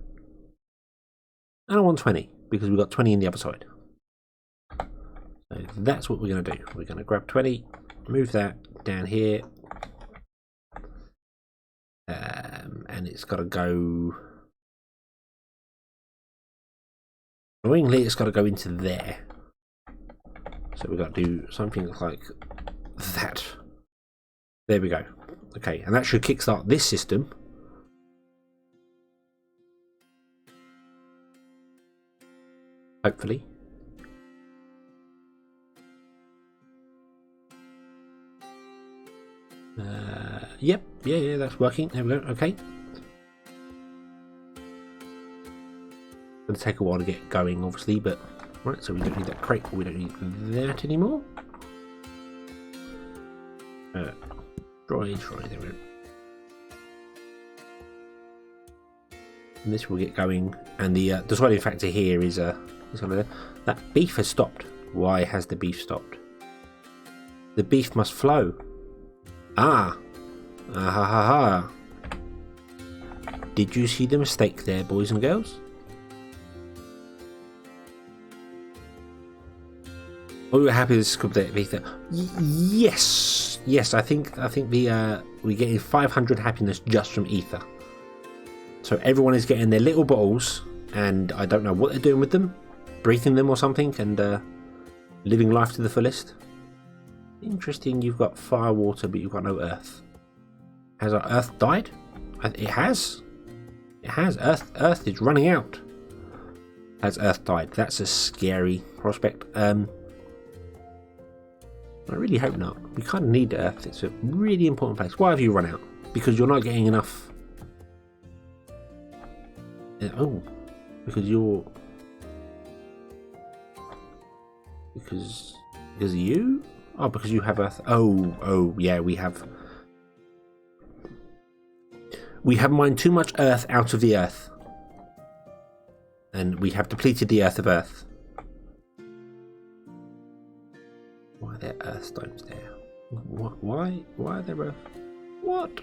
And I want 20, because we've got 20 in the other side. So that's what we're going to do. We're going to grab 20, move that down here, and it's got to go. Annoyingly, it's got to go into there. So we've got to do something like that. There we go. Okay, and that should kickstart this system. Hopefully. Yep, yeah, that's working. There we go. Okay. Gonna take a while to get going, obviously, but right. So we don't need that crate. We don't need that anymore. Destroy. There we go. And this will get going. And the deciding factor here is that beef has stopped. Why has the beef stopped? The beef must flow. Ah ha ha ha. Did you see the mistake there, boys and girls? Oh, we were happy this could be ether. Yes. I think we're getting 500 happiness just from ether. So everyone is getting their little bottles, and I don't know what they're doing with them, breathing them or something, and living life to the fullest. Interesting. You've got fire, water, but you've got no earth. Has our earth died? It has. It has. Earth is running out. Has earth died? That's a scary prospect. I really hope not. We kind of need earth. It's a really important place. Why have you run out? Because you're not getting enough. Oh, because you're. Because of you? Oh, because you have earth. Oh, yeah, we have. We have mined too much earth out of the earth. And we have depleted the earth of earth. Why are there earth stones there? What? Why are there earth? What?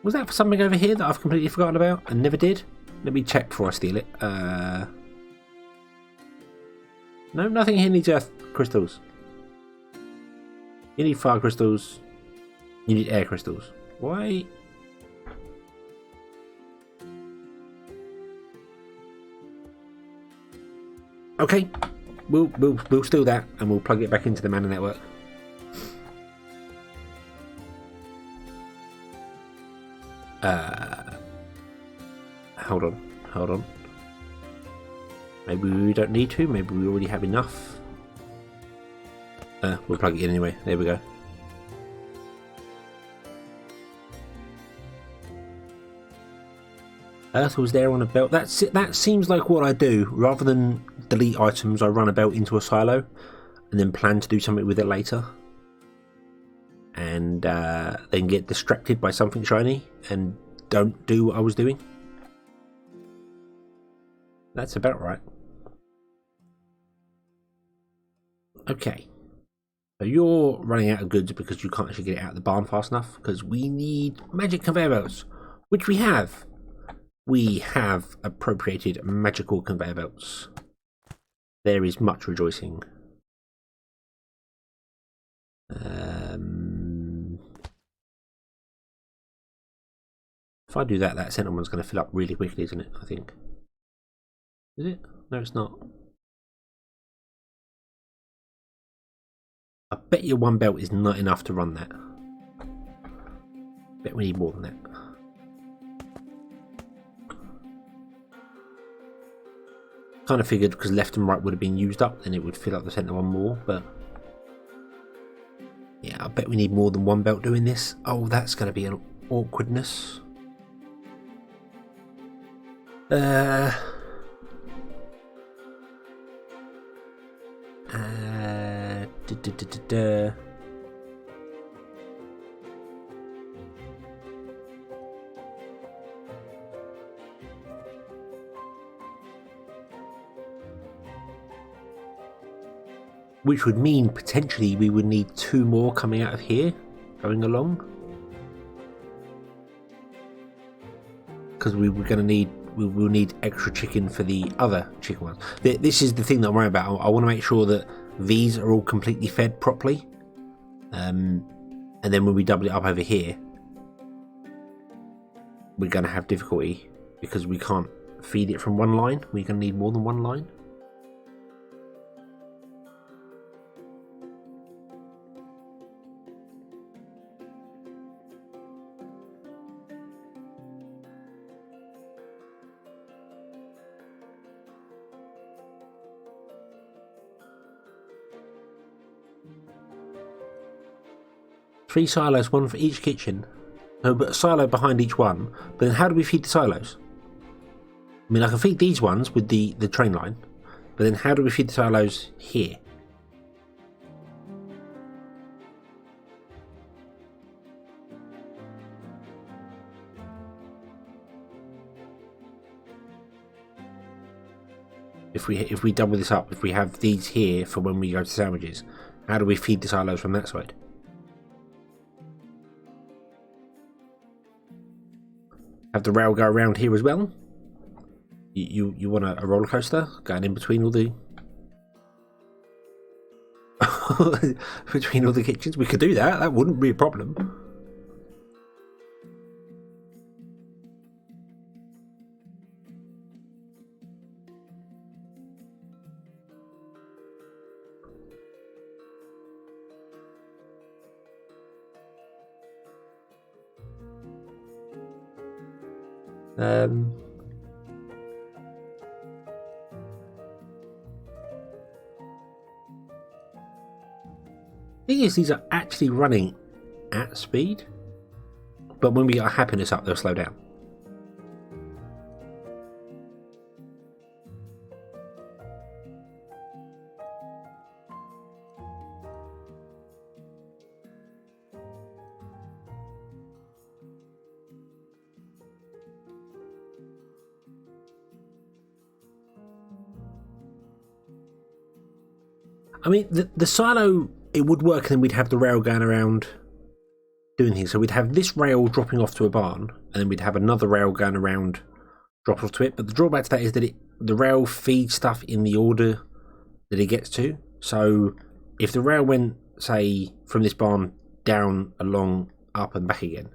Was that for something over here that I've completely forgotten about and never did? Let me check before I steal it. No, nothing here needs earth crystals. You need fire crystals. You need air crystals. Why? Okay, we'll steal that and we'll plug it back into the mana network. Hold on. Maybe we don't need to. Maybe we already have enough. We'll plug it in anyway. There we go. Earth was there on a belt. That seems like what I do. Rather than delete items, I run a belt into a silo and then plan to do something with it later. And then get distracted by something shiny and don't do what I was doing. That's about right. Okay. So you're running out of goods because you can't actually get it out of the barn fast enough, because we need magic conveyor belts, which we have. We have appropriated magical conveyor belts. There is much rejoicing. If I do that, that center one's going to fill up really quickly, isn't it? I think. Is it? No, it's not. I bet you one belt is not enough to run that. Bet we need more than that. Kind of figured because left and right would have been used up, then it would fill up the center one more, but yeah, I bet we need more than one belt doing this. Oh, that's going to be an awkwardness. Which would mean potentially we would need 2 more coming out of here, going along. Because we will need extra chicken for the other chicken ones. This is the thing that I'm worried about. I want to make sure that these are all completely fed properly. And then when we double it up over here, we're going to have difficulty because we can't feed it from one line. We're going to need more than one line. Three silos, one for each kitchen. No, but a silo behind each one. But then how do we feed the silos? I mean, I can feed these ones with the train line. But then how do we feed the silos here? If we double this up, if we have these here for when we go to sandwiches, how do we feed the silos from that side? Have the rail go around here as well. You want a roller coaster going in between all the between all the kitchens? We could do that. That wouldn't be a problem. Thing is, these are actually running at speed, but when we get our happiness up, they'll slow down. I mean, the silo, it would work, and then we'd have the rail going around doing things. So we'd have this rail dropping off to a barn, and then we'd have another rail going around, drop off to it. But the drawback to that is that the rail feeds stuff in the order that it gets to. So if the rail went, say, from this barn down, along, up and back again,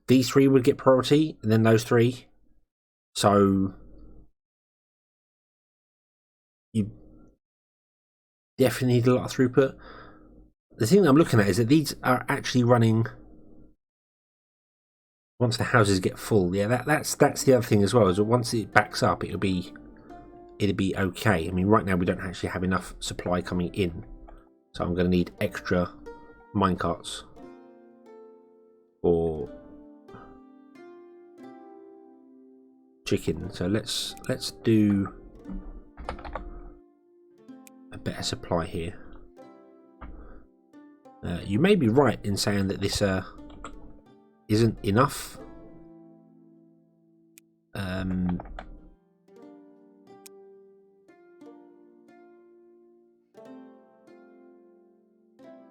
these three would get priority, and then those three. So you definitely need a lot of throughput. The thing I'm looking at is that these are actually running once the houses get full. Yeah, that's the other thing as well, is that once it backs up, it'll be okay. I mean, right now we don't actually have enough supply coming in, so I'm going to need extra minecarts for chicken. So let's do a better supply here. You may be right in saying that this isn't enough.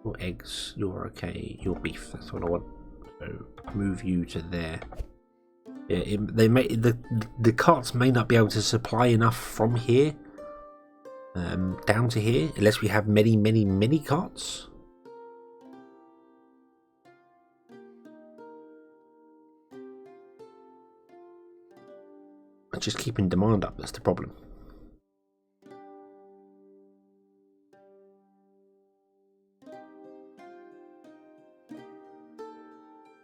Your eggs, you're okay. Your beef, that's what I want. So move you to there. Yeah, the carts may not be able to supply enough from here down to here, unless we have many carts. But just keeping demand up, that's the problem.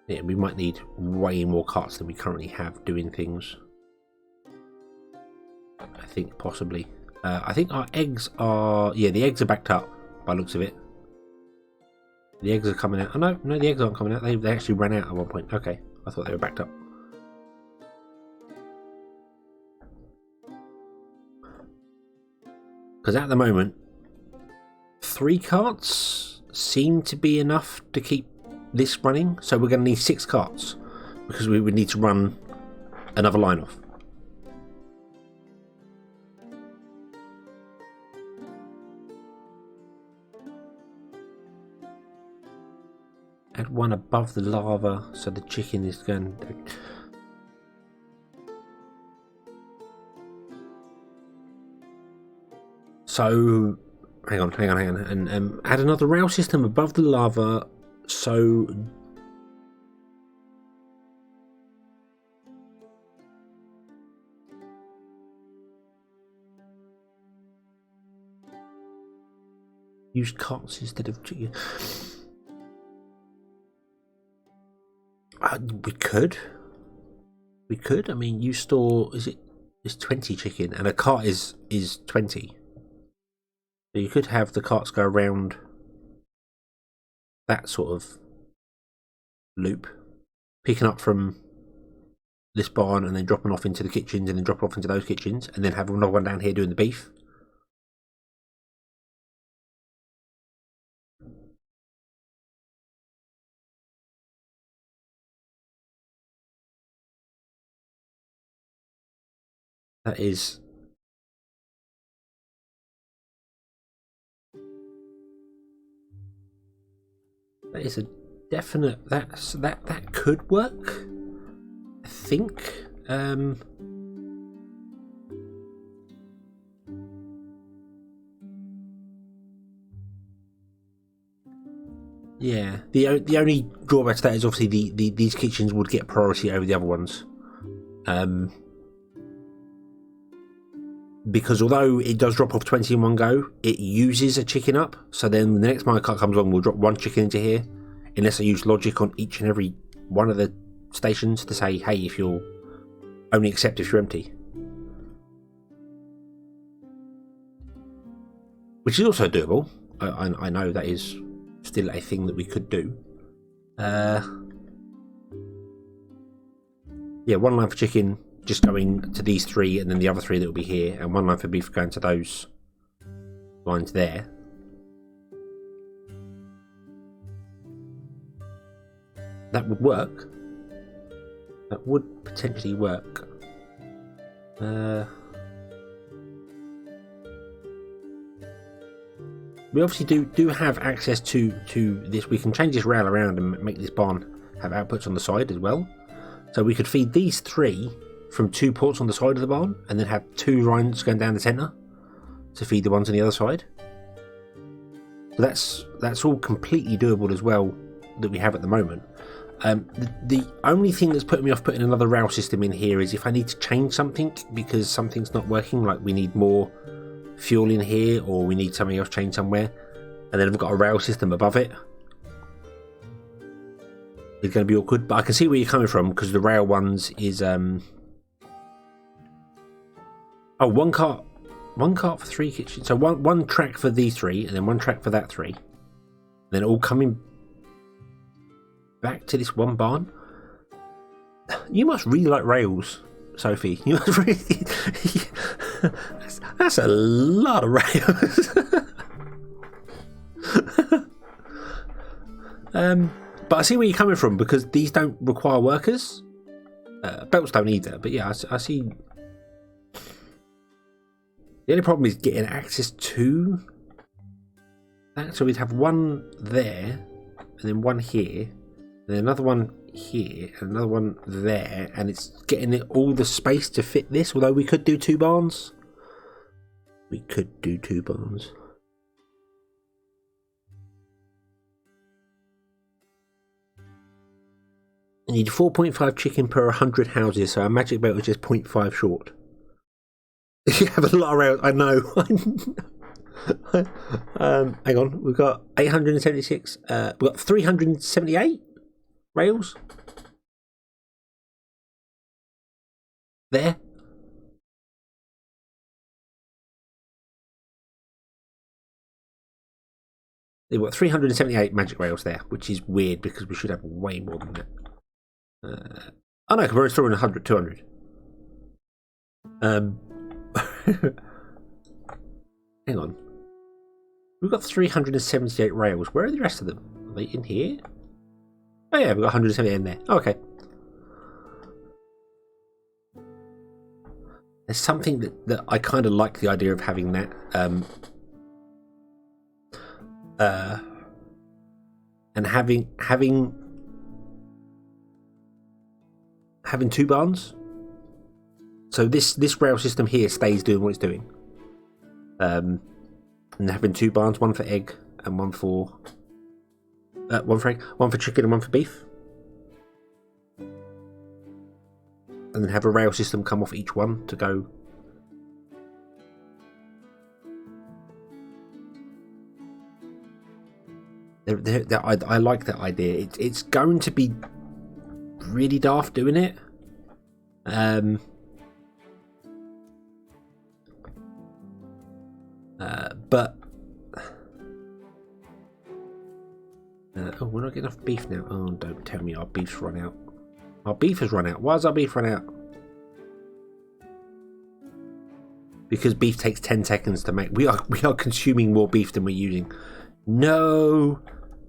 Yeah, we might need way more carts than we currently have doing things. I think possibly. I think our eggs are... Yeah, the eggs are backed up by the looks of it. The eggs are coming out. Oh no, the eggs aren't coming out. They actually ran out at one point. Okay, I thought they were backed up. Because at the moment, 3 carts seem to be enough to keep this running. So we're going to need 6 carts, because we would need to run another line off. Add one above the lava so the chicken is going to... So, hang on, and add another rail system above the lava, so... Use carts instead of chicken. We could. I mean, you store... It's 20 chicken, and a cart is 20. So you could have the carts go around that sort of loop, picking up from this barn and then dropping off into the kitchens and then dropping off into those kitchens, and then have another one down here doing the beef. That is... That is a definite... That could work, I think. Yeah. The only drawback to that is obviously these kitchens would get priority over the other ones. Because although it does drop off 20 in one go, it uses a chicken up. So then the next minecart comes along, we'll drop 1 chicken into here, unless I use logic on each and every one of the stations to say, hey, if you'll only accept if you're empty. Which is also doable. I know that is still a thing that we could do. Yeah, 1 line for chicken, just going to these 3, and then the other 3 that will be here, and 1 line for beef going to those lines there. That would work. That would potentially work. We obviously do have access to this. We can change this rail around and make this barn have outputs on the side as well. So we could feed these 3 from 2 ports on the side of the barn, and then have 2 lines going down the centre. to feed the ones on the other side. So that's all completely doable as well that we have at the moment. The only thing that's putting me off putting another rail system in here is if I need to change something because something's not working, like we need more fuel in here or we need something else changed somewhere, and then I've got a rail system above it. It's going to be awkward, but I can see where you're coming from because the rail ones is one cart for 3 kitchens. So one track for these 3, and then one track for that 3, and then all coming back to this one barn. You must really like rails, Sophie. You must really. That's a lot of rails. But I see where you're coming from because these don't require workers. Belts don't either. But yeah, I see. The only problem is getting access to that. So we'd have one there, and then one here, and then another one here, and another one there, and it's getting it all the space to fit this. Although we could do 2 barns. We could do 2 barns. I need 4.5 chicken per 100 houses, so our magic belt is just 0.5 short. You have a lot of rails, I know. Hang on, we've got 876. We've got 378 rails. There. We've got 378 magic rails there, which is weird because we should have way more than that. Oh no, we're storing 100, 200. Hang on. We've got 378 rails. Where are the rest of them? Are they in here? Oh yeah, we've got 178 in there. Oh, okay. There's something that I kind of like the idea of having that. And having 2 barns. So this rail system here stays doing what it's doing. And having 2 barns, one for egg and one for egg, one for chicken and one for beef. And then have a rail system come off each one to go. I like that idea. It's going to be really daft doing it. But oh, we're not getting enough beef now. Oh, don't tell me our beef's run out. Our beef has run out. Why has our beef run out? Because beef takes 10 seconds to make. We are consuming more beef than we're using. No,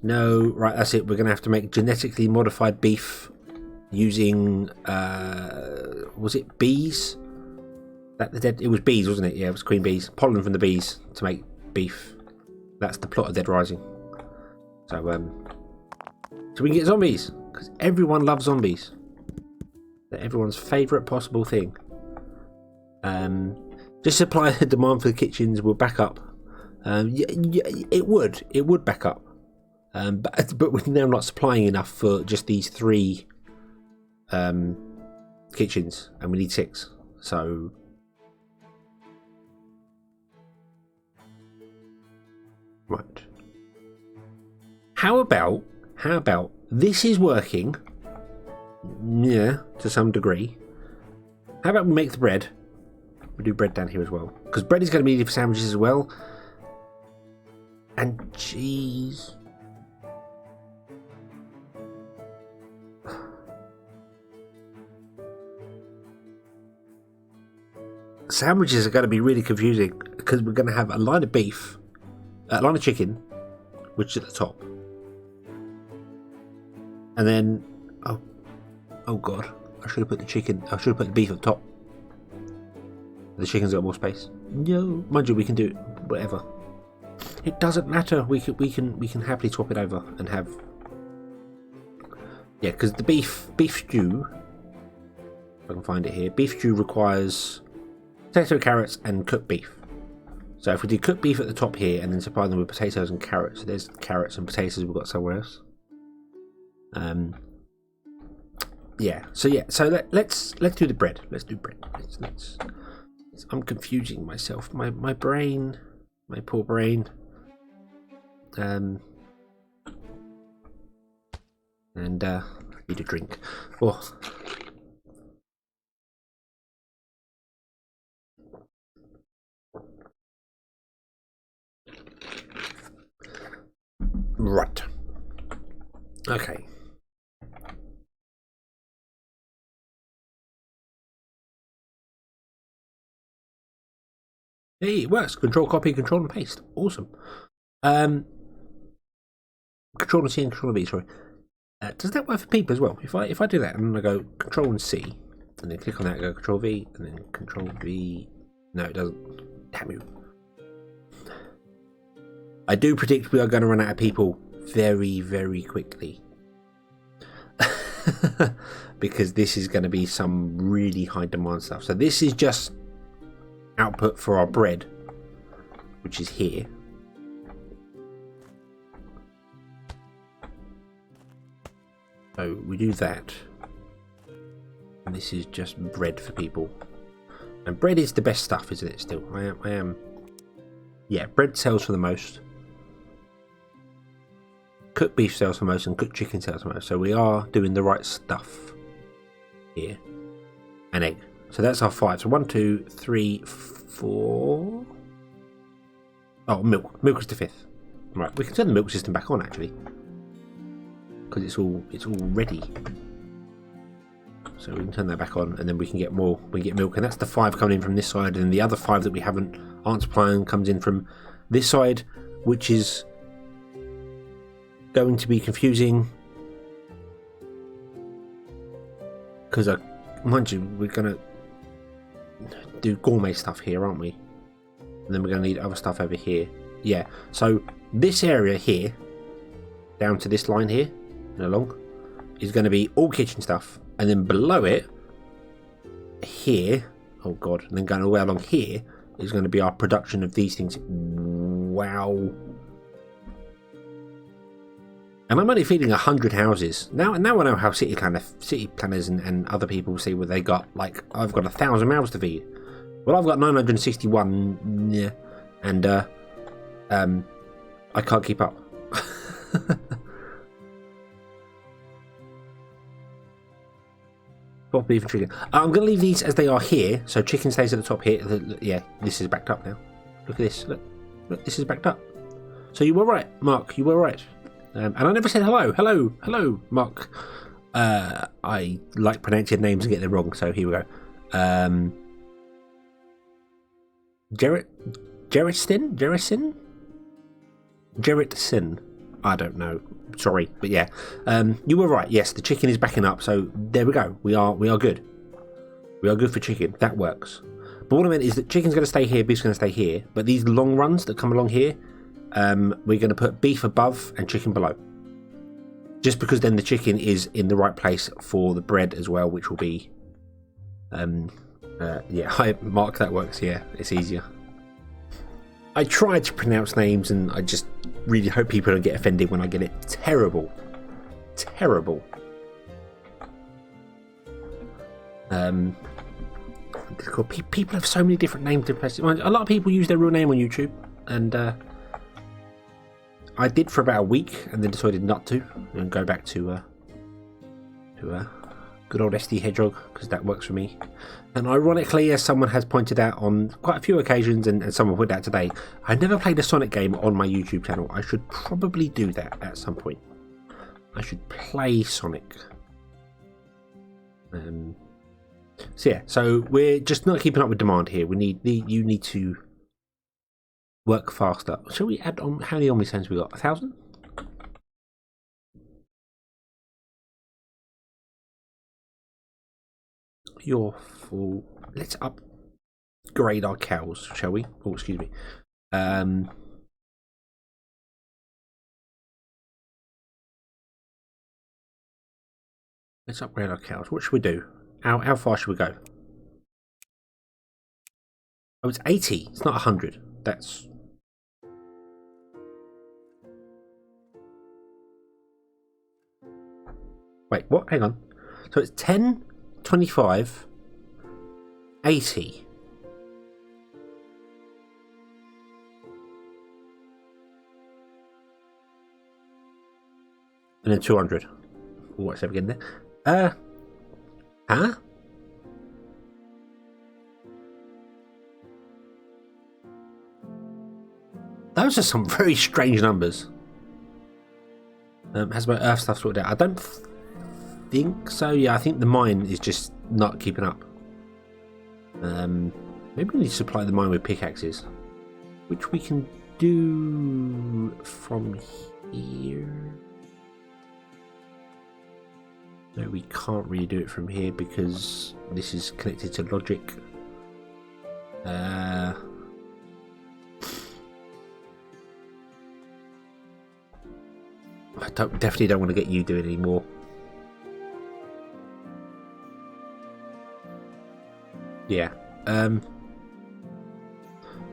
right, that's it. We're going to have to make genetically modified beef using, was it bees? It was bees, wasn't it? Yeah, it was queen bees. Pollen from the bees to make beef. That's the plot of Dead Rising. So we can get zombies because everyone loves zombies. They're everyone's favourite possible thing. Just supply the demand for the kitchens will back up. It would back up. But we're now not supplying enough for just these 3 kitchens, and we need 6. So right. How about this is working? Yeah, to some degree. How about we make the bread? We do bread down here as well, because bread is going to be needed for sandwiches as well, and cheese. Sandwiches are going to be really confusing because we're going to have a line of beef, a line of chicken, which is at the top, and then oh god, I should have put the beef at the top. The chicken's got more space. No, mind you, we can do whatever. It doesn't matter. We can happily swap it over and have. Yeah, because the beef stew. If I can find it here, beef stew requires potato, carrots, and cooked beef. So if we do cooked beef at the top here and then supply them with potatoes and carrots, so there's carrots and potatoes we've got somewhere else. Yeah. So let's do the bread. Let's do bread. I'm confusing myself. My brain, my poor brain. And I need a drink. Oh. Right. Okay. Hey, it works. Control copy, control and paste. Awesome. Control and C and control and V, sorry. Does that work for people as well? If I do that and I go control and C and then click on that and go control V and then control V. No, it doesn't. Damn you. I do predict we are going to run out of people very, very quickly. Because this is going to be some really high demand stuff. So this is just output for our bread, which is here. So we do that. And this is just bread for people. And bread is the best stuff, isn't it, still? I am. Yeah, bread sells for the most. Cooked beef sells for most and cooked chicken sells for most. So we are doing the right stuff here. And egg. So that's our 5. So 1, 2, 3, 4. Oh, milk. Milk is the 5th. Right, we can turn the milk system back on actually. Because it's all ready. So we can turn that back on and then we can get more. We get milk, and that's the 5 coming in from this side, and the other 5 that we aren't supplying comes in from this side, which is going to be confusing because mind you, we're gonna do gourmet stuff here, aren't we? And then we're gonna need other stuff over here. Yeah, so this area here down to this line here and along is going to be all kitchen stuff, and then below it here, oh god, and then going all the way along here is going to be our production of these things. Wow. And I'm only feeding 100 houses. Now I know how city planners and other people see what they got. Like, I've got 1,000 mouths to feed. Well, I've got 961, yeah, and I can't keep up. Pork, beef and chicken. I'm going to leave these as they are here. So chicken stays at the top here. Yeah, this is backed up now. Look at this. Look, this is backed up. So you were right, Mark. You were right. And I never said hello. Hello, Mark. I like pronouncing names and get them wrong, so here we go. Jerritson? I don't know. Sorry, but yeah. You were right. Yes, the chicken is backing up, so there we go. We are good. We are good for chicken. That works. But what I meant is that chicken's going to stay here, beef's going to stay here. But these long runs that come along here, we're going to put beef above and chicken below. Just because then the chicken is in the right place for the bread as well, which will be... yeah, hi, Mark, that works. Yeah, it's easier. I try to pronounce names and I just really hope people don't get offended when I get it terrible. Terrible. People have so many different names to press. A lot of people use their real name on YouTube, and I did for about a week and then decided not to and go back to good old SD Hedgehog, because that works for me. And ironically, as someone has pointed out on quite a few occasions, and someone pointed out today, I never played a Sonic game on my YouTube channel. I should probably do that at some point. I should play Sonic. So yeah, so we're just not keeping up with demand here. You need to work faster. Shall we add on? How many omnisense we got? 1,000? You're full. Let's upgrade our cows, shall we? Oh, excuse me. Let's upgrade our cows. What should we do? How far should we go? Oh, it's 80. It's not 100. that's... Wait, what? Hang on. So it's 10, 25, 80. And then 200. What's that again there? Huh? Those are some very strange numbers. Has my Earth stuff sorted out? I don't think so. Yeah, I think the mine is just not keeping up. Maybe we need to supply the mine with pickaxes, which we can do from here. No, we can't really do it from here because this is connected to logic. I definitely don't want to get you doing any more. Yeah. I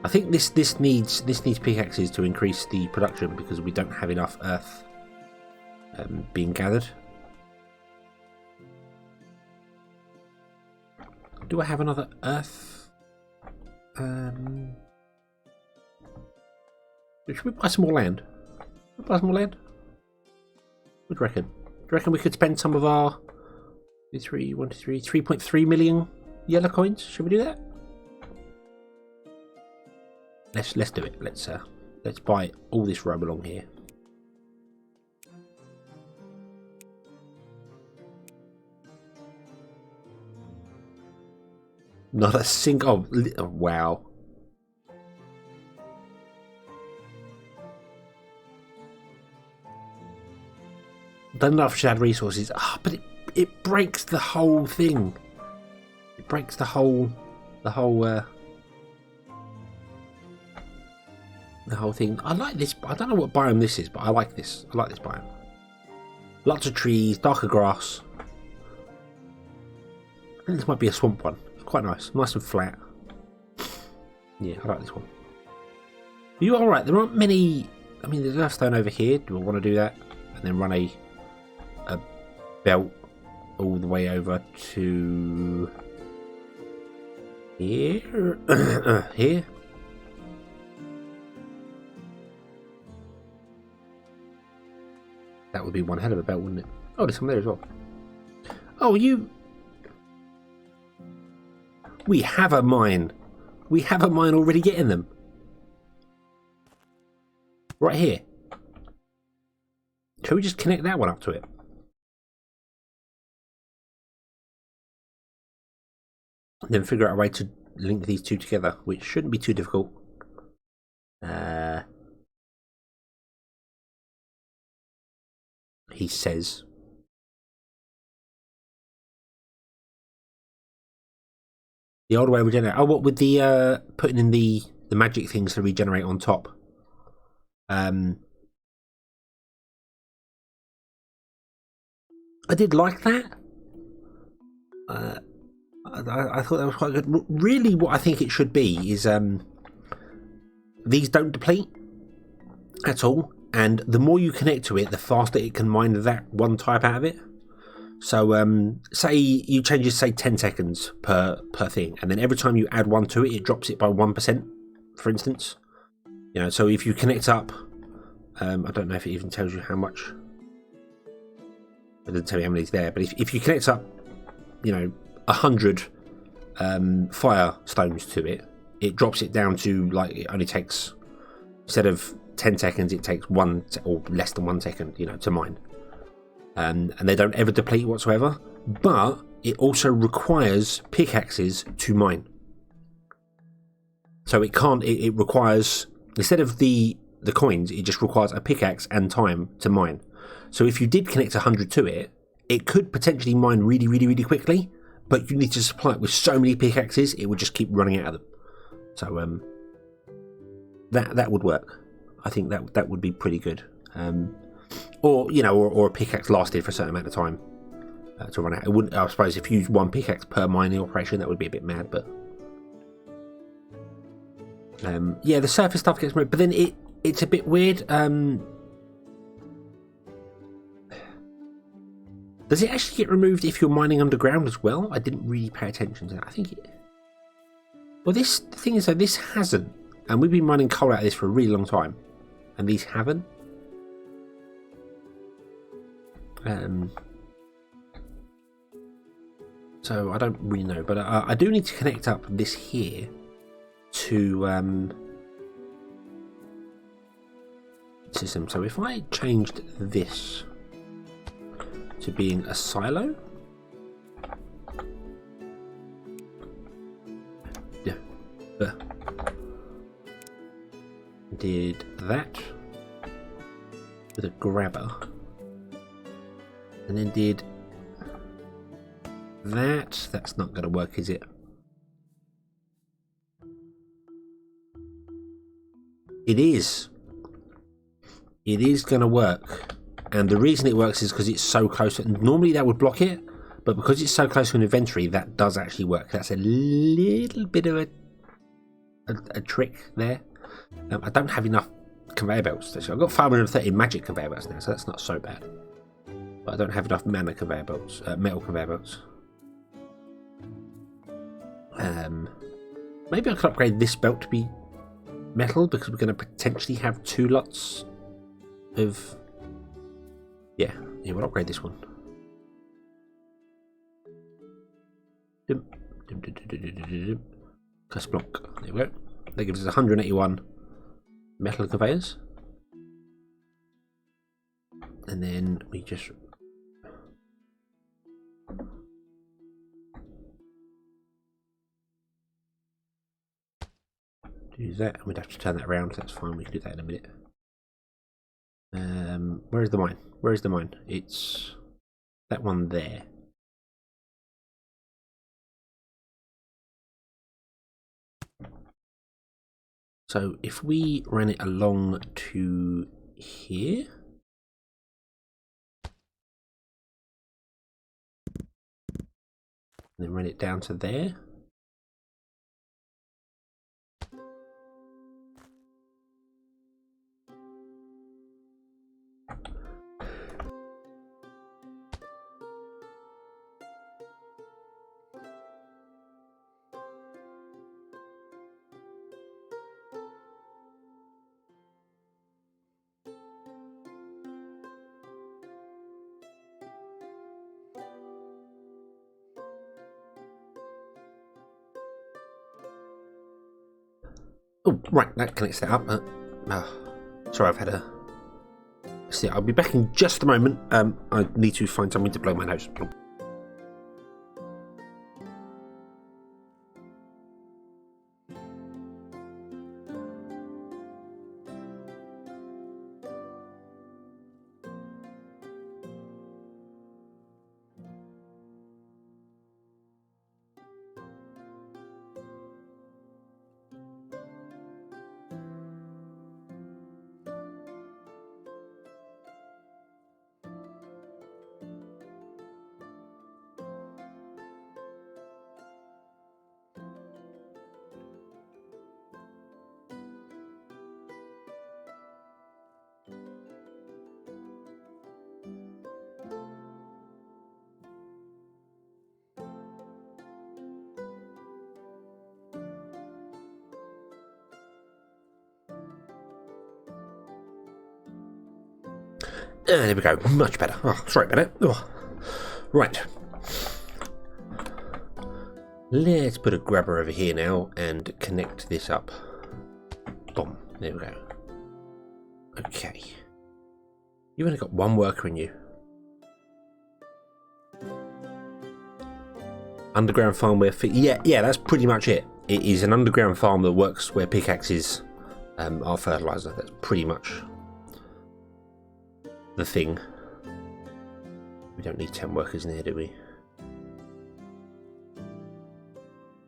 think this needs pickaxes to increase the production because we don't have enough earth being gathered. Do I have another earth? Should we buy some more land? Buy some more land? What do you reckon? Do you reckon we could spend some of our 3.3 million yellow coins? Should we do that? Let's do it. Let's buy all this rope along here. Not a single. Oh, wow. Done enough to add resources. But it breaks the whole thing. It breaks the whole thing. I like this. I don't know what biome this is, but I like this. I like this biome. Lots of trees, darker grass. I think this might be a swamp one. It's quite nice and flat. Yeah, I like this one. You are right. There aren't many. I mean, there's earthstone over here. Do I want to do that? And then run a belt all the way over to here. Here. That would be one hell of a belt, wouldn't it? Oh, there's some there as well. Oh, we have a mine. We have a mine already getting them. Right here. Shall we just connect that one up to it? And then figure out a way to link these two together, which shouldn't be too difficult. He says. The old way of regenerate. Oh, what with the putting in the magic things to regenerate on top. I did like that. I thought that was quite good. Really, what I think it should be is these don't deplete at all, and the more you connect to it, the faster it can mine that one type out of it. So, say you change it, say 10 seconds per thing, and then every time you add one to it, it drops it by 1%, for instance. You know, so if you connect up, I don't know if it even tells you how much. It doesn't tell you how many's there, but if you connect up, 100 fire stones to it, it drops it down to, like, it only takes, instead of 10 seconds, it takes or less than 1 second, to mine. And they don't ever deplete whatsoever, but it also requires pickaxes to mine. So it requires, instead of the coins, it just requires a pickaxe and time to mine. So if you did connect 100 to it, it could potentially mine really, really, really quickly, but you need to supply it with so many pickaxes, it would just keep running out of them. So that would work. I think that would be pretty good. Or a pickaxe lasted for a certain amount of time to run out. It wouldn't. I suppose if you use one pickaxe per mining operation, that would be a bit mad. But Yeah, the surface stuff gets removed, but then it's a bit weird. Does it actually get removed if you're mining underground as well? I didn't really pay attention to that. I think it... Well, the thing is, though, this hasn't. And we've been mining coal out of this for a really long time. And these haven't. So I don't really know. But I do need to connect up this here to system. So if I changed this to being a silo, yeah, did that with a grabber, and then did that. That's not going to work, is it? It is. It is going to work. And the reason it works is because it's so close. Normally that would block it, but because it's so close to an inventory, that does actually work. That's a little bit of a trick there. I don't have enough conveyor belts. I've got 530 magic conveyor belts now, so that's not so bad. But I don't have enough mana conveyor belts, metal conveyor belts. Maybe I could upgrade this belt to be metal, because we're going to potentially have 2 lots of... Yeah, we'll upgrade this one. Plus block. There we go. That gives us 181 metal conveyors. And then we just... do that, and we'd have to turn that around. That's fine, we can do that in a minute. Where is the mine? Where is the mine? It's that one there. So if we ran it along to here, and then run it down to there. Oh, right, that connects that up. Sorry, I've had a... See, I'll be back in just a moment. I need to find something to blow my nose. There we go, much better. Oh, sorry about it. Oh. Right. Let's put a grabber over here now and connect this up. Boom. There we go. Okay. You've only got 1 worker in you. Underground farm where... Yeah, that's pretty much it. It is an underground farm that works where pickaxes are fertilizer. That's pretty much the thing. We don't need 10 workers in here, do we?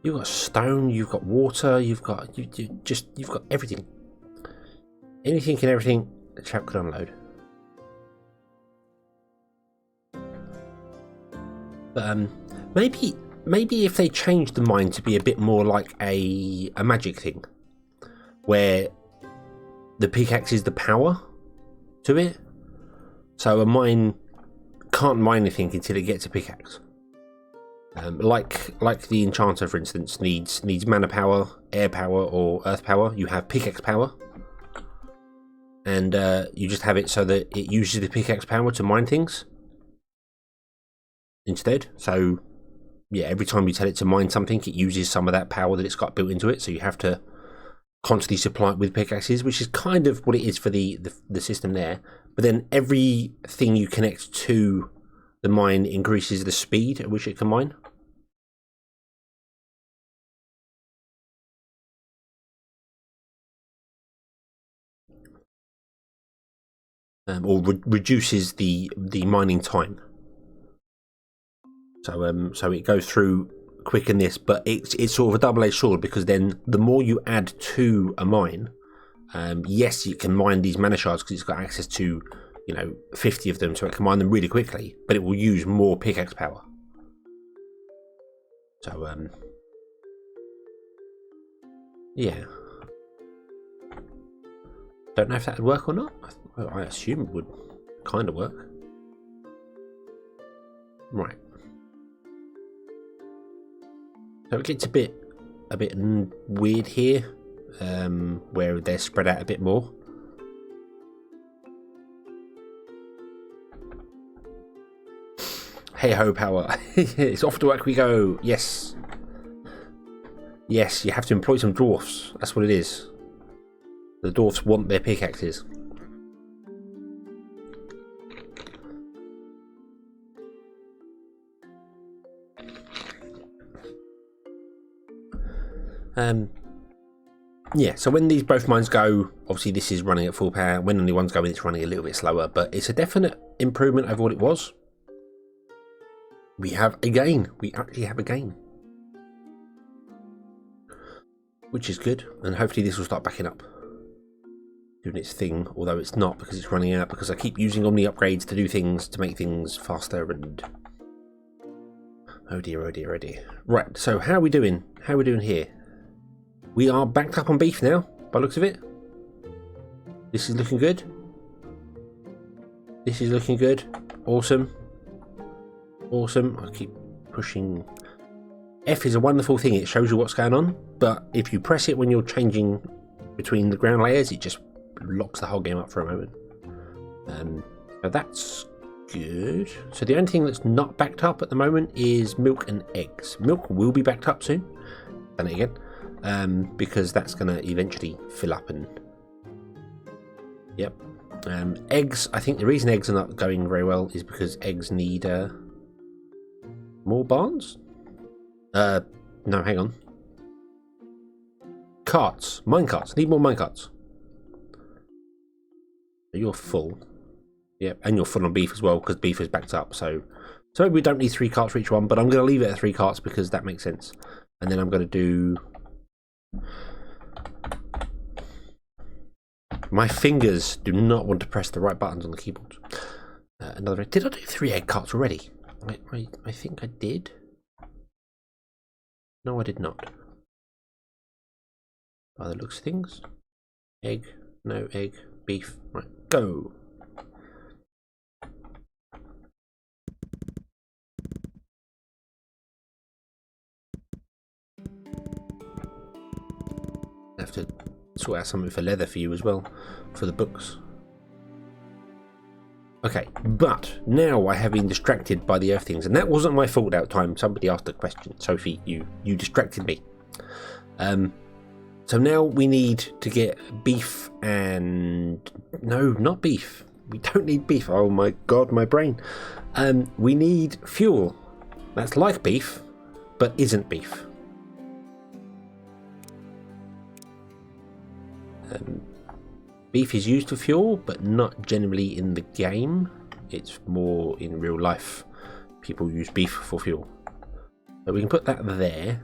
You've got stone, you've got water, you've got you've got everything. Anything and everything the chap could unload. But maybe if they changed the mine to be a bit more like a magic thing. where the pickaxe is the power to it. So a mine can't mine anything until it gets a pickaxe. Like the enchanter, for instance, needs mana power, air power, or earth power. You have pickaxe power, and you just have it so that it uses the pickaxe power to mine things instead. So yeah, every time you tell it to mine something, it uses some of that power that it's got built into it. So you have to constantly supply it with pickaxes, which is kind of what it is for the system there. But then everything you connect to the mine increases the speed at which it can mine. Or reduces the mining time. So it goes through quicker than this, but it's sort of a double-edged sword, because then the more you add to a mine, yes, you can mine these mana shards because it's got access to 50 of them, so it can mine them really quickly, but it will use more pickaxe power. So yeah, don't know if that would work or not. I assume it would kind of work. Right. So it gets a bit weird here, where they're spread out a bit more. Hey ho, power! It's off to work we go. Yes, yes. You have to employ some dwarfs. That's what it is. The dwarfs want their pickaxes. Yeah, so when these both mines go, obviously this is running at full power. When only one's going, it's running a little bit slower, but it's a definite improvement over what it was. We have a gain. We actually have a gain, which is good, and hopefully this will start backing up, doing its thing, although it's not, because it's running out, because I keep using Omni upgrades to do things, to make things faster, and oh dear, oh dear, oh dear. Right, so how are we doing? How are we doing here? We are backed up on beef now, by the looks of it. This is looking good. This is looking good. Awesome. Awesome. I keep pushing. F is a wonderful thing. It shows you what's going on, but if you press it when you're changing between the ground layers, it just locks the whole game up for a moment. So that's good. So the only thing that's not backed up at the moment is milk and eggs. Milk will be backed up soon. Done it again. Because that's going to eventually fill up, and yep. Eggs, I think the reason eggs are not going very well is because eggs need more barns. No, hang on. Carts, mine carts. Need more mine carts. You're full. Yep, and you're full on beef as well, because beef is backed up. So maybe we don't need 3 carts for each one, but I'm going to leave it at 3 carts because that makes sense. And then I'm going to do. My fingers do not want to press the right buttons on the keyboard. Another. Did I do 3 egg carts already? I think I did. No, I did not. By the looks of things. Egg. No egg. Beef. Right. Go. I have to sort out something for leather for you as well, for the books. Okay, but now I have been distracted by the earth things, and that wasn't my fault that time. Somebody asked a question. Sophie, you distracted me. So now we need to get beef and... No, not beef. We don't need beef. Oh my god, my brain. We need fuel. That's like beef, but isn't beef. Beef is used for fuel, but not generally in the game. It's more in real life. People use beef for fuel. So we can put that there.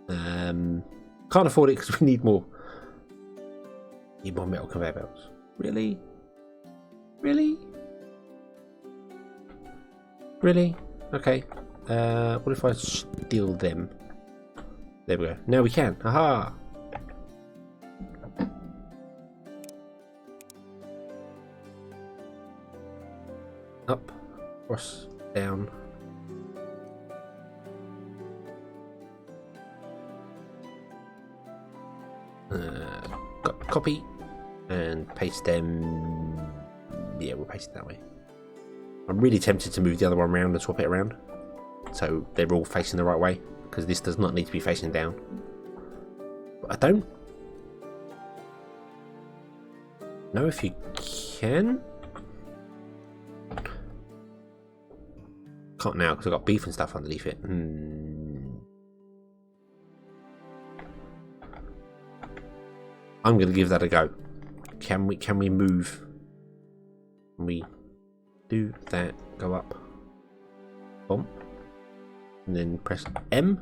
Can't afford it because we need more. Need more metal conveyor belts. Really? Really? Really? Okay. What if I steal them? There we go. Now we can. Aha! up, across, down. Copy and paste them. Yeah, we'll paste it that way. I'm really tempted to move the other one around and swap it around so they're all facing the right way, because this does not need to be facing down. But I don't know if you can. Can't now because I've got beef and stuff underneath it. I'm going to give that a go. Can we move? Can we do that? Go up. Boom. And then press M.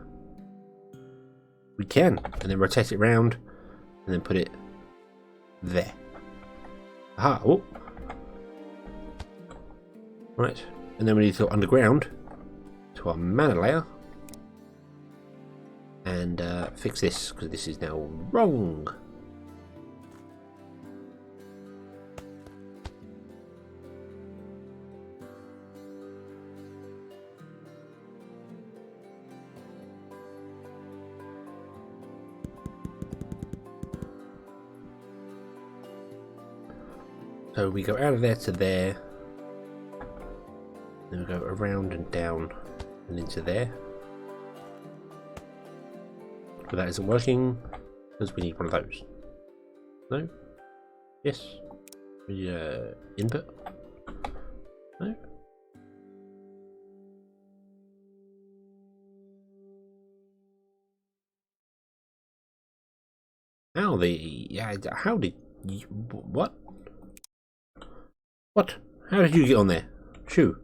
We can. And then rotate it round. And then put it there. Aha. Oh. Right. And then we need to go underground to our mana layer. And fix this, because this is now wrong. So we go out of there to there, then we go around and down and into there. But that isn't working because we need one of those. No? Yes? Input? No? How did you, what? What? How did you get on there? Shoo.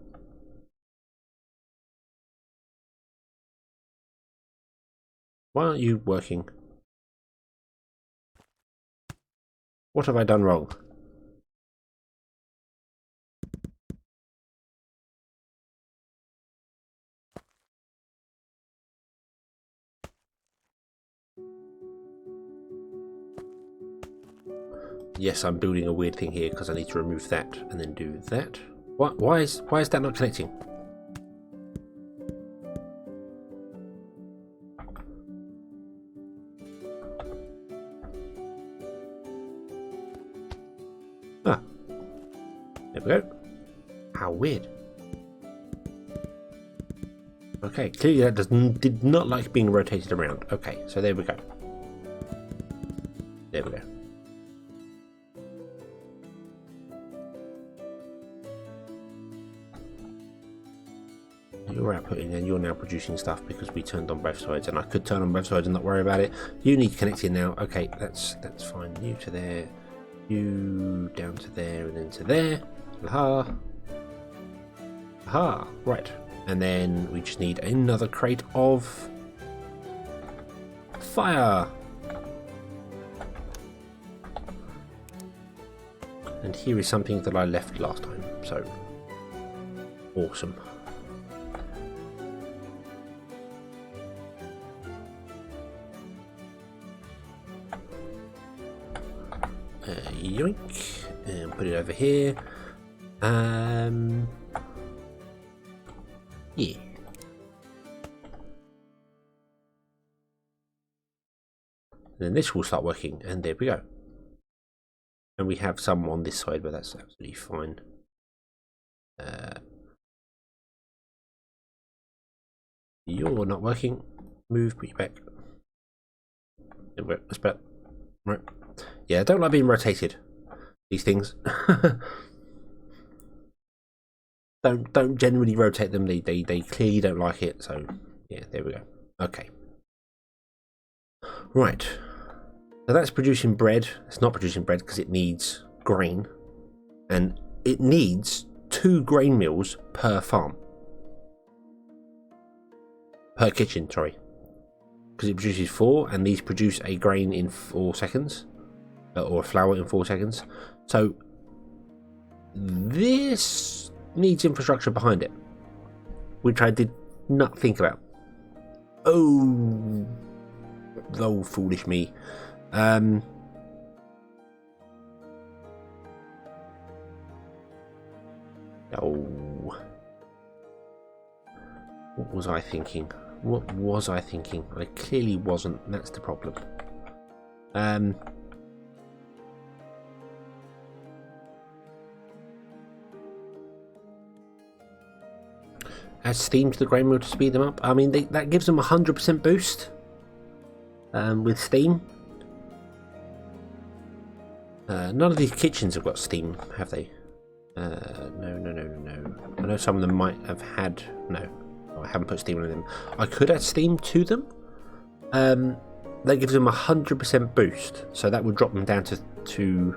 Why aren't you working? What have I done wrong? Yes, I'm building a weird thing here because I need to remove that and then do that. What? Why is that not connecting? Ah, there we go. How weird. Okay, clearly that did not like being rotated around. Okay, so there we go. There we go. You're outputting and you're now producing stuff because we turned on both sides, and I could turn on both sides and not worry about it. You need connecting now. Okay, that's fine. You to there, you down to there, and then to there. Aha. Aha. Right. And then we just need another crate of fire. And here is something that I left last time. So awesome. Yoink, and put it over here. Yeah. And then this will start working, and there we go. And we have some on this side, but that's absolutely fine. You're not working. Move, put you back. There we go. That's better. Right. Yeah, I don't like being rotated. These things. don't generally rotate them. They clearly don't like it. So yeah, there we go. Okay. Right. So that's producing bread. It's not producing bread because it needs grain, and it needs 2 grain mills per farm. Per kitchen, sorry. Because it produces 4, and these produce a grain in 4 seconds. Or flour in 4 seconds. So this needs infrastructure behind it, which I did not think about. Oh, foolish me. Oh, What was I thinking? What was I thinking? I clearly wasn't. That's the problem. Add steam to the grain mill to speed them up. I mean, that gives them 100% boost with steam. None of these kitchens have got steam, have they? No. I know some of them might have had. No, I haven't put steam on them. I could add steam to them. That gives them 100% boost, so that would drop them down to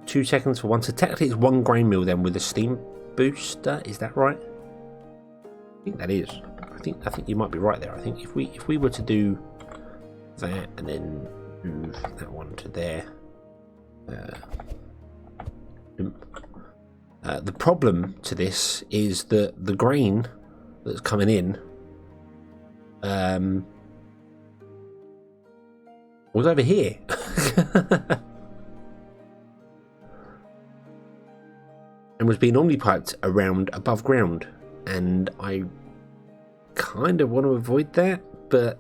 2 seconds for one. So technically, it's 1 grain mill then with a steam booster. Is that right? I think that is. I think you might be right there. I think if we were to do that and then move that one to there. The problem to this is that the grain that's coming in was over here. And was being omnipiped around above ground, and I kind of want to avoid that, but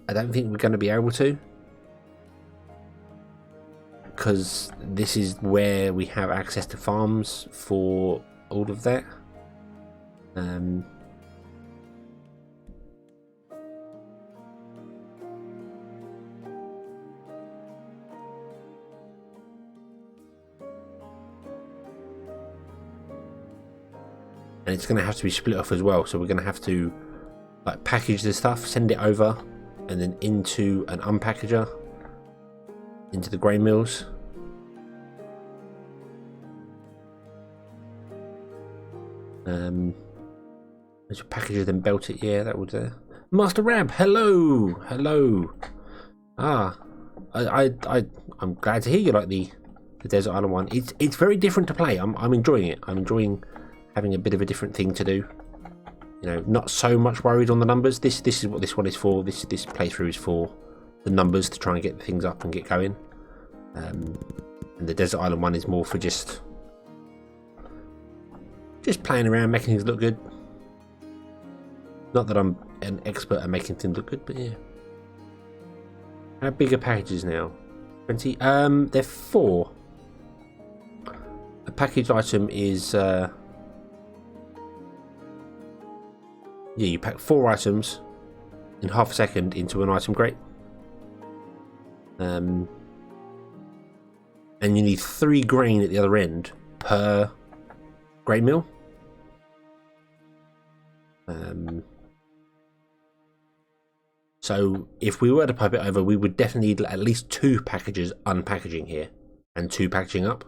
I don't think we're going to be able to, because this is where we have access to farms for all of that. And it's going to have to be split off as well, so we're going to have to like package the stuff, send it over, and then into an unpackager, into the grain mills. There's a packager, then belt it. Yeah, that would. Master Rab, hello. I'm glad to hear you like the Desert Island one. It's very different to play. I'm enjoying it. I'm enjoying having a bit of a different thing to do. You know, not so much worried on the numbers. This is what this one is for. This playthrough is for the numbers, to try and get things up and get going. And the Desert Island one is more for just playing around, making things look good. Not that I'm an expert at making things look good, but yeah. How big are packages now? 20? They're 4. A packaged item is yeah, you pack 4 items in half a second into an item crate. And you need 3 grain at the other end per grain mill. So if we were to pipe it over, we would definitely need at least 2 packages unpackaging here and 2 packaging up.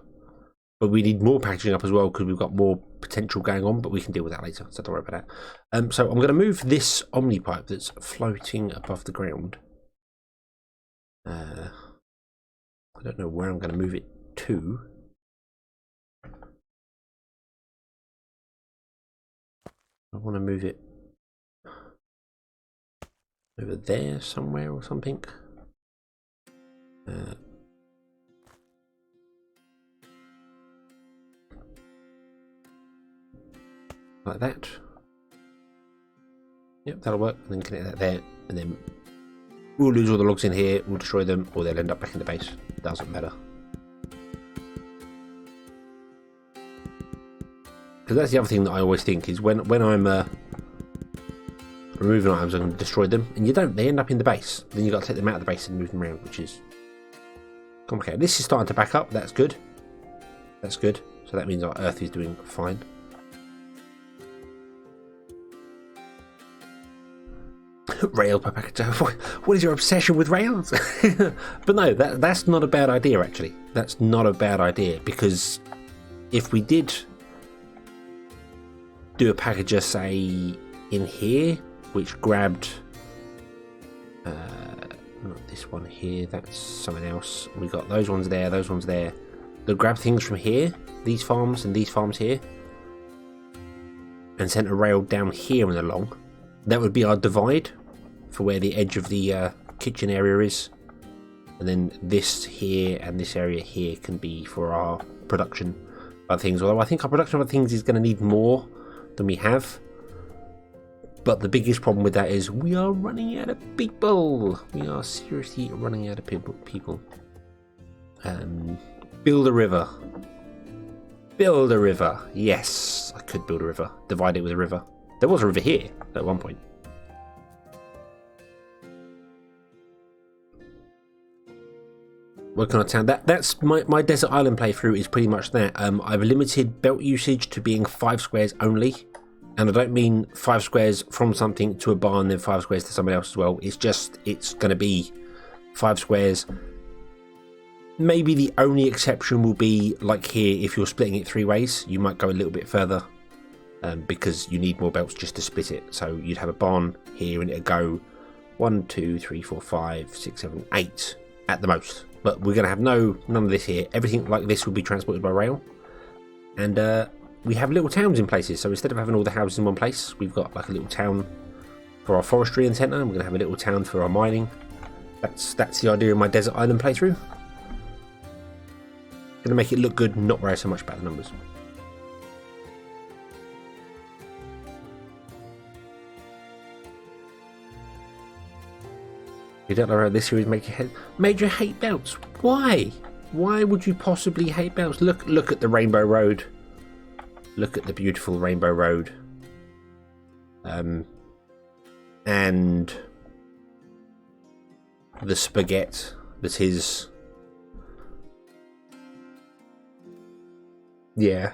But we need more packaging up as well, because we've got more potential going on, but we can deal with that later, so don't worry about that. So I'm going to move this omnipipe that's floating above the ground. I don't know where I'm going to move it to. I want to move it over there somewhere or something. Like that. Yep, that'll work. And then connect that there, and then we'll lose all the logs in here, we'll destroy them, or they'll end up back in the base. It doesn't matter. Because that's the other thing that I always think is when I'm removing items, I'm going to destroy them, and you don't. They end up in the base. Then you've got to take them out of the base and move them around, which is complicated. This is starting to back up. That's good. That's good. So that means our Earth is doing fine. Rail per package. What is your obsession with rails? But no, that's not a bad idea, actually. That's not a bad idea, because if we did do a packager, say, in here, which grabbed not this one here, that's someone else. We got those ones there, those ones there. They'll grab things from here, these farms and these farms here, and sent a rail down here and along. That would be our divide for where the edge of the kitchen area is, and then this here and this area here can be for our production of things. Although I think our production of things is going to need more than we have, But the biggest problem with that is we are running out of people. We are seriously running out of people. Build a river. Build a river. Yes, I could build a river. Divide it with a river. There was a river here at one point. Working on a town. That's my desert island playthrough is pretty much that. I've limited belt usage to being 5 squares only. And I don't mean 5 squares from something to a barn, then 5 squares to somebody else as well. It's just, it's going to be 5 squares. Maybe the only exception will be, like here, if you're splitting it 3 ways, you might go a little bit further. Because you need more belts just to split it. So you'd have a barn here and it'd go 1, 2, 3, 4, 5, 6, 7, 8 at the most. But we're going to have none of this here. Everything like this will be transported by rail. And we have little towns in places. So instead of having all the houses in one place, we've got like a little town for our forestry and centre. And we're going to have a little town for our mining. That's the idea of my desert island playthrough. Going to make it look good, not worry so much about the numbers. You don't know how this series made you hate belts. Why? Why would you possibly hate belts? Look at the Rainbow Road. Look at the beautiful Rainbow Road. And the spaghetti that is. Yeah.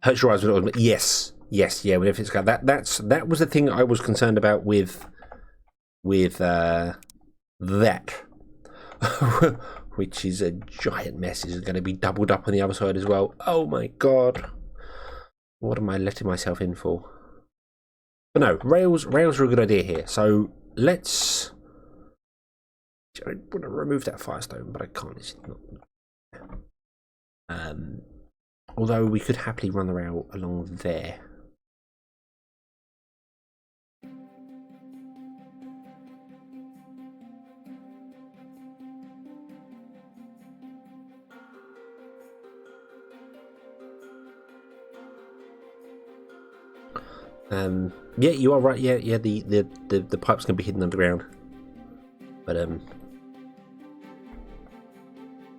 Hurts your eyes with it. Yes, yeah. Whenever it's got that was the thing I was concerned about with that, which is a giant mess. Is going to be doubled up on the other side as well. Oh my god, what am I letting myself in for? But no, rails are a good idea here. So let's. I want to remove that firestone, but I can't. It's not. Although we could happily run the rail along there. Yeah, you are right. Yeah. The pipe's gonna be hidden underground, but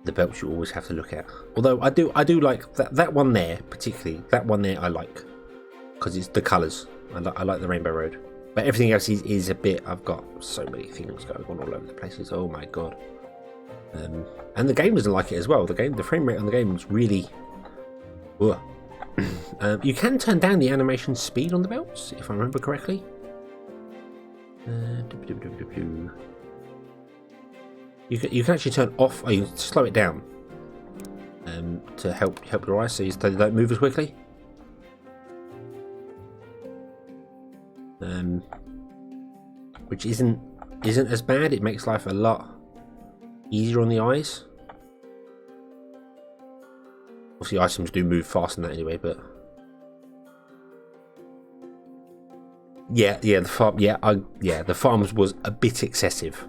the belts you always have to look at. Although I do like that one there particularly. That one there I like because it's the colours. I like the Rainbow Road, but everything else is a bit. I've got so many things going on all over the places. Oh my god. And the game doesn't like it as well. The frame rate on the game is really. Ugh. You can turn down the animation speed on the belts, if I remember correctly. You can actually turn off. Oh, you can slow it down to help your eyes, so they don't move as quickly. Which isn't as bad. It makes life a lot easier on the eyes. Obviously, items do move faster than that anyway, but yeah, the farm, the farms was a bit excessive,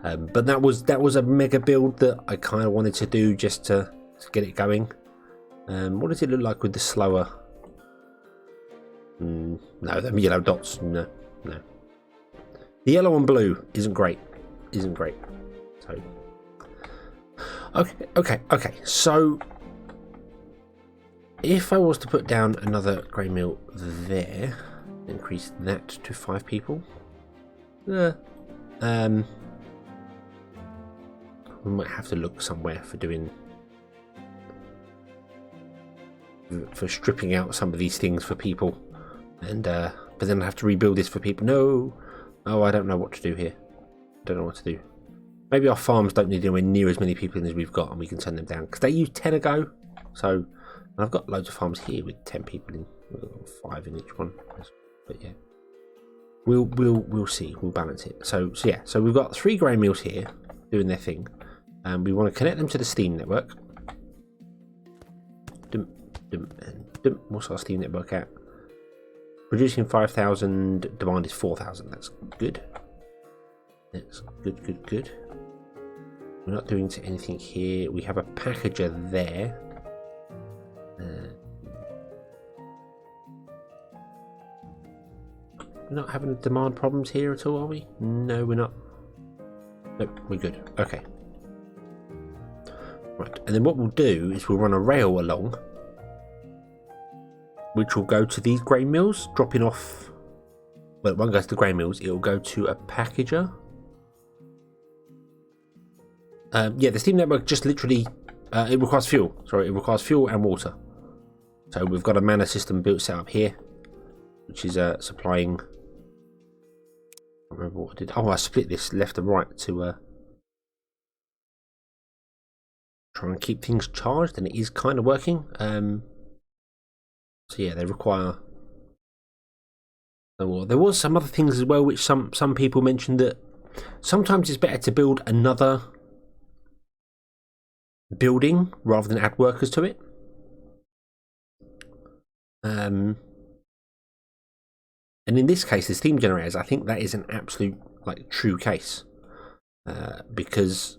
but that was a mega build that I kind of wanted to do just to get it going. What does it look like with the slower? No, the yellow dots. No. The yellow and blue isn't great. So okay. So. If I was to put down another grain mill there, increase that to 5 people, we might have to look somewhere for stripping out some of these things for people, and but then I have to rebuild this for people. No, I don't know what to do here. Don't know what to do. Maybe our farms don't need anywhere near as many people in as we've got, and we can turn them down because they use 10 a go. So. And I've got loads of farms here with 10 people in, 5 in each one. But yeah, we'll see. We'll balance it. So we've got 3 grain mills here doing their thing, and we want to connect them to the steam network. What's our steam network at? Producing 5,000. Demand is 4,000. That's good. That's good. We're not doing anything here. We have a packager there. We're not having demand problems here at all, are we? No, we're not. Nope, we're good. Okay. Right, and then what we'll do is we'll run a rail along, which will go to these grain mills, dropping off. Well, it won't go to the grain mills, it will go to a packager. Yeah, the steam network just literally, it requires fuel. Sorry, it requires fuel and water. So we've got a manor system built set up here, which is supplying. I don't remember what I did. Oh, I split this left and right to try and keep things charged, and it is kind of working. So yeah, they require. Well, there was some other things as well, which some people mentioned that sometimes it's better to build another building rather than add workers to it. And in this case, the steam generators, I think that is an absolute true case, because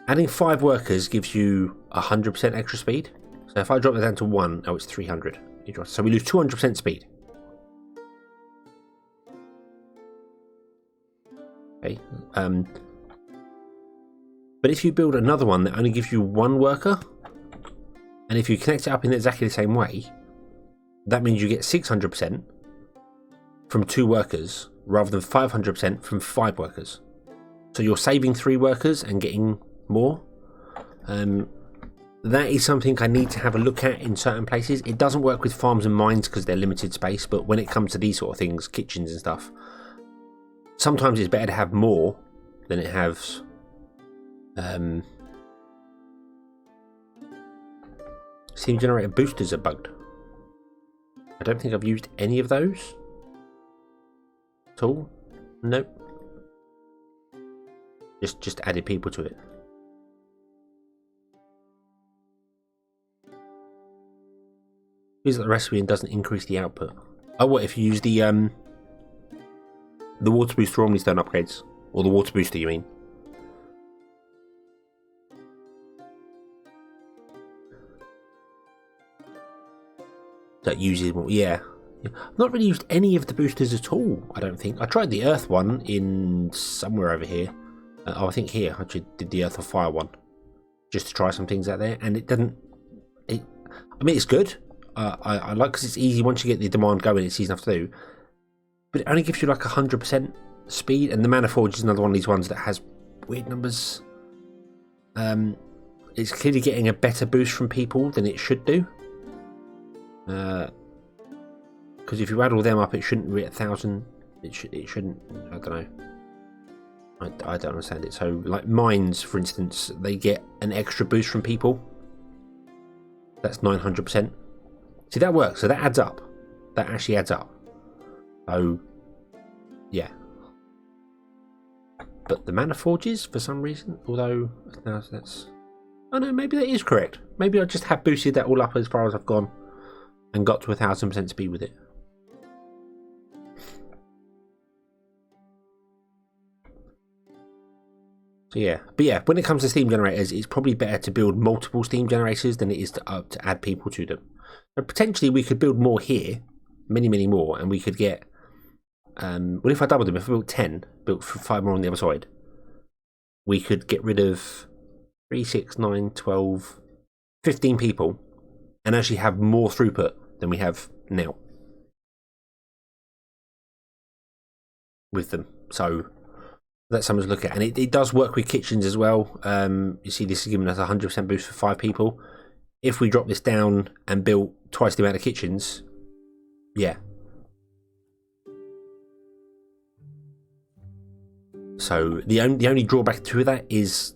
adding 5 workers gives you 100% extra speed. So if I drop it down to 1, it's 300. So we lose 200% speed. Okay. But if you build another one that only gives you 1 worker, and if you connect it up in exactly the same way, that means you get 600% from 2 workers rather than 500% from 5 workers. So you're saving 3 workers and getting more. That is something I need to have a look at in certain places. It doesn't work with farms and mines because they're limited space, but when it comes to these sort of things, kitchens and stuff, sometimes it's better to have more than it has. Steam generator boosters are bugged. I don't think I've used any of those at all. Nope. Just added people to it. Is that the recipe and doesn't increase the output? Oh, what if you use the water booster or Omnistone upgrades, or the water booster? You mean? That uses more, yeah. I've not really used any of the boosters at all, I don't think. I tried the earth one in somewhere over here. I think here I did the earth or fire one, just to try some things out there, and it doesn't. I mean, it's good. I like because it's easy once you get the demand going. It's easy enough to do, but it only gives you 100% speed. And the Mana Forge is another one of these ones that has weird numbers. It's clearly getting a better boost from people than it should do. Because if you add all them up, it shouldn't be at 1,000. It shouldn't. I don't know. I don't understand it. So, mines, for instance, they get an extra boost from people. That's 900%. See, that works. So that adds up. That actually adds up. So, yeah. But the Mana Forges, for some reason, although no, that's. Oh no, maybe that is correct. Maybe I just have boosted that all up as far as I've gone, and got to 1,000% speed with it. So yeah, but yeah, when it comes to steam generators, it's probably better to build multiple steam generators than it is to add people to them. But potentially we could build more here, many more, and we could get. Well, if I doubled them, if I built 10, built 5 more on the other side, we could get rid of 3, 6, 9, 12, 15 people, and actually have more throughput than we have now with them. So that's something to look at, and it does work with kitchens as well. You see, this is giving us 100% boost for 5 people. If we drop this down and built twice the amount of kitchens, yeah. So the only drawback to that is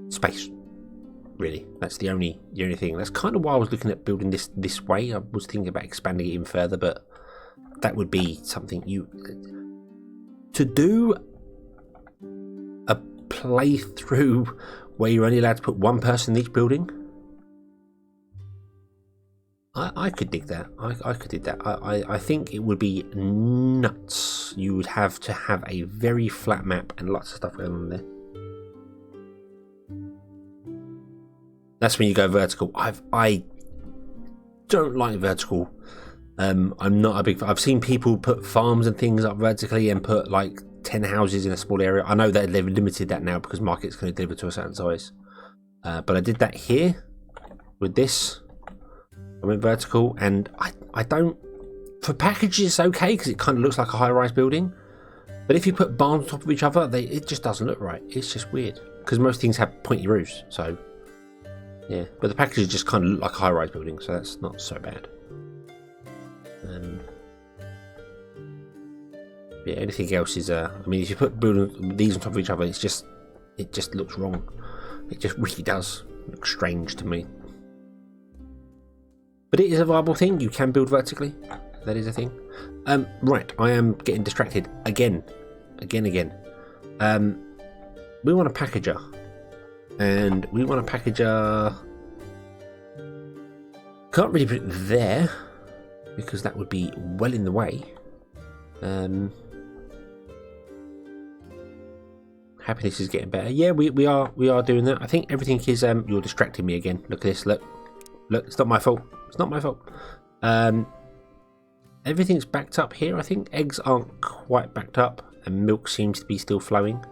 space. Really, that's the only thing. That's kind of why I was looking at building this way. I was thinking about expanding it even further, but that would be something to do a playthrough where you're only allowed to put 1 person in each building. I could dig that. I could dig that. I think it would be nuts. You would have to have a very flat map and lots of stuff going on there. That's when you go vertical. I don't like vertical I'm not a big. I've seen people put farms and things up vertically and put like 10 houses in a small area. I know that they've limited that now because markets can deliver to a certain size. But I did that here with this. I went vertical, and I don't. For packages, it's okay because it kind of looks like a high-rise building. But if you put barns on top of each other, it just doesn't look right. It's just weird because most things have pointy roofs. So yeah, but the packages just kind of look like a high-rise building, so that's not so bad. Yeah, anything else is I mean, if you put these on top of each other, it just looks wrong. It just really does look strange to me. But it is a viable thing. You can build vertically. That is a thing. Right, I am getting distracted again. We want a packager, and we want a packager. Can't really put it there because that would be well in the way. Happiness is getting better. Yeah, we are doing that. I think everything is. You're distracting me again. Look at this. Look. It's not my fault. It's not my fault. Everything's backed up here. I think eggs aren't quite backed up, and milk seems to be still flowing.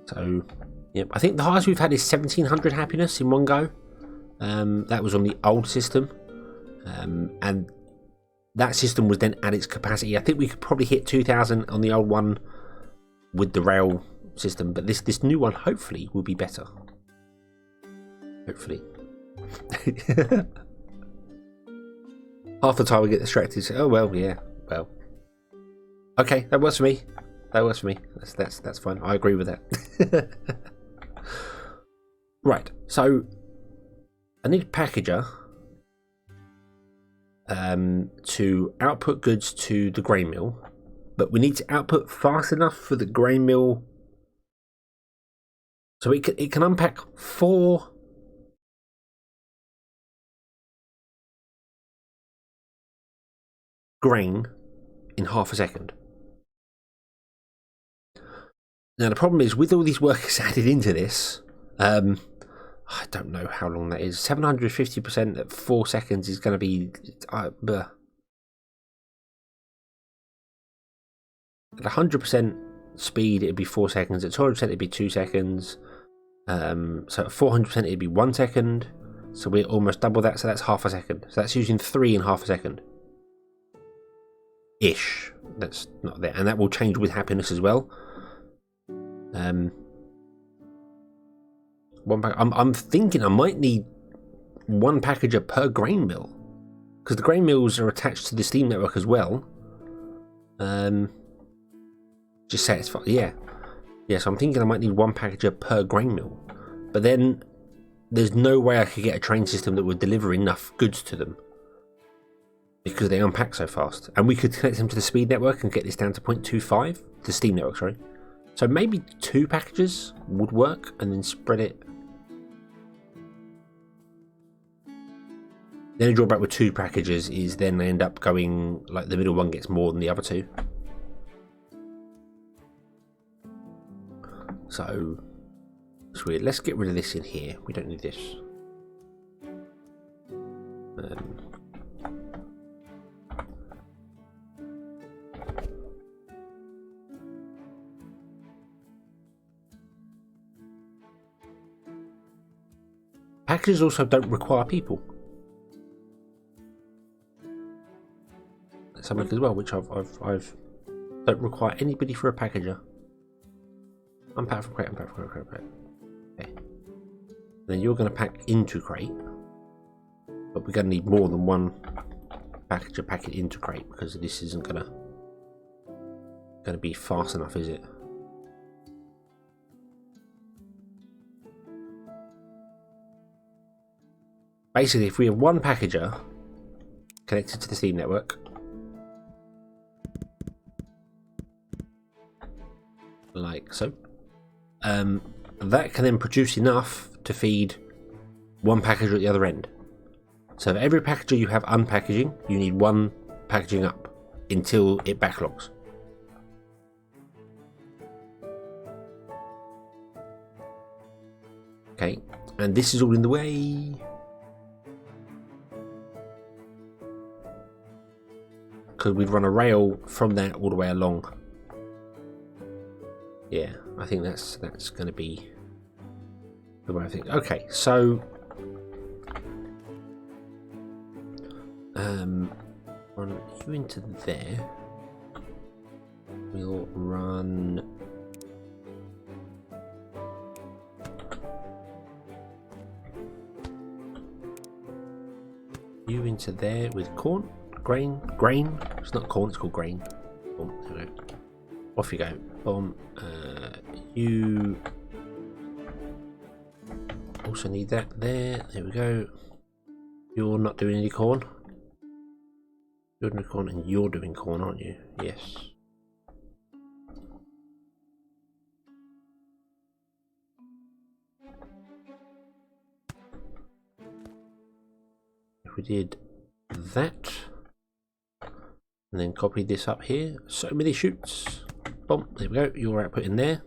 So, yeah, I think the highest we've had is 1700 happiness in one go. That was on the old system, and that system was then at its capacity. I think we could probably hit 2000 on the old one with the rail system, but this new one hopefully will be better. Hopefully. Half the time we get distracted. So, oh well, yeah, well. Okay, that works for me. That's fine. I agree with that. Right, so I need a packager to output goods to the grain mill, but we need to output fast enough for the grain mill so it can unpack 4 grain in half a second. Now the problem is with all these workers added into this, I don't know how long that is. 750% at 4 seconds is going to be at 100% speed it'd be 4 seconds. At 200% it'd be 2 seconds. So at 400% it'd be 1 second. So we're almost double that. So that's half a second. So that's using 3 in half a second. Ish. That's not there, and that will change with happiness as well. I'm thinking I might need 1 packager per grain mill because the grain mills are attached to the steam network as well. Just satisfy, yeah. So I'm thinking I might need 1 packager per grain mill, but then there's no way I could get a train system that would deliver enough goods to them because they unpack so fast. And we could connect them to the speed network and get this down to 0.25, the steam network, sorry. So maybe 2 packages would work, and then spread it. The only drawback with 2 packages is then they end up going, like the middle one gets more than the other 2. So, it's weird. Let's get rid of this in here. We don't need this. Packages also don't require people. That's something as well, which I've don't require anybody for a packager. Unpack from crate, unpack from crate. Okay. Then you're going to pack into crate, but we're going to need more than 1 packager pack it into crate because this isn't going to be fast enough, is it? Basically, if we have 1 packager connected to the steam network, like so, that can then produce enough to feed 1 packager at the other end. So for every packager you have unpackaging, you need 1 packaging up until it backlogs. Okay, And this is all in the way. Because we'd run a rail from there all the way along. Yeah, I think that's going to be the way I think. Okay, so run you into there. We'll run you into there with corn, grain. It's not corn, it's called grain. Boom, there we go. Off you go. Boom. You also need that there. There we go. You're not doing any corn. You're doing corn and you're doing corn, aren't you? Yes. If we did that and then copy this up here, so many chutes. Boom, there we go. Your output in there.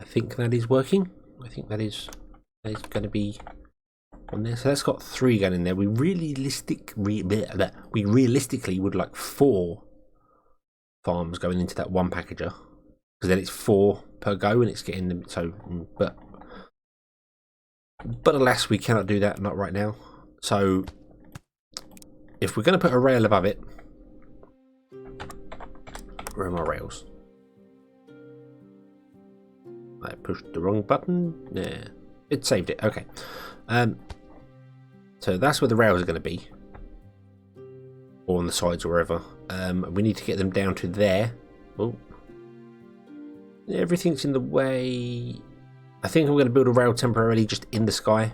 I think that is working. I think that is going to be on there. So that's got 3 going in there. We realistically would like 4 farms going into that one packager, because then it's 4 per go and it's getting them. So, but alas, we cannot do that. Not right now. So if we're going to put a rail above it, where are my rails? I pushed the wrong button. Yeah, it saved it. Okay. So that's where the rails are going to be, or on the sides or wherever. We need to get them down to there. Oh, everything's in the way. I think I'm going to build a rail temporarily just in the sky.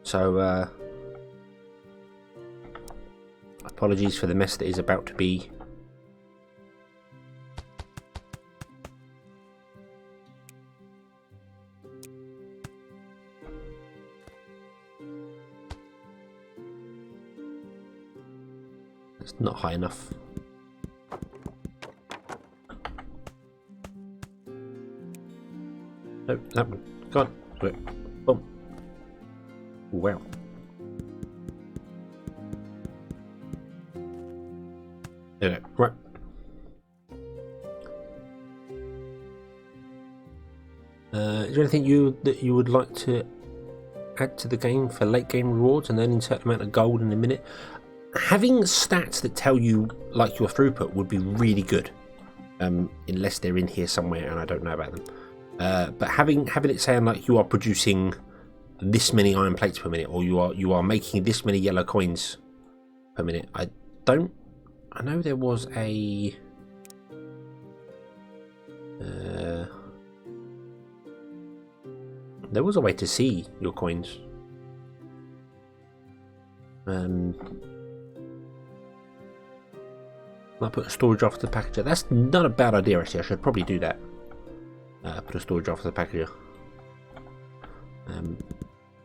So apologies for the mess that is about to be. It's not high enough. No, that one. Go on. Do it. Boom. Wow. There we go. Right. Is there anything that you would like to add to the game for late game rewards and then insert an amount of gold in a minute? Having stats that tell you like your throughput would be really good, unless they're in here somewhere and I don't know about them. But having it saying like you are producing this many iron plates per minute, or you are making this many yellow coins per minute. I know there was a way to see your coins. I put a storage after the packager. That's not a bad idea actually. I should probably do that. Put a storage after the packager.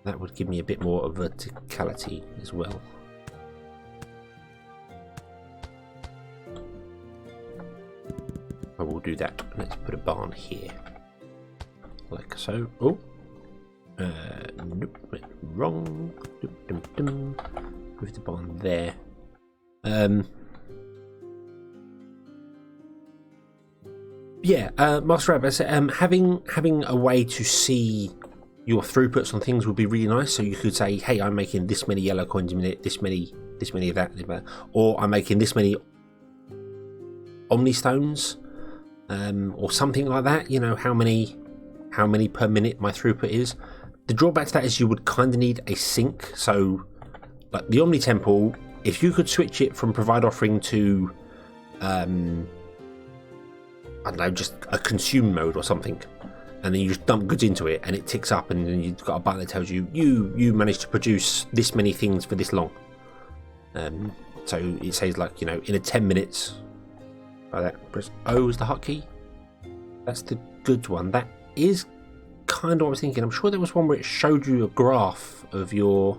That would give me a bit more verticality as well. I will do that. Let's put a barn here, like so. Oh, nope, wrong. Move the barn there. Yeah, Master Rabbit, having a way to see your throughputs on things would be really nice. So you could say, hey, I'm making this many yellow coins a minute, this many of that, or I'm making this many Omni stones, or something like that. You know, how many per minute my throughput is. The drawback to that is you would kind of need a sync. So, like the Omni Temple, if you could switch it from provide offering to I don't know, just a consume mode or something, and then you just dump goods into it and it ticks up, and then you've got a button that tells you you managed to produce this many things for this long. So it says, like, you know, in a 10 minutes, like that, press O is the hotkey. That's the goods one. That is kind of what I was thinking. I'm sure there was one where it showed you a graph of your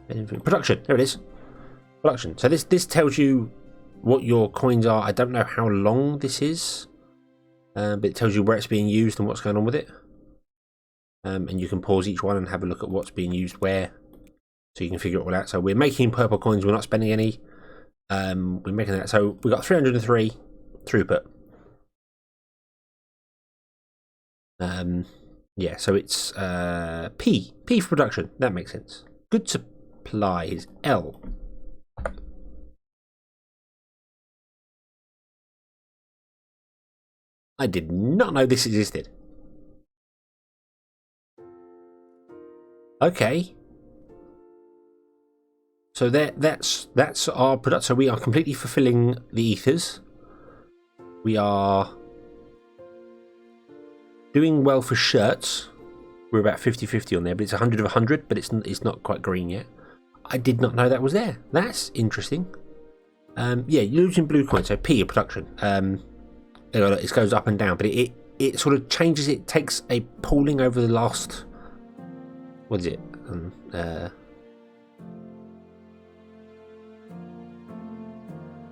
Production. There it is. Production. So this tells you what your coins are. I don't know how long this is, but it tells you where it's being used and what's going on with it. And you can pause each one and have a look at what's being used where, so you can figure it all out. So we're making purple coins. We're not spending any. We're making that. So we got 303 throughput. Yeah, so it's P for production. That makes sense. Good supply is L. I did not know this existed. Okay. So that's our product. So we are completely fulfilling the ethers. We are doing well for shirts. We're about 50-50 on there, but it's 100 of 100, but it's not quite green yet. I did not know that was there. That's interesting. Yeah, you're losing blue coins. So P, production. It goes up and down, but it sort of changes. It takes a pooling over the last, what is it?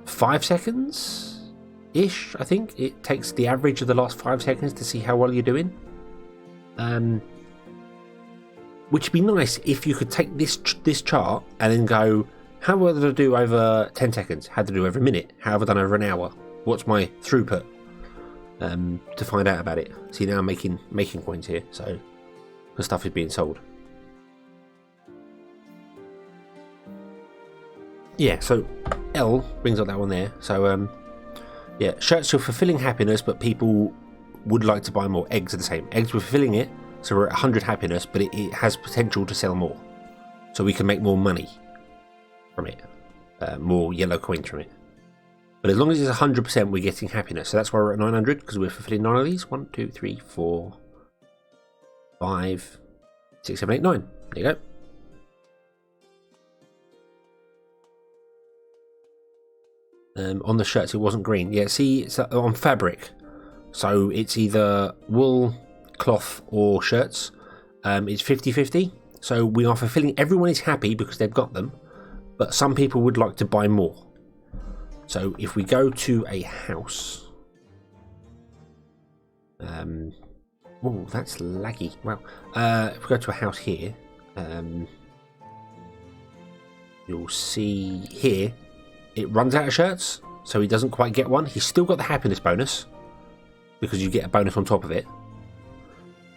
5 seconds ish. I think it takes the average of the last 5 seconds to see how well you're doing. Which would be nice if you could take this chart and then go, how well did I do over 10 seconds? How did I do over a minute? How have I done over an hour? What's my throughput? To find out about it. See, now I'm making coins here, so the stuff is being sold. Yeah, so L brings up that one there. So yeah, shirts are fulfilling happiness, but people would like to buy more. Eggs are the same. Eggs, we're fulfilling it, so we're at 100 happiness, but it has potential to sell more, so we can make more money from it, more yellow coins from it. But as long as it's 100%, we're getting happiness. So that's why we're at 900, because we're fulfilling 9 of these. 1, 2, 3, 4, 5, 6, 7, 8, 9. There you go. On the shirts, it wasn't green. Yeah, see, it's on fabric. So it's either wool, cloth, or shirts. It's 50-50. So we are fulfilling. Everyone is happy because they've got them. But some people would like to buy more. So if we go to a house, oh, that's laggy. Well, if we go to a house here, you'll see here it runs out of shirts, so he doesn't quite get one. He's still got the happiness bonus because you get a bonus on top of it,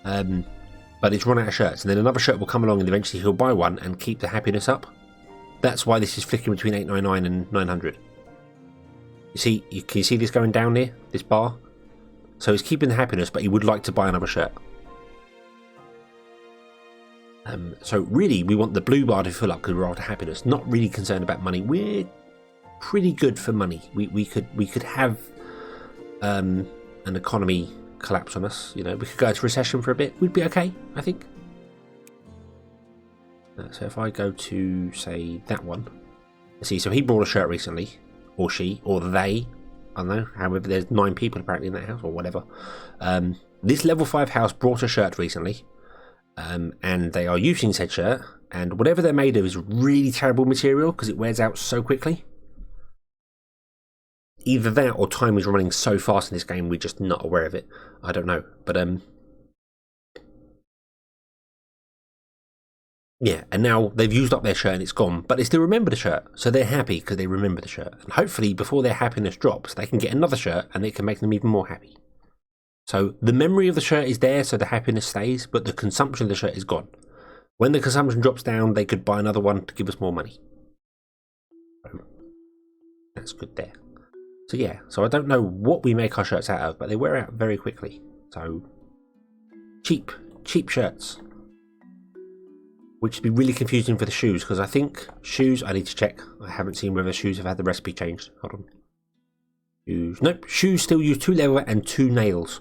but it's run out of shirts, and then another shirt will come along, and eventually he'll buy one and keep the happiness up. That's why this is flickering between 899 and 900. Can you see this going down here, this bar? So he's keeping the happiness, but he would like to buy another shirt. So really, we want the blue bar to fill up because we're after happiness. Not really concerned about money. We're pretty good for money. We could have an economy collapse on us. You know, we could go into recession for a bit. We'd be okay, I think. So if I go to, say, that one, see, so he bought a shirt recently. Or she, or they, I don't know, however, there's 9 people apparently in that house, or whatever. This level 5 house brought a shirt recently, and they are using said shirt, and whatever they're made of is really terrible material, because it wears out so quickly. Either that, or time is running so fast in this game, we're just not aware of it. I don't know, but yeah, and now they've used up their shirt and it's gone, but they still remember the shirt, so they're happy because they remember the shirt. And hopefully, before their happiness drops, they can get another shirt and it can make them even more happy. So the memory of the shirt is there, so the happiness stays, but the consumption of the shirt is gone. When the consumption drops down, they could buy another one to give us more money. So that's good there. So yeah, so I don't know what we make our shirts out of, but they wear out very quickly. So cheap shirts. Which would be really confusing for the shoes, because I think shoes, I need to check. I haven't seen whether shoes have had the recipe changed. Hold on. Shoes. Nope. Shoes still use 2 leather and 2 nails.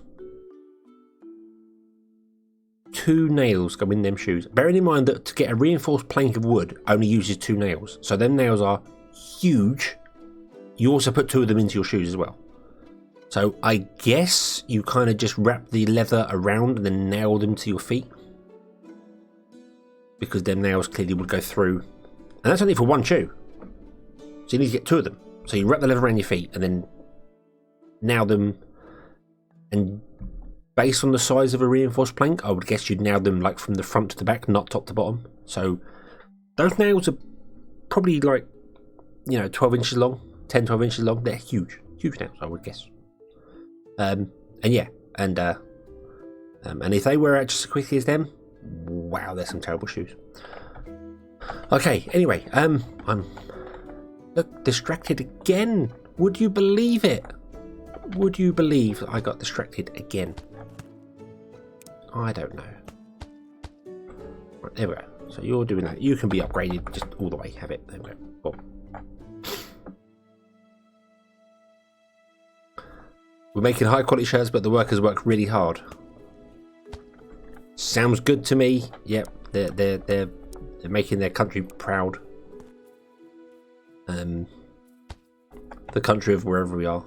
2 nails go in them shoes. Bearing in mind that to get a reinforced plank of wood only uses 2 nails. So them nails are huge. You also put 2 of them into your shoes as well. So I guess you kind of just wrap the leather around and then nail them to your feet. Because them nails clearly would go through And that's only for one shoe. So you need to get 2 of them. So you wrap the leather around your feet and then nail them. And based on the size of a reinforced plank, I would guess you'd nail them like from the front to the back, not top to bottom. So those nails are probably like, 12 inches long, 10, 12 inches long. They're huge nails, I would guess. And if they wear out just as quickly as them, wow, they're some terrible shoes. Okay, anyway, I'm distracted again. Would you believe it? Would you believe I got distracted again? I don't know. Right, there we go. So you're doing that. You can be upgraded just all the way. Have it. There we go. Cool. We're making high quality shirts, but the workers work really hard. Sounds good to me. Yep, they're making their country proud. The country of wherever we are.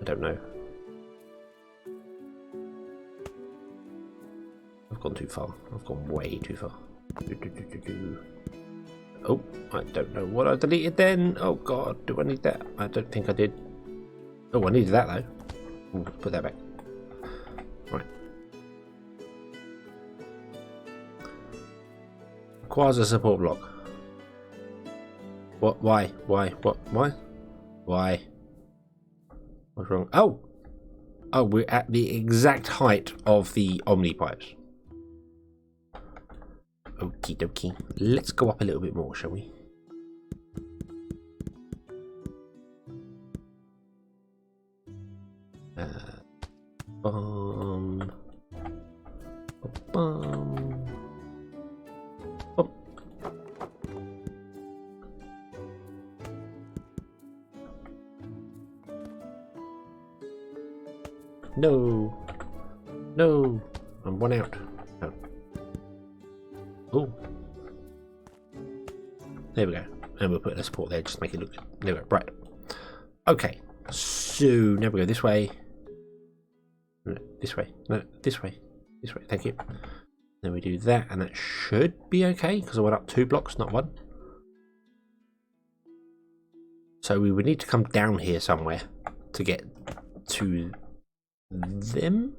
I don't know. I've gone too far. I've gone way too far. Oh, I don't know what I deleted then. Oh god, do I need that? I don't think I did. Oh, I needed that though. Ooh, put that back. Right. Requires a support block. What? Why? Why? What? Why? Why? What's wrong? Oh! Oh, we're at the exact height of the Omni pipes. Okie dokie. Let's go up a little bit more, shall we? Bum. Bum. Bum. No. No. I'm one out. No. Oh. There we go. And we'll put a support there, just to make it look. There we go. Right. Okay. So now we go this way. No, this way. No, this way. This way. Thank you. Then we do that, and that should be okay because I went up 2 blocks, not 1. So we would need to come down here somewhere to get to them.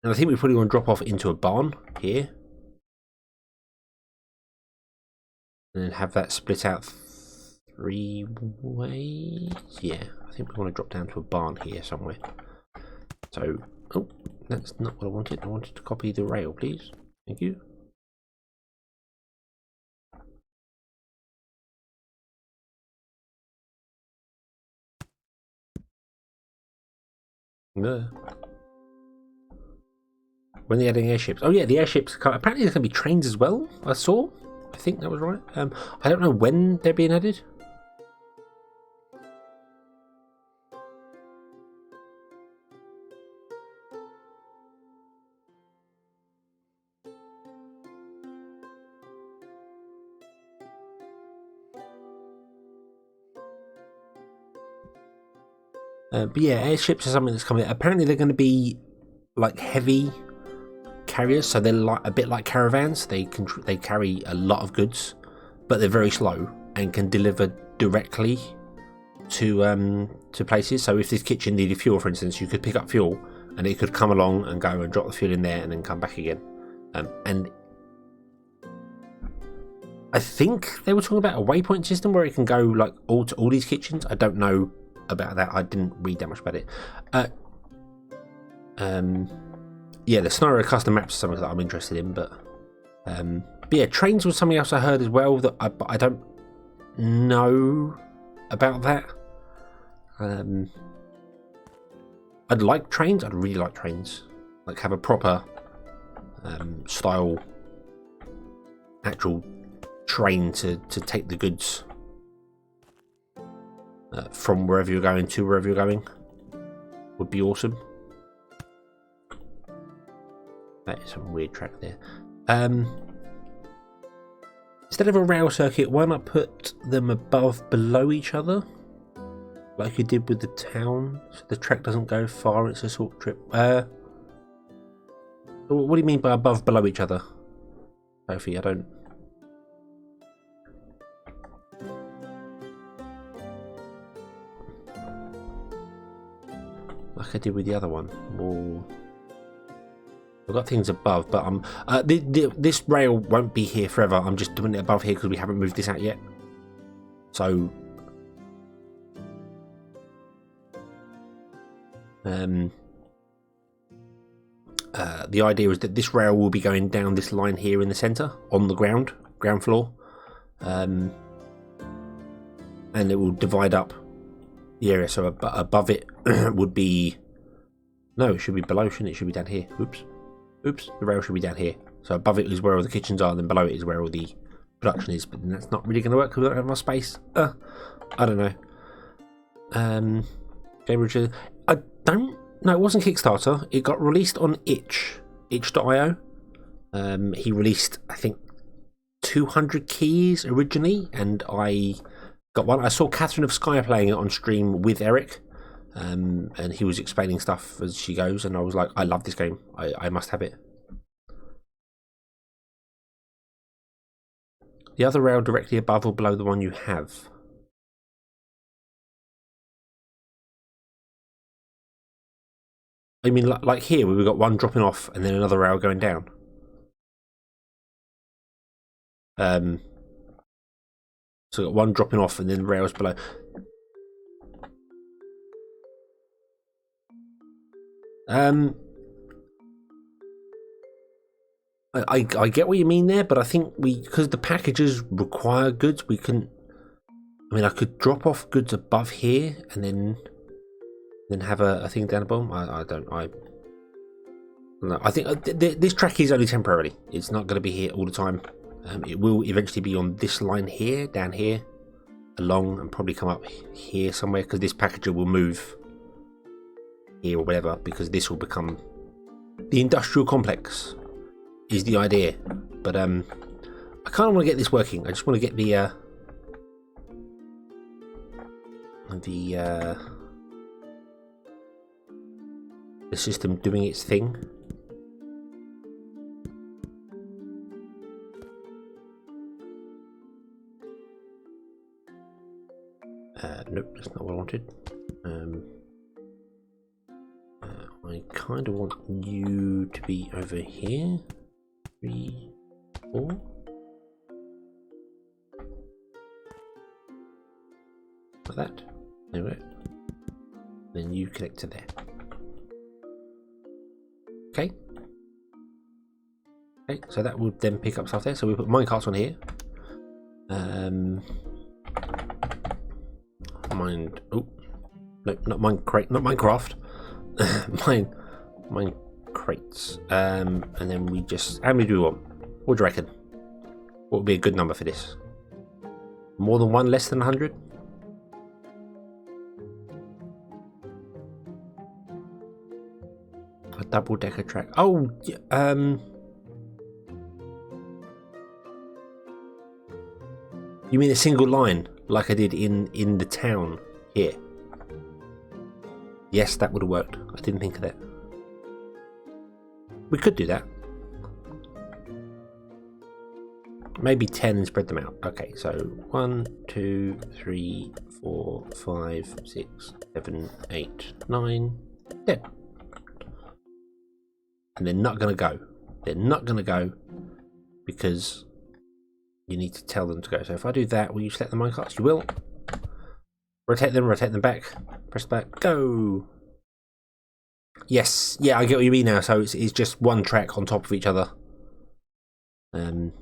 And I think we probably want to drop off into a barn here. And then have that split out 3 ways. Yeah, I think we want to drop down to a barn here somewhere. So, oh, that's not what I wanted. I wanted to copy the rail, please. Thank you. No. When they're adding airships. Oh yeah, the airships. Apparently there's going to be trains as well, I saw. I think that was right. I don't know when they're being added. But yeah, airships are something that's coming. Apparently they're going to be like heavy carriers, so they're like a bit like caravans. They carry a lot of goods, but they're very slow and can deliver directly to places. So if this kitchen needed fuel, for instance, you could pick up fuel and it could come along and go and drop the fuel in there and then come back again. And I think they were talking about a waypoint system where it can go like all to all these kitchens. I don't know about that. I didn't read that much about it. Yeah, the scenario custom maps are something that I'm interested in, but yeah, trains was something else I heard as well that I don't know about that. I'd like trains. I'd really like trains. Like have a proper style actual train to take the goods from wherever you're going to wherever you're going. Would be awesome. That is some weird track there. Instead of a rail circuit, why not put them below each other? Like you did with the town, so the track doesn't go far, it's a short trip. What do you mean by below each other? Sophie, I don't... like I did with the other one. We'll... I've got things above, but this rail won't be here forever. I'm just doing it above here because we haven't moved this out yet. So the idea is that this rail will be going down this line here in the center on the ground floor, and it will divide up the area. So above it would be, no, it should be below, shouldn't it? It should be down here. Oops, the rail should be down here. So above it is where all the kitchens are, and then below it is where all the production is. But then that's not really going to work because we don't have enough space. I don't know. Game Richard, I don't. No, it wasn't Kickstarter. It got released on itch.io. He released, I think, 200 keys originally, and I got one. I saw Catherine of Sky playing it on stream with Eric. And he was explaining stuff as she goes, and I was like, I love this game. I must have it. The other rail directly above or below the one you have. I mean, like here, where we've got one dropping off and then another rail going down. So we've got one dropping off and then rails below. I get what you mean there, but I think because the packages require goods, we can. I mean, I could drop off goods above here and then have a thing down the bottom. I think this track is only temporarily. It's not going to be here all the time. It will eventually be on this line here, down here, along, and probably come up here somewhere because this packager will move here or whatever, because this will become the industrial complex is the idea. But I kind of want to get this working. I just want to get the system doing its thing. Nope, that's not what I wanted. I kind of want you to be over here. 3, 4. Like that. There we go. Then you connect to there. Okay. Okay, so that would then pick up stuff there. So we put minecarts on here. Oh, no, not Minecraft. mine crates. And then we just, how many do we want? What do you reckon? What would be a good number for this? More than one, less than 100? A double-decker track. Oh, you mean a single line, like I did in the town here? Yes, that would have worked. I didn't think of that. We could do that. Maybe 10 and spread them out. Okay, so 1, 2, 3, 4, 5, 6, 7, 8, 9, 10. And they're not going to go. They're not going to go because you need to tell them to go. So if I do that, will you select the minecarts? You will. Rotate them back. Press back. Go. Yes. Yeah, I get what you mean now. So it's just one track on top of each other. We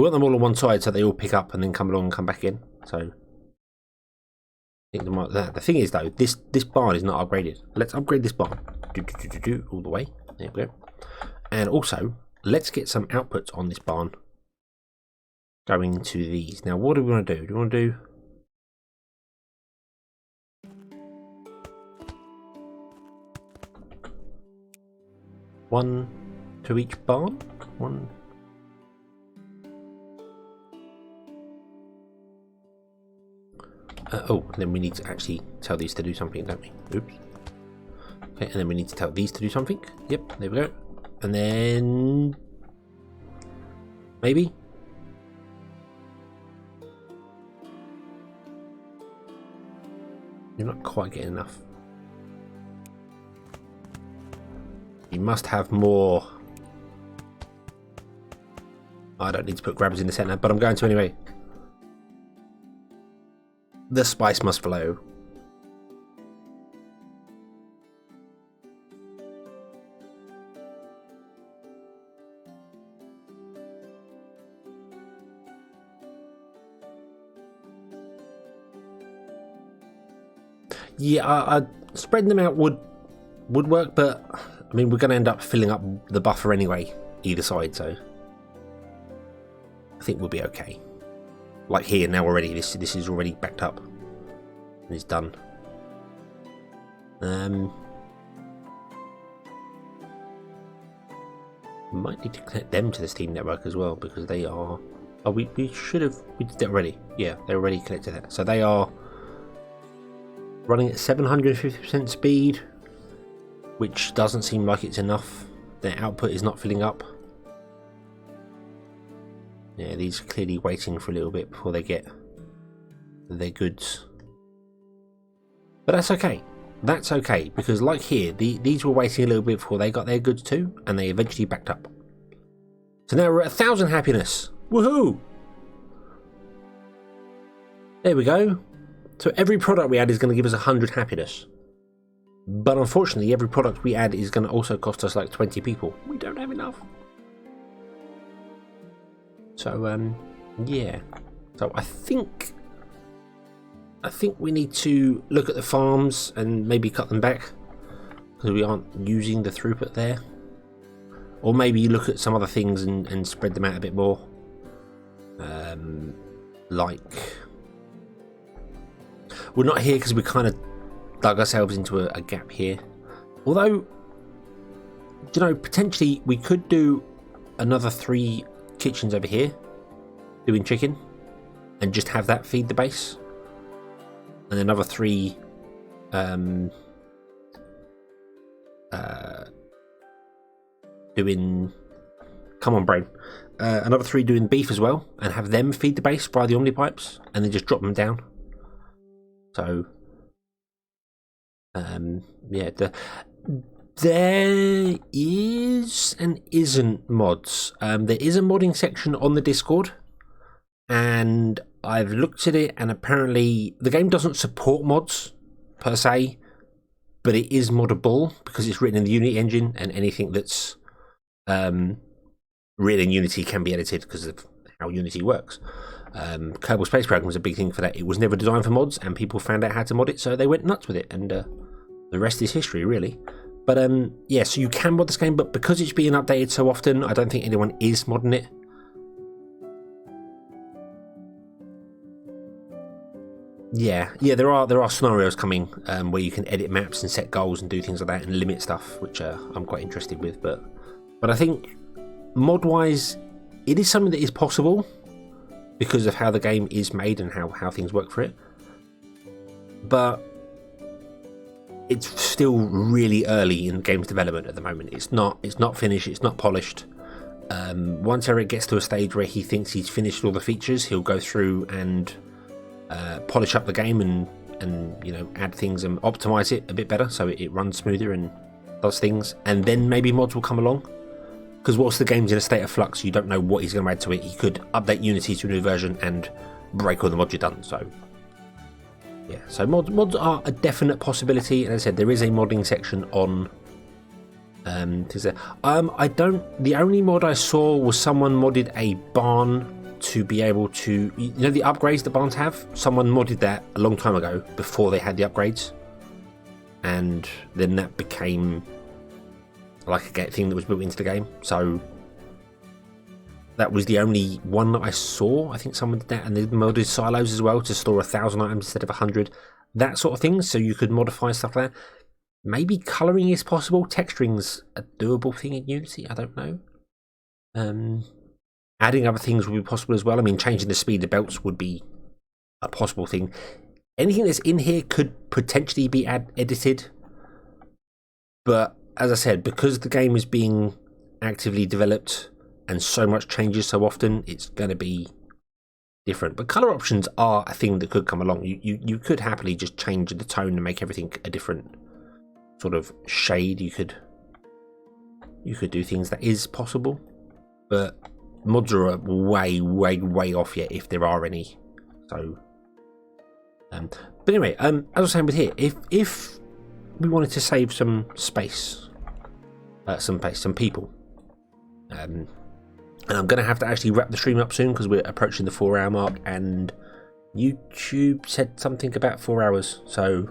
want them all on one side so they all pick up and then come along and come back in. So I think the thing is though, this barn is not upgraded. Let's upgrade this barn. All the way. There we go. And also, let's get some outputs on this barn going to these. Now, what do we want to do? Do we want to do... one to each barn? One... oh, and then we need to actually tell these to do something, don't we? Oops. Okay, and then we need to tell these to do something. Yep, there we go. And then... maybe? You're not quite getting enough. You must have more. I don't need to put grabbers in the center, but I'm going to anyway. The spice must flow. Yeah, spreading them out would work, but I mean we're going to end up filling up the buffer anyway, either side, so I think we'll be okay. Like here now already, this is already backed up and it's done. Might need to connect them to the Steam network as well because they are. Oh, we should have. We did that already. Yeah, they're already connected there, so they are running at 750% speed, which doesn't seem like it's enough. Their output is not filling up. Yeah, these are clearly waiting for a little bit before they get their goods. But that's okay. That's okay, because like here, these were waiting a little bit before they got their goods too, and they eventually backed up. So now we're at 1,000 happiness. Woohoo! There we go. So every product we add is going to give us 100 happiness. But unfortunately, every product we add is going to also cost us like 20 people. We don't have enough. So, yeah. So I think we need to look at the farms and maybe cut them back because we aren't using the throughput there. Or maybe look at some other things and spread them out a bit more. Like, we're not here because we kind of dug ourselves into a gap here. Although, you know, potentially we could do another 3 kitchens over here doing chicken and just have that feed the base. And another 3 doing, come on brain, another 3 doing beef as well and have them feed the base via the omnipipes and then just drop them down. So yeah, there is and isn't mods. There is a modding section on the Discord and I've looked at it, and apparently the game doesn't support mods per se, but it is moddable because it's written in the Unity engine, and anything that's written in Unity can be edited because of how Unity works. Kerbal Space Program was a big thing for that. It was never designed for mods, and people found out how to mod it, so they went nuts with it, and the rest is history, really. But yeah, so you can mod this game, but because it's being updated so often, I don't think anyone is modding it. Yeah, there are scenarios coming where you can edit maps and set goals and do things like that and limit stuff, which I'm quite interested with. But I think mod-wise, it is something that is possible because of how the game is made and how things work for it. But it's still really early in the game's development at the moment. It's not finished. It's not polished. Once Eric gets to a stage where he thinks he's finished all the features, he'll go through and polish up the game and you know, add things and optimize it a bit better so it runs smoother and does things, and then maybe mods will come along, because whilst the game's in a state of flux, you don't know what he's going to add to it. He could update Unity to a new version and break all the mods you've done. So yeah, so mods are a definite possibility, and as I said, there is a modding section on the only mod I saw was someone modded a barn to be able to, you know, the upgrades that barns have. Someone modded that a long time ago before they had the upgrades, and then that became like a thing that was built into the game. So that was the only one that I saw. I think someone did that, and they modded silos as well to store 1,000 items instead of 100, that sort of thing. So you could modify stuff like that. Maybe colouring is possible. Texturing's a doable thing in Unity. I don't know. Adding other things would be possible as well. I mean, changing the speed of belts would be a possible thing. Anything that's in here could potentially be edited. But as I said, because the game is being actively developed and so much changes so often, it's going to be different. But colour options are a thing that could come along. You could happily just change the tone and make everything a different sort of shade. You could you could do things that is possible, but mods are way off yet, if there are any. So, but anyway, as I was saying with here, if we wanted to save some space, some people, and I'm going to have to actually wrap the stream up soon because we're approaching the 4-hour mark, and YouTube said something about 4 hours, so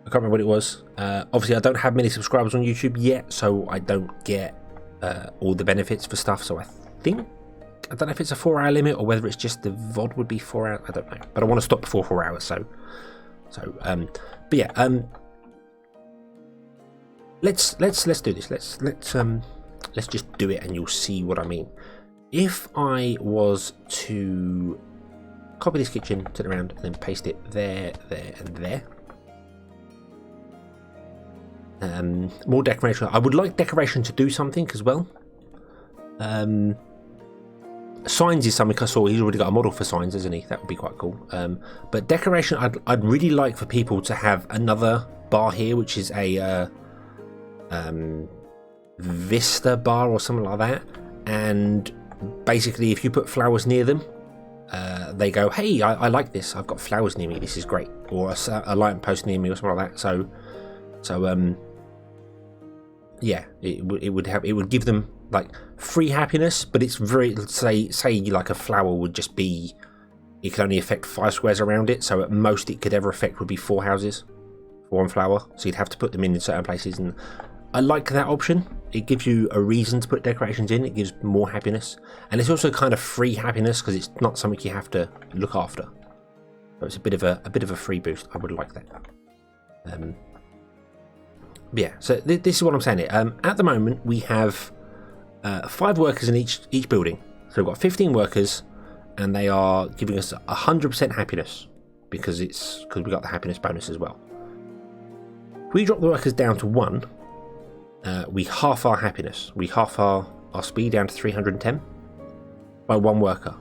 I can't remember what it was. Obviously, I don't have many subscribers on YouTube yet, so I don't get all the benefits for stuff. So I don't know if it's a 4-hour limit or whether it's just the VOD would be 4 hours. I don't know, but I want to stop before 4 hours. But yeah, let's do this. Let's just do it, and you'll see what I mean. If I was to copy this kitchen, turn it around, and then paste it there, and there. More decoration. I would like decoration to do something as well. Signs is something I saw. He's already got a model for signs, hasn't he? That would be quite cool. But decoration, I'd really like for people to have another bar here, which is a Vista bar or something like that. And basically, if you put flowers near them, they go, "Hey, I like this. I've got flowers near me. This is great." Or a light post near me, or something like that. So yeah, it would give them like free happiness, but it's very, say like a flower would just be, it can only affect 5 squares around it, so at most it could ever affect would be 4 houses for one flower, so you'd have to put them in certain places, and I like that option. It gives you a reason to put decorations in, it gives more happiness, and it's also kind of free happiness because it's not something you have to look after, so it's a bit of a free boost. I would like that. Yeah, so this is what I'm saying here. At the moment, we have 5 workers in each building. So we've got 15 workers, and they are giving us 100% happiness because we got the happiness bonus as well. If we drop the workers down to 1, we half our happiness. We half our speed down to 310 by 1 worker.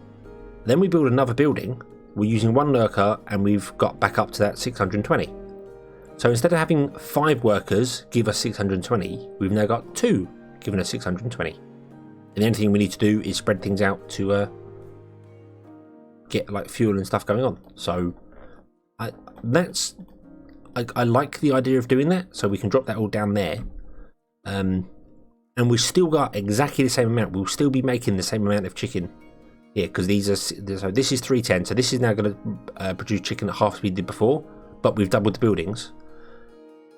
Then we build another building. We're using 1 worker, and we've got back up to that 620. So instead of having 5 workers give us 620, we've now got 2 giving us 620. And the only thing we need to do is spread things out to get like fuel and stuff going on. So I like the idea of doing that. So we can drop that all down there, and we've still got exactly the same amount. We'll still be making the same amount of chicken here because this is 310. So this is now going to produce chicken at half speed did before, but we've doubled the buildings.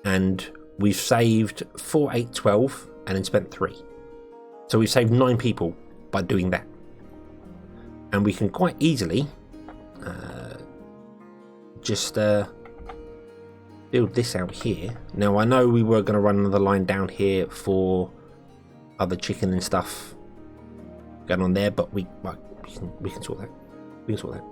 And we've saved 4, 8, 12, and then spent 3. So we've saved 9 people by doing that. And we can quite easily just build this out here. Now I know we were going to run another line down here for other chicken and stuff going on there, but we can sort that. We can sort that.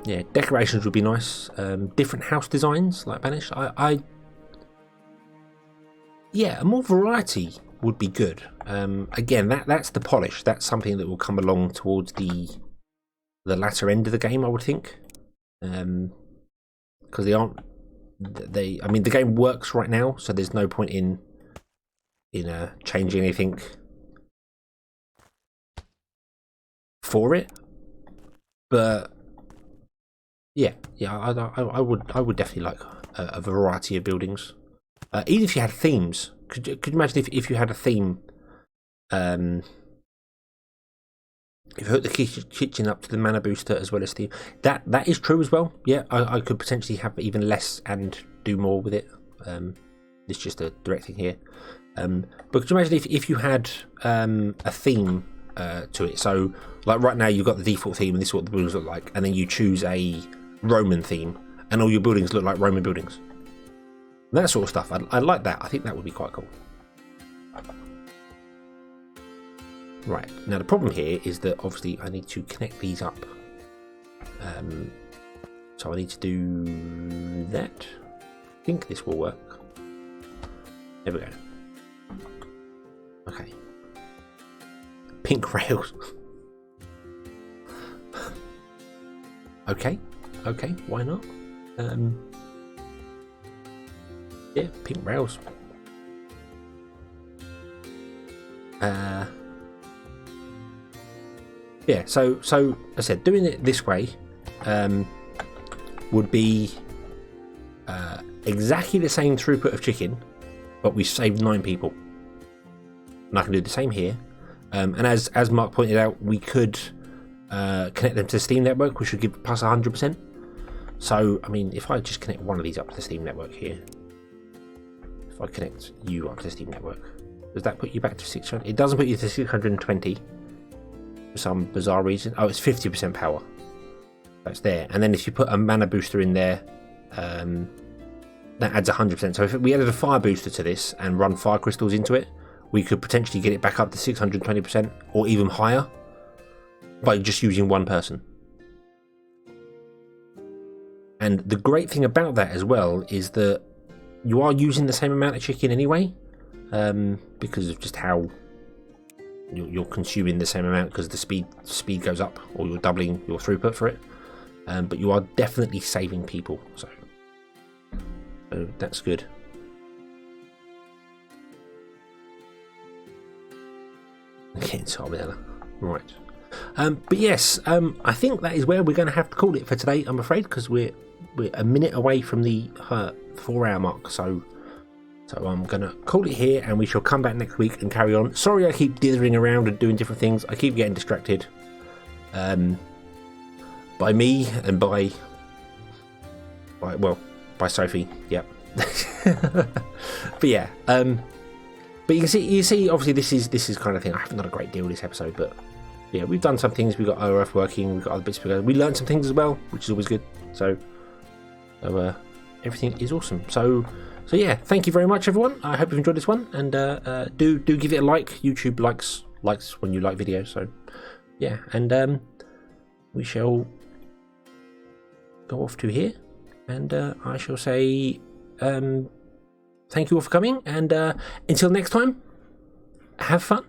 Yeah, decorations would be nice. Different house designs like Banish. Yeah, a more variety would be good. Again, that's the polish. That's something that will come along towards the latter end of the game, I would think. Because I mean, the game works right now, so there's no point in changing anything for it. But yeah, I would definitely like a variety of buildings. Even if you had themes, could you imagine if you had a theme? If you hook the kitchen up to the mana booster as well as the that is true as well. Yeah, I could potentially have even less and do more with it. It's just a direct thing here. But could you imagine if you had a theme to it? So like right now you've got the default theme and this is what the buildings look like, and then you choose a Roman theme and all your buildings look like Roman buildings. That sort of stuff. I like that. I think that would be quite cool. Right, now the problem here is that obviously I need to connect these up. So I need to do that. I think this will work. There we go. Okay. Pink rails. Okay, why not? Yeah, pink rails. Yeah, so as I said, doing it this way would be exactly the same throughput of chicken, but we saved 9 people. And I can do the same here. And as Mark pointed out, we could connect them to the Steam network, which should give plus 100%. So, I mean, if I just connect one of these up to the Steam network here, if I connect you up to the Steam network, does that put you back to 600? It doesn't put you to 620 for some bizarre reason. Oh, it's 50% power. That's there. And then if you put a mana booster in there, that adds 100%. So if we added a fire booster to this and run fire crystals into it, we could potentially get it back up to 620% or even higher by just using one person. And the great thing about that as well is that you are using the same amount of chicken anyway, because of just how you're consuming the same amount because the speed goes up, or you're doubling your throughput for it. But you are definitely saving people, so that's good. Getting Sarbella. Right. But yes, I think that is where we're going to have to call it for today, I'm afraid, because we're a minute away from the 4-hour mark. So I'm going to call it here, and we shall come back next week and carry on. Sorry I keep dithering around and doing different things. I keep getting distracted. By me and by Sophie. Yep. But yeah. But you see, obviously this is kind of thing. I haven't done a great deal this episode, but yeah, we've done some things. We've got ORF working. We've got other bits to go. We learned some things as well, which is always good. So everything is awesome. So yeah, thank you very much, everyone. I hope you've enjoyed this one, and do give it a like. YouTube likes when you like videos. So yeah, and we shall go off to here, and I shall say thank you all for coming, and until next time, have fun.